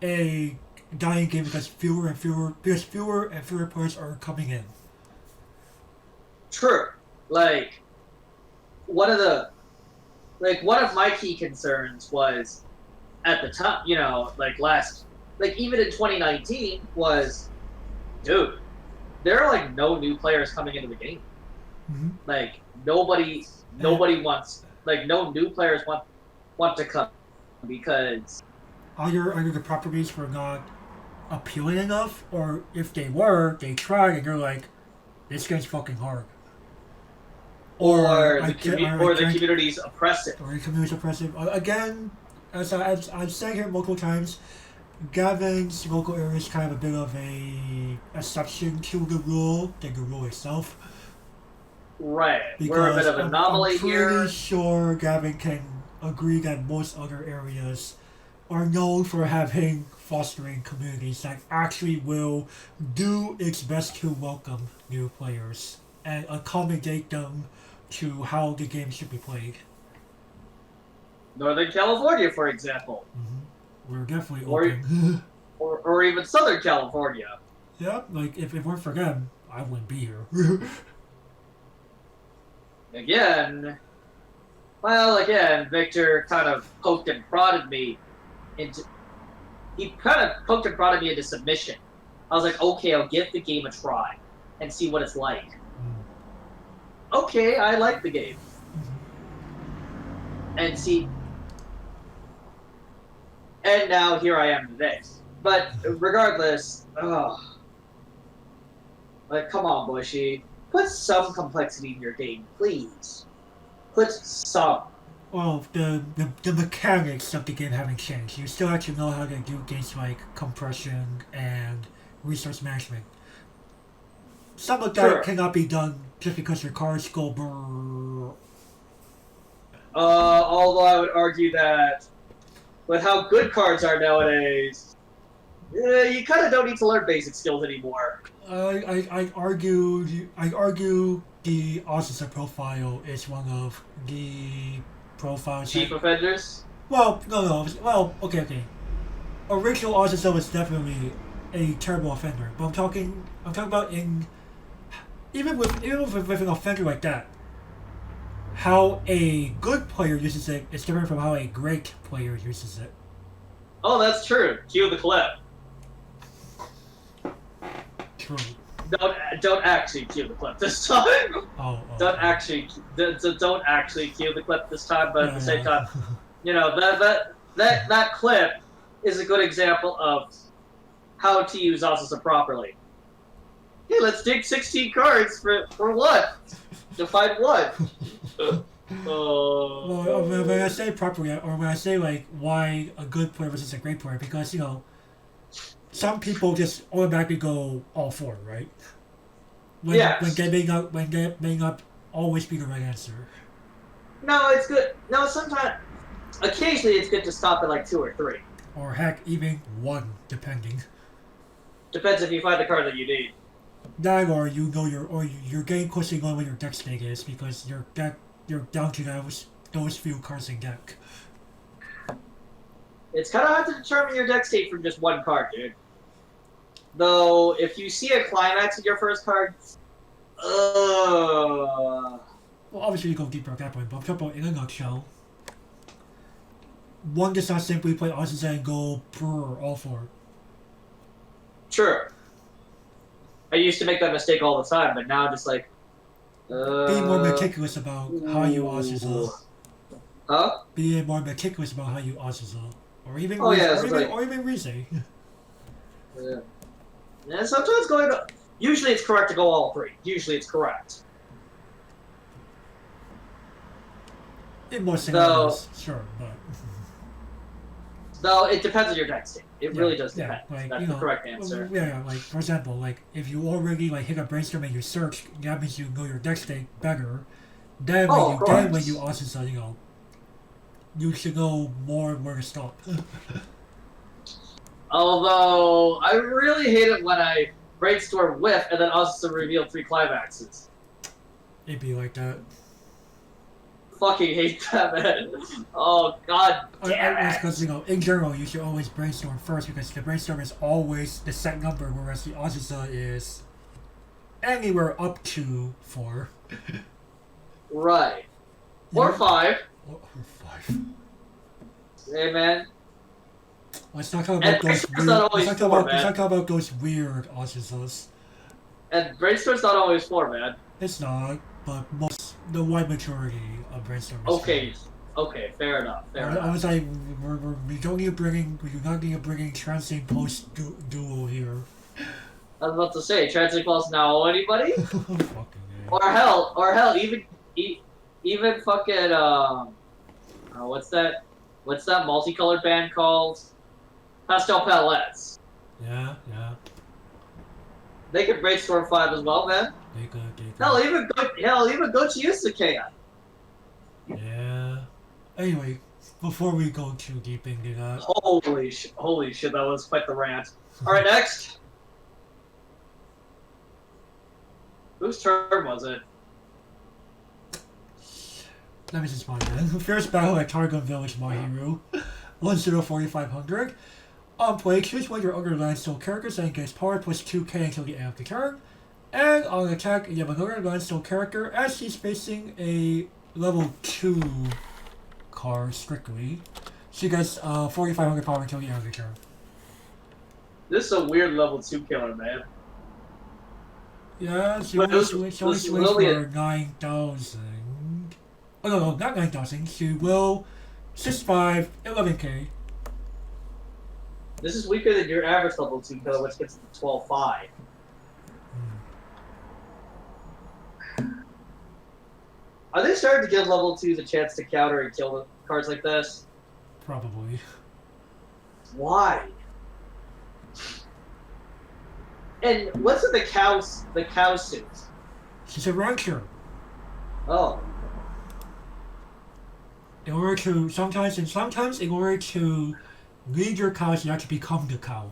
Speaker 1: a dying game because fewer and fewer players are coming in.
Speaker 2: True. Like, one of my key concerns was at the time, even in 2019 was, dude, there are like no new players coming into the game.
Speaker 1: Mm-hmm.
Speaker 2: Like, nobody wants, like, no new players want to come because
Speaker 1: either the properties were not appealing enough, or if they were, they tried and they're like, this game's fucking hard.
Speaker 2: Or the community's oppressive.
Speaker 1: Or the community's oppressive. Again, as I've said here multiple times, Gavin's local area is kind of a bit of a exception to the rule than the rule itself.
Speaker 2: Right.
Speaker 1: Because
Speaker 2: we're a bit of an anomaly here.
Speaker 1: I'm pretty sure Gavin can agree that most other areas are known for fostering communities that actually will do its best to welcome new players and accommodate them to how the game should be played.
Speaker 2: Northern California, for example.
Speaker 1: We're definitely open.
Speaker 2: Or even Southern California.
Speaker 1: Yeah, like if it weren't for them, I wouldn't be here.
Speaker 2: Again, Victor kind of poked and prodded me into. He kind of poked and prodded me into submission. I was like, okay, I'll give the game a try and see what it's like. Okay, I like the game. And now here I am today. But regardless, like, come on, Bushy. Put some complexity in your game, please. Put some.
Speaker 1: Well, the mechanics of the game haven't changed. You still have to know how to do things like compression and resource management. Some of that cannot be done just because your cards go brrrr.
Speaker 2: Although I would argue that with how good cards are nowadays, you kind of don't need to learn basic skills anymore.
Speaker 1: I argue the officer profile is one of the profiles.
Speaker 2: Chief offenders?
Speaker 1: Well, no. Well, okay. Original officer was definitely a terrible offender, but I'm talking about even with an offender like that, how a good player uses it is different from how a great player uses it.
Speaker 2: Oh, that's true. Cue the clip.
Speaker 1: True.
Speaker 2: Don't actually cue the clip this time. Don't actually cue the clip this time. But at the same time, that clip is a good example of how to use Osasa properly. Hey, let's dig 16 cards for what? To find what?
Speaker 1: Well, when I say properly, or when I say like why a good player versus a great player, because some people just automatically go all for, right? When they may not always be the right answer.
Speaker 2: No, it's good. No, occasionally it's good to stop at like 2 or 3.
Speaker 1: Or heck, even 1, depending.
Speaker 2: Depends if you find the card that you need.
Speaker 1: That, or you're getting closely on what your deck state is, because you're down to those few cards in deck.
Speaker 2: It's kind of hard to determine your deck state from just 1 card, dude. Though, if you see a climax in your first card,
Speaker 1: Well, obviously you go deeper at that point, but I'm talking about in a nutshell. One does not simply play Osasa and go all for.
Speaker 2: Sure. I used to make that mistake all the time, but now I'm just like...
Speaker 1: Being more meticulous about how you Osasa.
Speaker 2: Huh?
Speaker 1: Being more meticulous about how you Osasa. Or even Rize.
Speaker 2: Yeah. And sometimes usually it's correct to go all 3. Usually it's correct.
Speaker 1: In most scenarios, sure, but...
Speaker 2: No, it depends on your deck state. It really does depend.
Speaker 1: Like,
Speaker 2: that's the correct answer.
Speaker 1: Yeah, like, for example, like, if you already, hit a brainstorm and you search, that means you know your deck state better. Then when you Osasa, you should know more where to stop.
Speaker 2: Although, I really hate it when I brainstorm whiff and then also reveal 3 climaxes.
Speaker 1: It'd be like that.
Speaker 2: Fucking hate that, man. Oh, god damn it.
Speaker 1: Because, in general, you should always brainstorm first, because the brainstorm is always the set number, whereas the Osasa is anywhere up to 4.
Speaker 2: Right. Or 5.
Speaker 1: Or 5.
Speaker 2: Hey, man.
Speaker 1: Let's not talk about those weird Osasas.
Speaker 2: And brainstorm's not always 4, man.
Speaker 1: It's not, but the wide majority of brainstorm is
Speaker 2: Okay, fair enough.
Speaker 1: I was like, we do not need to bring in Transient Post duo here.
Speaker 2: I was about to say, Transient Post now anybody?
Speaker 1: Fucking
Speaker 2: or hell, even fucking what's that multicolored band called? Pastel Palettes.
Speaker 1: Yeah.
Speaker 2: They could brainstorm 5 as well, man.
Speaker 1: They could.
Speaker 2: Hell, even Gochi Yusa can.
Speaker 1: Yeah. Anyway, before we go too deep into that.
Speaker 2: Holy shit, that was quite the rant. Alright, next. Whose turn was it?
Speaker 1: Let me just find it. First battle at Targon Village, Mahiru. 1-0-4500. On play, choose one of your other Landsol characters and gets power plus 2k until the end of the turn. And on attack, you have another Landsol character as he's facing a level 2 card strictly. She gets 4,500 power until the end of the turn.
Speaker 2: This is a weird level 2 killer, man.
Speaker 1: Yeah, she only swings for 9,000. Oh no, not 9,000. She will 6.5, 11k.
Speaker 2: This is weaker than your average level 2 killer, which gets to 12.5. Are they starting to give level 2s a chance to counter and kill cards like this?
Speaker 1: Probably.
Speaker 2: Why? And what's in the cow suit?
Speaker 1: She's a rancher.
Speaker 2: Oh.
Speaker 1: In order to sometimes in order to lead your cows, you have to become the cow.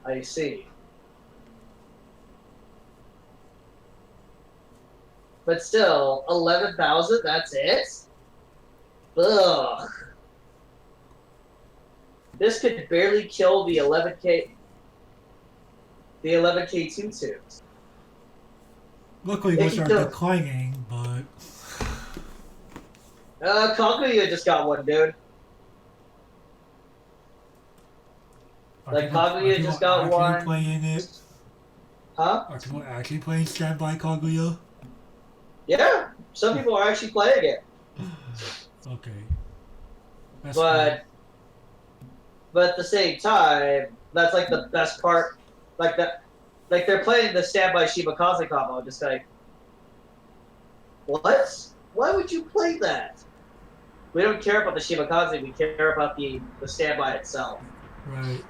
Speaker 2: I see. But still, 11,000, that's it? Ugh. This could barely kill the 11k. The 11k 2/2s.
Speaker 1: Luckily, those are declining, but.
Speaker 2: Kaguya just got one, dude. Kaguya just got one.
Speaker 1: Playing it?
Speaker 2: Huh?
Speaker 1: Are people actually playing Standby Kaguya?
Speaker 2: Yeah, some people are actually playing it.
Speaker 1: Okay. That's
Speaker 2: but at the same time, that's like the best part. Like they're playing the Standby Shimakaze combo, just like, what? Why would you play that? We don't care about the Shimakaze, we care about the Standby itself.
Speaker 1: Right.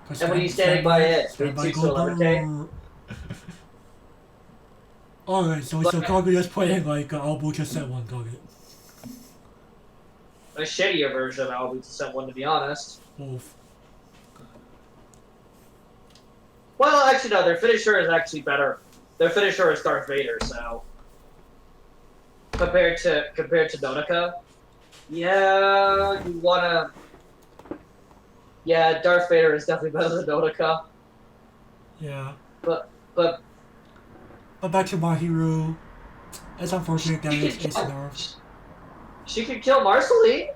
Speaker 2: And when you're standing by it,
Speaker 1: Standby
Speaker 2: 2 to 11k.
Speaker 1: Alright, so Kaguya's playing like Albucha set 1, got it.
Speaker 2: A shittier version of Albucha set 1, to be honest.
Speaker 1: Wolf.
Speaker 2: Well, actually, no, their finisher is actually better. Their finisher is Darth Vader, so. Compared to Nodoka. Yeah, you wanna. Yeah, Darth Vader is definitely better than Nodoka.
Speaker 1: Yeah.
Speaker 2: But
Speaker 1: back to Mahiru. It's unfortunate that it's nerfed.
Speaker 2: She could kill Marceline.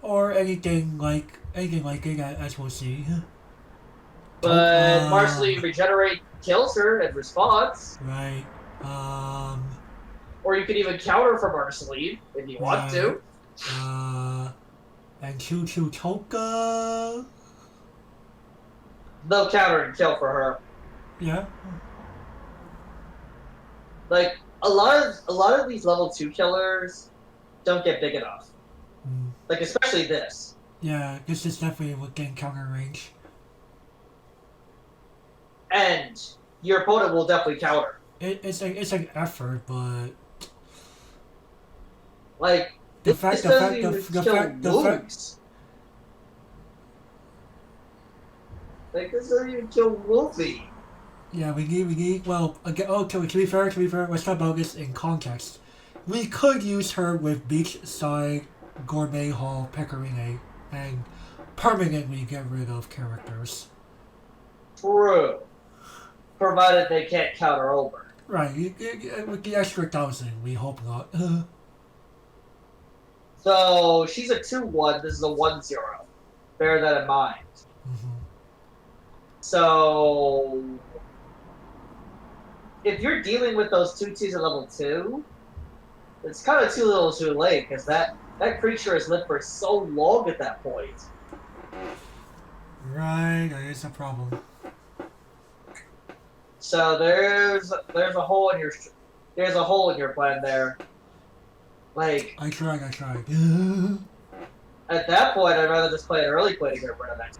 Speaker 1: Or anything like it, as we'll see.
Speaker 2: But Marceline regenerate kills her in response.
Speaker 1: Right.
Speaker 2: Or you could even counter for Marceline if you want to.
Speaker 1: And Choo Toka.
Speaker 2: They'll counter and kill for her.
Speaker 1: Yeah.
Speaker 2: Like a lot of these level 2 killers don't get big enough. Like especially this.
Speaker 1: Yeah, this is definitely within counter range.
Speaker 2: And your opponent will definitely counter.
Speaker 1: It's an effort, but
Speaker 2: like
Speaker 1: the
Speaker 2: this
Speaker 1: fact
Speaker 2: like this doesn't even kill Wolfie.
Speaker 1: Yeah, we need. Well, again. Oh, to be fair, let's talk about this in context. We could use her with Beachside, Gourmet Hall, Pecorine, and permanently get rid of characters.
Speaker 2: True. Provided they can't counter over.
Speaker 1: Right, with the extra 1,000, we hope not.
Speaker 2: So she's a 2/1. This is a 1/0. Bear that in mind. So if you're dealing with those 2/2s at level 2, it's kind of too little too late, because that creature has lived for so long at that point.
Speaker 1: Right, that is a problem.
Speaker 2: So there's a hole in your plan there. Like
Speaker 1: I tried.
Speaker 2: at that point, I'd rather just play an early play to get rid of that.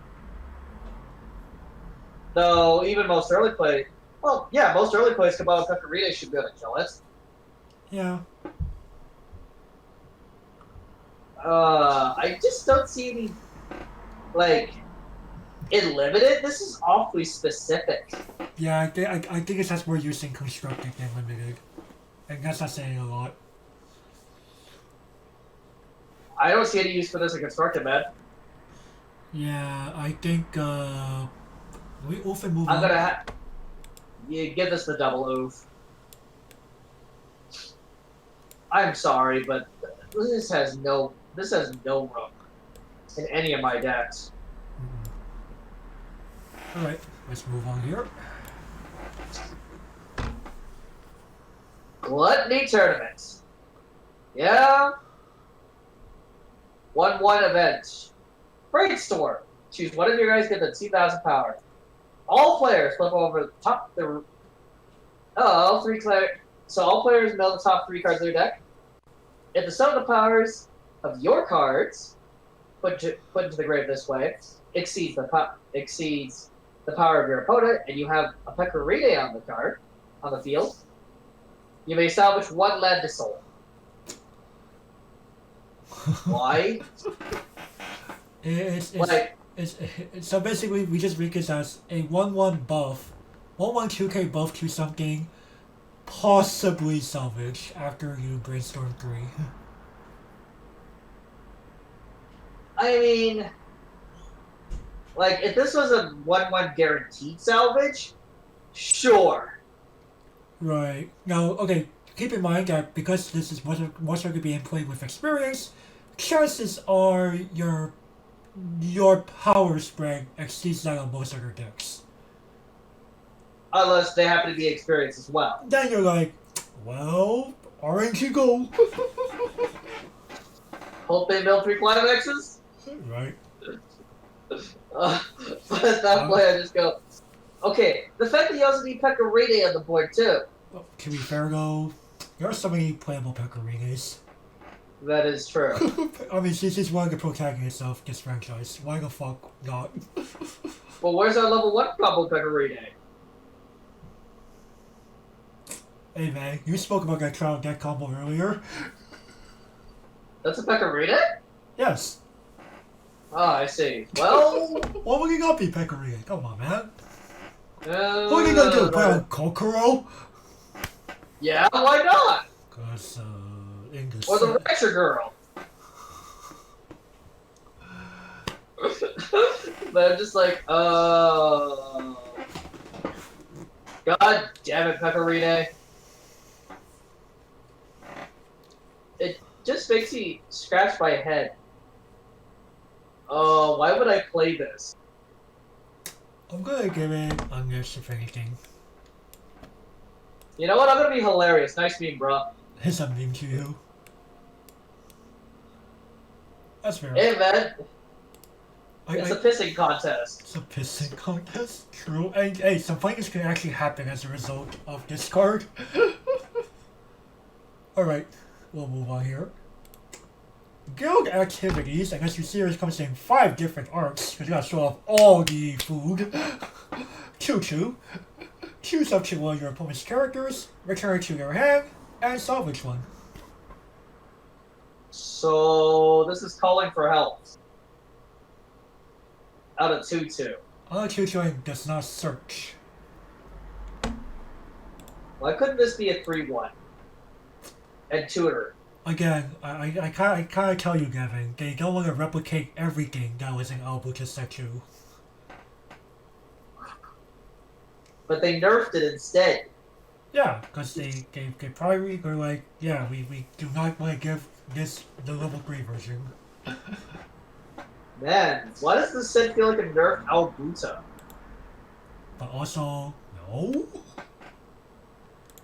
Speaker 2: Though even most early plays come out with Pecorine should be able to kill it.
Speaker 1: Yeah.
Speaker 2: I just don't see any, like, in limited. This is awfully specific.
Speaker 1: Yeah, I think it has more use in constructed than limited, and that's not saying a lot.
Speaker 2: I don't see any use for this in constructed, man.
Speaker 1: Yeah, I think we often move
Speaker 2: I'm
Speaker 1: on.
Speaker 2: gonna you give this the double oof. I'm sorry, but this has no room in any of my decks.
Speaker 1: Alright, let's move on here.
Speaker 2: Gluttony tournament. Yeah. 1-1 event. Brainstorm. Choose one of your guys, get the 2,000 power. All players flip over the top. All players know the top 3 cards of their deck. If the sum of the powers of your cards put into the grave this way exceeds the power of your opponent, and you have a Pecorine on the field, you may salvage 1 Landsol. Why?
Speaker 1: So basically, we just make it as a 1/1 buff, 1/1 2K buff to something possibly salvage after you brainstorm 3.
Speaker 2: I mean, like, if this was a 1/1 guaranteed salvage, sure.
Speaker 1: Right. Now, okay, keep in mind that because this is most likely being played with experience, chances are your power spread exceeds that of most other decks.
Speaker 2: Unless they happen to be experienced as well.
Speaker 1: Then you're like, well, RNG go.
Speaker 2: Hope they build 3 climaxes?
Speaker 1: Right.
Speaker 2: But at that point, I just go, okay, the fact that you also need Pecorine on the board, too.
Speaker 1: Well, to be fair, though, there are so many playable Pecorines.
Speaker 2: That is true.
Speaker 1: I mean, she's one of the protagonists of this franchise. Why the fuck not?
Speaker 2: Well, where's our level 1 combo Pecorine?
Speaker 1: Hey man, you spoke about that trial deck combo earlier.
Speaker 2: That's a Pecorine?
Speaker 1: Yes.
Speaker 2: Oh, I see. Well...
Speaker 1: Why would it not be Pecorine? Come on, man. What are you gonna do? Play on Kokoro?
Speaker 2: Yeah, why not?
Speaker 1: Cause, English.
Speaker 2: Or the Retro Girl. But I'm just like, God damn it, Pecorine. It just makes me scratch my head. Oh, why would I play this?
Speaker 1: I'm gonna give it Unleash if anything.
Speaker 2: You know what? I'm gonna be hilarious. Nice meme, bro.
Speaker 1: It's a meme to you. That's fair.
Speaker 2: Hey, man. It's a pissing contest.
Speaker 1: It's a pissing contest? True. And hey, some things can actually happen as a result of this card. Alright, we'll move on here. Guild activities, I guess your series comes in 5 different arcs, because you gotta show off all the food. Choo-choo. Choose up to one of your opponent's characters, return it to your hand, and salvage one.
Speaker 2: So, this is calling for help. Out of 2-2.
Speaker 1: Choo-choo does not search.
Speaker 2: Why couldn't this be a 3-1? And tutor.
Speaker 1: Again, I kinda tell you, Gavin, they don't want to replicate everything that was in Albuquerque Set 2.
Speaker 2: But they nerfed it instead.
Speaker 1: Yeah, because they probably were like, yeah, we do not want to give this the level 3 version.
Speaker 2: Man, why does this set feel like a nerfed Albuta?
Speaker 1: But also, no?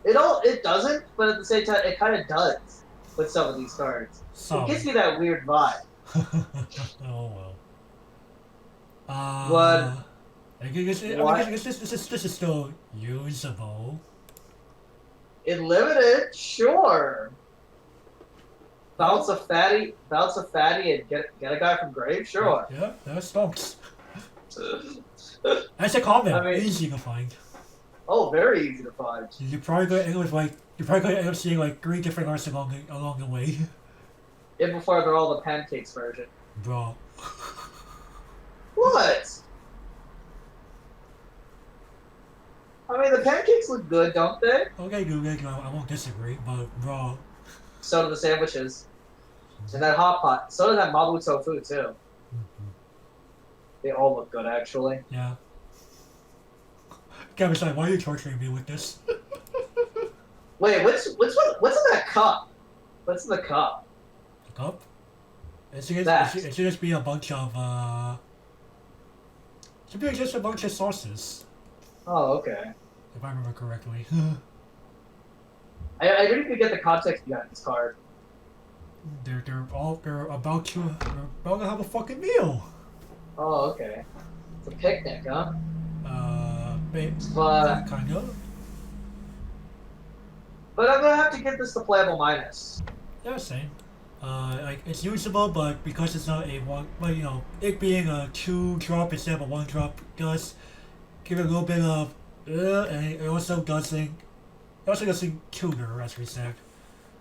Speaker 2: It doesn't, but at the same time, it kind of does with some of these cards.
Speaker 1: So.
Speaker 2: It gives me that weird vibe.
Speaker 1: Oh well.
Speaker 2: What?
Speaker 1: I guess this is still usable.
Speaker 2: In limited, sure. Bounce a fatty, and get a guy from grave, sure.
Speaker 1: Yeah, that stumps. That's a comment.
Speaker 2: I mean,
Speaker 1: easy to find.
Speaker 2: Oh, very easy to find.
Speaker 1: You're probably gonna end up seeing like 3 different arts along the way.
Speaker 2: Yeah, before they're all the pancakes version.
Speaker 1: Bro.
Speaker 2: What? I mean, the pancakes look good, don't they?
Speaker 1: Okay, good. I won't disagree, but bro.
Speaker 2: So do the sandwiches. And that hot pot. So does that Mabu tofu too. They all look good actually.
Speaker 1: Yeah. Gavin's like, why are you torturing me with this?
Speaker 2: Wait, what's in that cup? What's in the cup?
Speaker 1: The cup? It should just be a bunch of should be just a bunch of sauces.
Speaker 2: Oh, okay.
Speaker 1: If I remember correctly.
Speaker 2: I didn't even get the context behind this card.
Speaker 1: They're about to have a fucking meal.
Speaker 2: Oh, okay. It's a picnic, huh?
Speaker 1: But kind of.
Speaker 2: But I'm gonna have to give this the playable minus.
Speaker 1: Yeah, same. Like it's usable, but because it's not a one, well, you know, it being a 2-drop instead of a 1-drop does give it a little bit of, and it also doesn't tutor, as we said.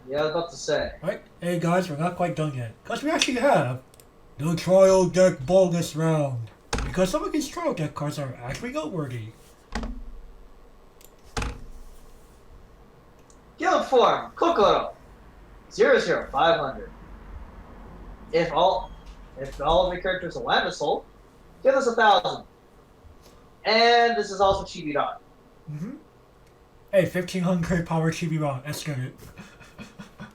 Speaker 2: Yeah, I was about to say.
Speaker 1: Right? Hey guys, we're not quite done yet, because we actually have the trial deck bonus round. Because some of these trial deck cards are actually noteworthy.
Speaker 2: Guild form, Kokoro, 00500. If all of your characters are Landsol, give us 1,000. And this is also Chibi-Ron.
Speaker 1: Hey, 1500 power Chibi-Ron, that's good.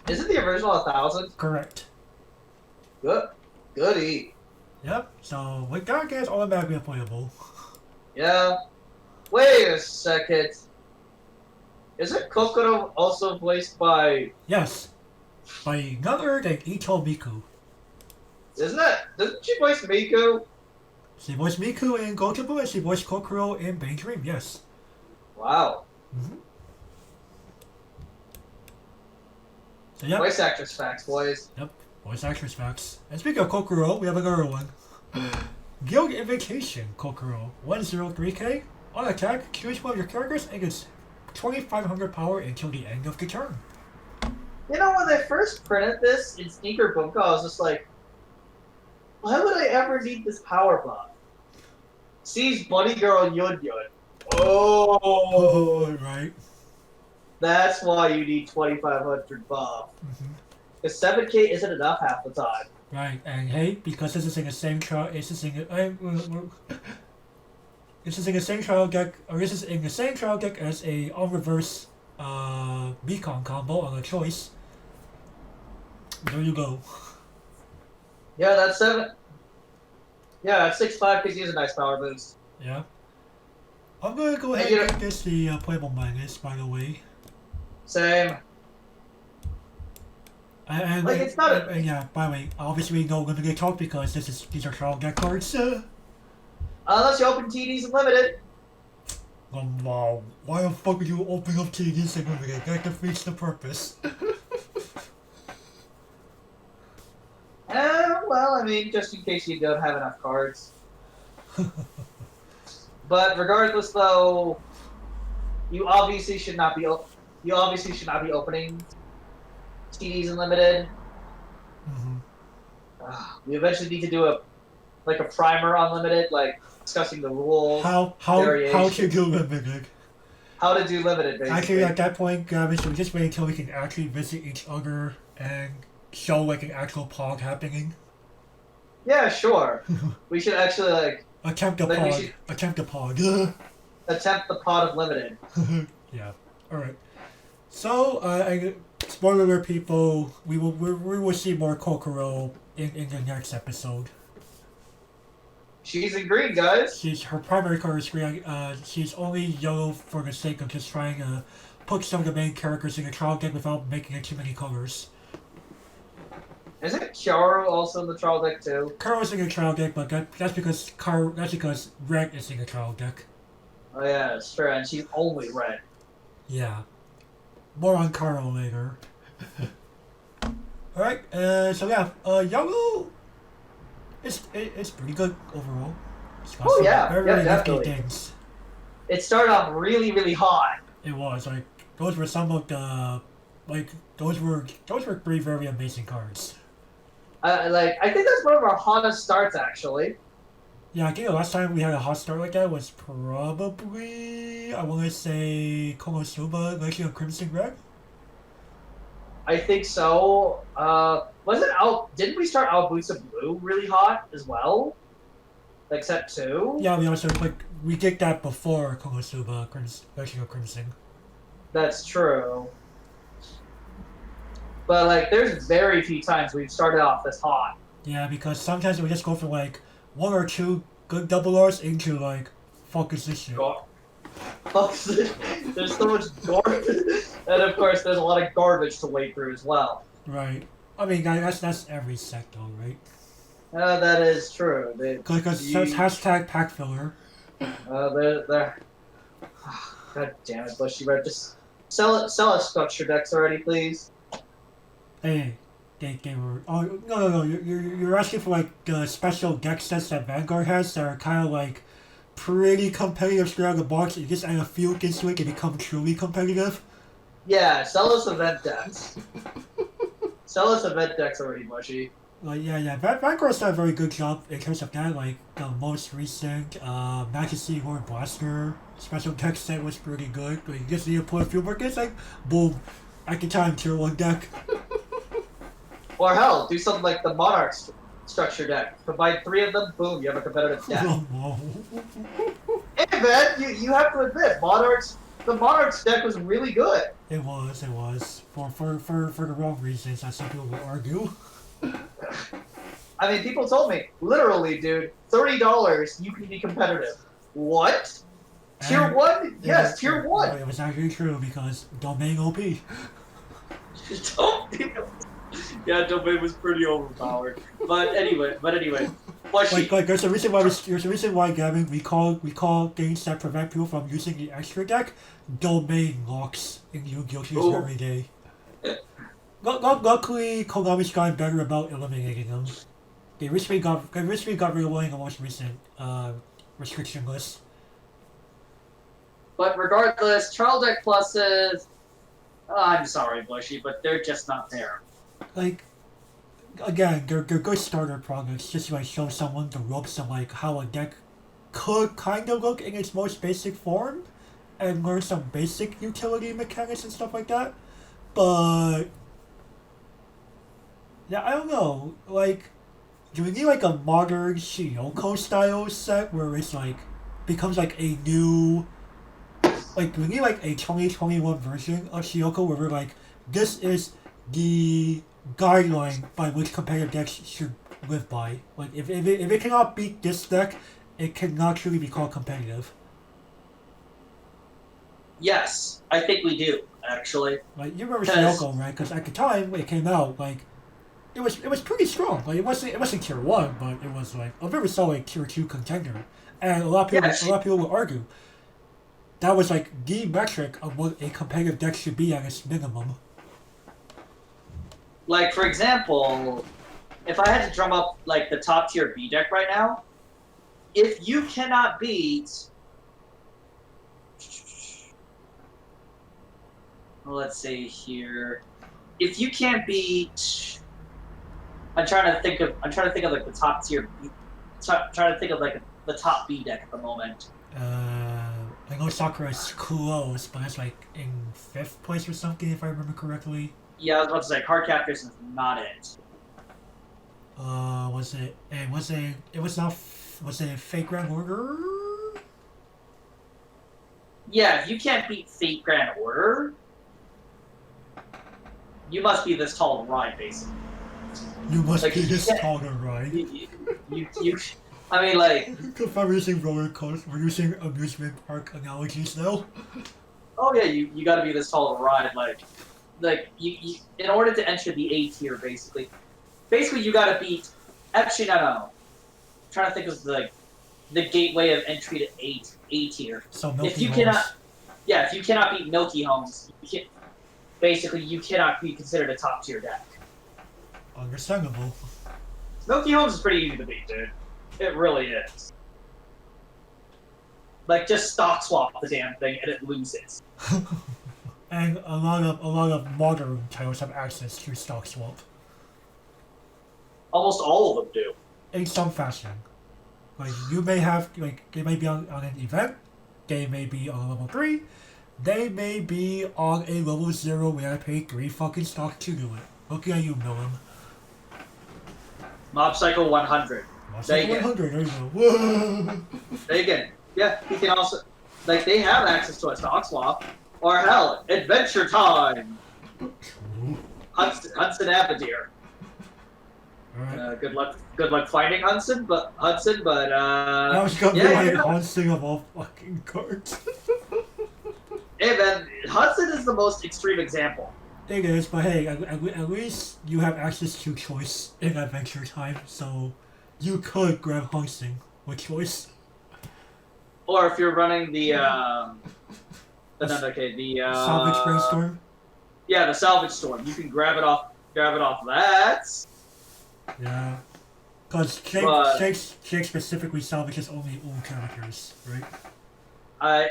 Speaker 2: Isn't the original 1,000?
Speaker 1: Correct.
Speaker 2: Goody.
Speaker 1: Yep, so with that gets automatically playable.
Speaker 2: Yeah. Wait a second. Isn't Kokoro also voiced by...
Speaker 1: Yes, by none other than Ito Miku.
Speaker 2: Doesn't she voice Miku?
Speaker 1: She voiced Miku in Gotobu and she voiced Kokoro in Bane Dream, yes.
Speaker 2: Wow.
Speaker 1: So, yep.
Speaker 2: Voice actress facts, boys.
Speaker 1: Yep, voice actress facts. And speaking of Kokoro, we have another one. Guild Invitation Kokoro, 103k. On attack, choose one of your characters and gets 2,500 power until the end of the turn.
Speaker 2: You know, when they first printed this in Sneaker Bunko, I was just like, why would I ever need this power buff? Sees Bunny Girl Yun Yun. Oh,
Speaker 1: right.
Speaker 2: That's why you need 2,500 buff. Because 7k isn't enough half the time.
Speaker 1: Right, and hey, because this is in the same trial, this is in the same trial deck, or this is in the same trial deck as a on-reverse Beacon combo on a choice. There you go.
Speaker 2: Yeah, that's 7. Yeah, that's 6-5 because he has a nice power boost.
Speaker 1: Yeah. I'm gonna go ahead and make this the playable minus, by the way.
Speaker 2: Same.
Speaker 1: And
Speaker 2: like, it's not
Speaker 1: yeah, by the way, obviously no limited talk because these are trial deck cards.
Speaker 2: Unless you open TDs and limited.
Speaker 1: Wow. Why the fuck would you open up TDs and limited? That defeats the purpose.
Speaker 2: Well, I mean, just in case you don't have enough cards. But regardless, though, you obviously should not be opening TDs Unlimited. We eventually need to do a primer on Limited, like discussing the rules.
Speaker 1: How to do limited.
Speaker 2: How to do limited, basically.
Speaker 1: Actually, at that point, Gavin, should we just wait until we can actually visit each other and show like an actual pod happening?
Speaker 2: Yeah, sure. We should actually
Speaker 1: attempt a pod. Attempt a pod.
Speaker 2: Attempt the pod of limited.
Speaker 1: Yeah. All right. So, spoiler alert, people. We will see more Kokoro in the next episode.
Speaker 2: She's in green, guys.
Speaker 1: Her primary color is green. She's only yellow for the sake of just trying to put some of the main characters in a trial deck without making it too many colors.
Speaker 2: Isn't Kiaru also in the trial deck too?
Speaker 1: Karo's in a trial deck, but that's because red is in a trial deck.
Speaker 2: Oh yeah, that's true, and she's only red.
Speaker 1: Yeah. More on Karo later. Alright, so yeah, yellow it's pretty good overall.
Speaker 2: Oh yeah,
Speaker 1: very
Speaker 2: definitely.
Speaker 1: Things.
Speaker 2: It started off really, really hot.
Speaker 1: It was like those were some of the those were 3 very amazing cards.
Speaker 2: I think that's one of our hottest starts actually.
Speaker 1: Yeah, I think the last time we had a hot start like that was probably, I want to say, Konosuba Legend of Crimson Red.
Speaker 2: I think so. wasn't Al? Didn't we start Albusa Blue really hot as well? Like set 2?
Speaker 1: Yeah, we also we did that before Konosuba Vertigo Crimson.
Speaker 2: That's true. But like, there's very few times we've started off this hot.
Speaker 1: Yeah, because sometimes we just go for like 1 or 2 good double R's into like focus this shit.
Speaker 2: There's so much garbage, and of course, there's a lot of garbage to wade through as well.
Speaker 1: Right. I mean, that's every set though, right?
Speaker 2: That is true.
Speaker 1: Because hashtag pack filler.
Speaker 2: They're God damn it, Bushy Red. Just sell us structure decks already, please.
Speaker 1: Hey, they were. Oh no! You're asking for like the special deck sets that Vanguard has that are kind of like pretty competitive straight out of the box. You just add a few into it and become truly competitive.
Speaker 2: Yeah, sell us event decks. Sell us event decks already, Bushy.
Speaker 1: Like yeah. Vanguard's done a very good job in terms of that. Like the most recent Majesty Horn Blaster special deck set was pretty good. Like, you just need to put a few more games. Like boom, at the time tier 1 deck.
Speaker 2: Or hell, do something like the Monarch structure deck. Combine 3 of them, boom, you have a competitive deck. Hey man, you have to admit, the Monarch's deck was really good.
Speaker 1: It was. For the wrong reasons, as some people will argue.
Speaker 2: I mean, people told me, literally, dude, $30, you can be competitive. What? Tier 1? Yes, Tier 1.
Speaker 1: It was actually true because Domain OP.
Speaker 2: Yeah, Domain was pretty overpowered. But anyway,
Speaker 1: like there's a reason why Gavin we call things that prevent people from using the extra deck domain locks in Yu-Gi-Oh! Every day. Luckily, Konami's gotten better about eliminating them. They recently got rid of one in the most recent restriction list.
Speaker 2: But regardless, Trial Deck Pluses, I'm sorry, Bushy, but they're just not there.
Speaker 1: Like, again, they're good starter products just to like show someone the ropes of like how a deck could kind of look in its most basic form and learn some basic utility mechanics and stuff like that. But yeah, I don't know. Like, do we need like a modern Shiyoko style set where it's like becomes like a new, like, do we need like a 2021 version of Shiyoko where we're like, this is the guideline by which competitive decks should live by. Like, if it cannot beat this deck, it cannot truly be called competitive.
Speaker 2: Yes, I think we do, actually.
Speaker 1: Like, you remember Shiyoko, right? Because at the time when it came out, like, it was pretty strong. Like, it wasn't tier 1, but it was like a very solid tier 2 contender. And a lot of people would argue that was like the metric of what a competitive deck should be at its minimum.
Speaker 2: Like, for example, if I had to drum up, like, the top tier B deck right now, if you cannot beat... Let's see here. If you can't beat... I'm trying to think of like the top tier B... trying to think of like the top B deck at the moment.
Speaker 1: I know Sakura's close, but it's like in 5th place or something if I remember correctly.
Speaker 2: Yeah, I was about to say, Card Captors is not it.
Speaker 1: Was it Fake Grand Order?
Speaker 2: Yeah, if you can't beat Fate Grand Order, you must be this tall to ride, basically.
Speaker 1: You must be this tall to ride.
Speaker 2: I mean, like...
Speaker 1: If I'm using roller coaster, we're using amusement park analogies now.
Speaker 2: Oh yeah, you gotta be this tall to ride, like you in order to enter the A tier, basically you gotta beat. Actually, no. I'm trying to think of the gateway of entry to A tier.
Speaker 1: So Milky
Speaker 2: if you
Speaker 1: Homes.
Speaker 2: if you cannot beat Milky Homes, you cannot be considered a top tier deck.
Speaker 1: Understandable.
Speaker 2: Milky Homes is pretty easy to beat, dude. It really is. Like, just stock swap the damn thing and it loses.
Speaker 1: And a lot of modern titles have access to stock swap.
Speaker 2: Almost all of them do.
Speaker 1: In some fashion. Like, you may have, like, they may be on an event, they may be on level 3, they may be on a level 0 where I paid 3 fucking stock to do it. Looking at you, Millum.
Speaker 2: Mob Psycho 100.
Speaker 1: Monster 100, there you go. Whoa!
Speaker 2: Again, yeah, he can also, like, they have access to a stock swap. Or hell, Adventure Time! Hudson Abadir.
Speaker 1: Alright.
Speaker 2: Good luck finding Hudson, but
Speaker 1: I was gonna be like Hudson of all fucking cards.
Speaker 2: Hey man, Hudson is the most extreme example.
Speaker 1: It is, but hey, at least you have access to choice in Adventure Time, so you could grab Hudson with choice.
Speaker 2: Or if you're running the
Speaker 1: Salvage Brainstorm.
Speaker 2: Yeah, the Salvage Storm. You can grab it off that.
Speaker 1: Yeah. Because Jake specifically salvages only old characters, right?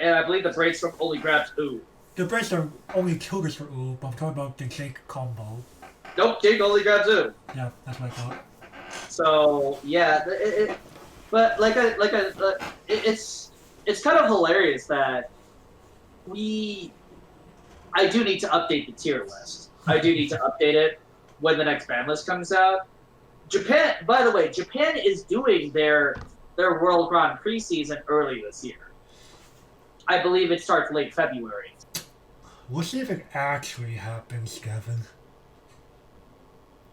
Speaker 2: And I believe the Brainstorm only grabs Ooh.
Speaker 1: The Brainstorm only triggers for Ooh, but I'm talking about the Jake combo.
Speaker 2: Nope, Jake only grabs Ooh.
Speaker 1: Yeah, that's what I thought.
Speaker 2: So yeah, but it's kind of hilarious that I do need to update the tier list. I do need to update it when the next ban list comes out. Japan, by the way, Japan is doing their World Grand Prix season early this year. I believe it starts late February.
Speaker 1: We'll see if it actually happens, Kevin.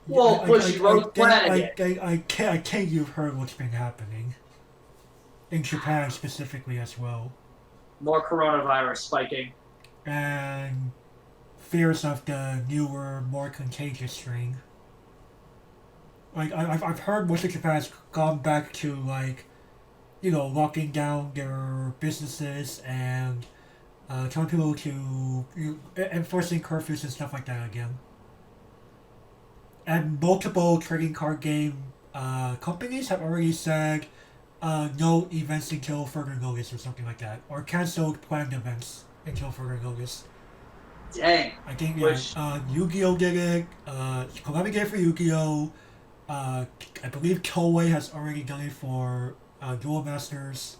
Speaker 2: Well, Bushy Road planning it.
Speaker 1: I think you've heard what's been happening. In Japan specifically as well.
Speaker 2: More coronavirus spiking.
Speaker 1: And fears of the newer, more contagious strain. Like, I've heard most of Japan has gone back to, like, you know, locking down their businesses and telling people to enforcing curfews and stuff like that again. And multiple trading card game companies have already said no events until further notice or something like that, or canceled planned events until further notice.
Speaker 2: Dang.
Speaker 1: I think Yu-Gi-Oh did it. Konami did it for Yu-Gi-Oh. I believe Toei has already done it for Duel Masters.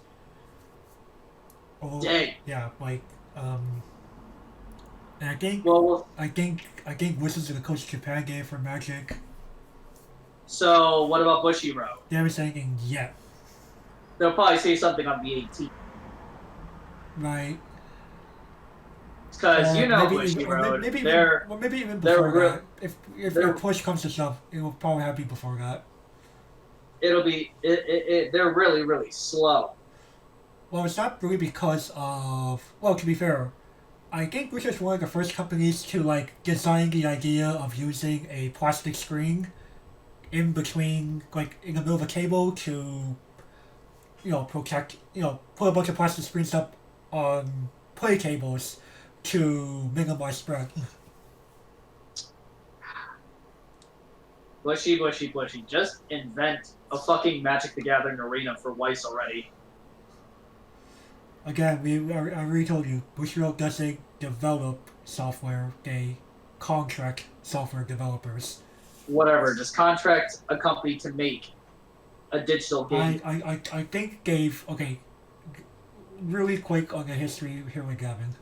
Speaker 1: Oh,
Speaker 2: dang.
Speaker 1: Yeah, like and I think Wizards of the Coast Japan did it for Magic.
Speaker 2: So what about Bushiroad?
Speaker 1: They haven't said anything yet.
Speaker 2: They'll probably say something on the 18th.
Speaker 1: Right.
Speaker 2: Because you know Bushiroad,
Speaker 1: maybe even before that. If their push comes to shove, it will probably have to be before that.
Speaker 2: They're really, really slow.
Speaker 1: Well, it's not really because of... Well, to be fair, I think Wizards were one of the first companies to, like, design the idea of using a plastic screen in between, like, in the middle of a cable to, you know, protect, you know, put a bunch of plastic screens up on play cables to minimize spread.
Speaker 2: Bushy. Just invent a fucking Magic the Gathering arena for Weiss already.
Speaker 1: Again, I already told you, Bushiroad doesn't develop software, they contract software developers.
Speaker 2: Whatever, just contract a company to make a digital game.
Speaker 1: I think Dave, okay, really quick on the history here with Gavin.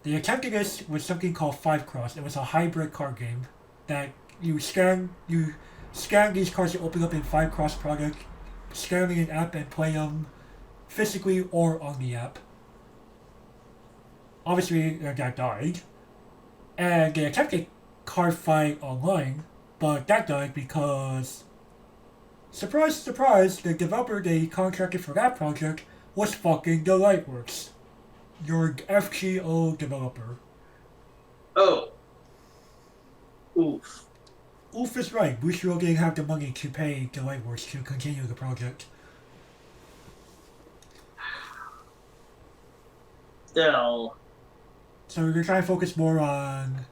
Speaker 1: They attempted this with something called 5Cross. It was a hybrid card game that you scan these cards to open up in 5Cross product, scan them in an app and play them physically or on the app. Obviously, that died. And they attempted Card Fight Online, but that died because, surprise, surprise, the developer they contracted for that project was fucking the Lightworks. Your FGO developer.
Speaker 2: Oh. Oof.
Speaker 1: Oof is right. Bushiroad didn't have the money to pay the Lightworks to continue the project.
Speaker 2: Still.
Speaker 1: So we're trying to focus more on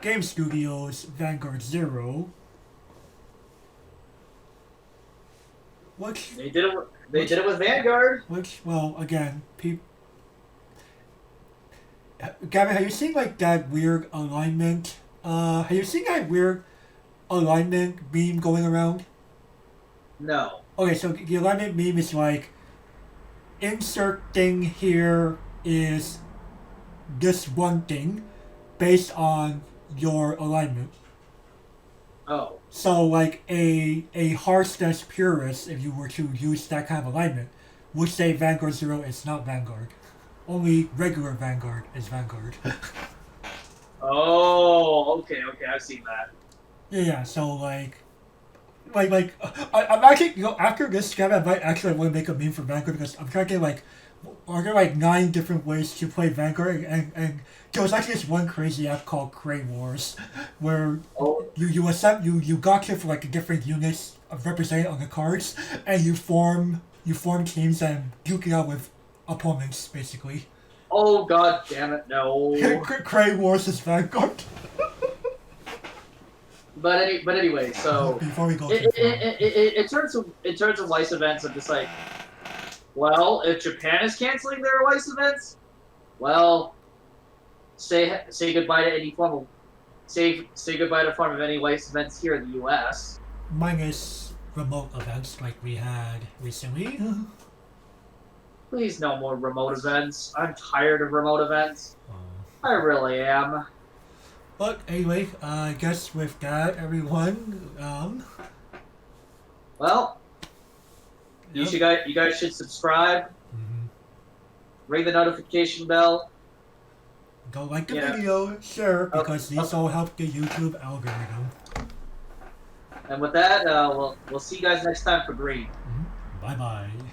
Speaker 1: Game Studios Vanguard Zero. Which
Speaker 2: they did it with Vanguard.
Speaker 1: Which, well, again, Gavin, have you seen like that weird alignment? Have you seen that weird alignment meme going around?
Speaker 2: No.
Speaker 1: Okay, so the alignment meme is like, insert thing here is this one thing based on your alignment.
Speaker 2: Oh.
Speaker 1: So like a Hearthstone purist, if you were to use that kind of alignment, would say Vanguard Zero is not Vanguard. Only regular Vanguard is Vanguard.
Speaker 2: Oh, okay, I've seen that.
Speaker 1: Yeah, so I'm actually, after this scam, I might actually want to make a meme for Vanguard because I'm trying to get are there like 9 different ways to play Vanguard, and there was actually this one crazy app called Cray Wars, where
Speaker 2: Oh,
Speaker 1: you got here for like the different units represented on the cards, and you form teams and duke it out with opponents basically.
Speaker 2: oh, god damn it, no.
Speaker 1: Cray Wars is Vanguard.
Speaker 2: But anyway, so
Speaker 1: Before we go too far.
Speaker 2: in terms of Weiss events, I'm just like, well, if Japan is canceling their Weiss events, well, say goodbye to any form of say goodbye to form of any Weiss events here in the U.S.
Speaker 1: Minus remote events like we had recently.
Speaker 2: Please, no more remote events. I'm tired of remote events. I really am.
Speaker 1: But anyway, I guess with that, everyone,
Speaker 2: Well,
Speaker 1: yep.
Speaker 2: you guys should subscribe, ring the notification bell.
Speaker 1: Go like the video, share, because these all help the YouTube algorithm.
Speaker 2: And with that, we'll see you guys next time for Green.
Speaker 1: Bye bye.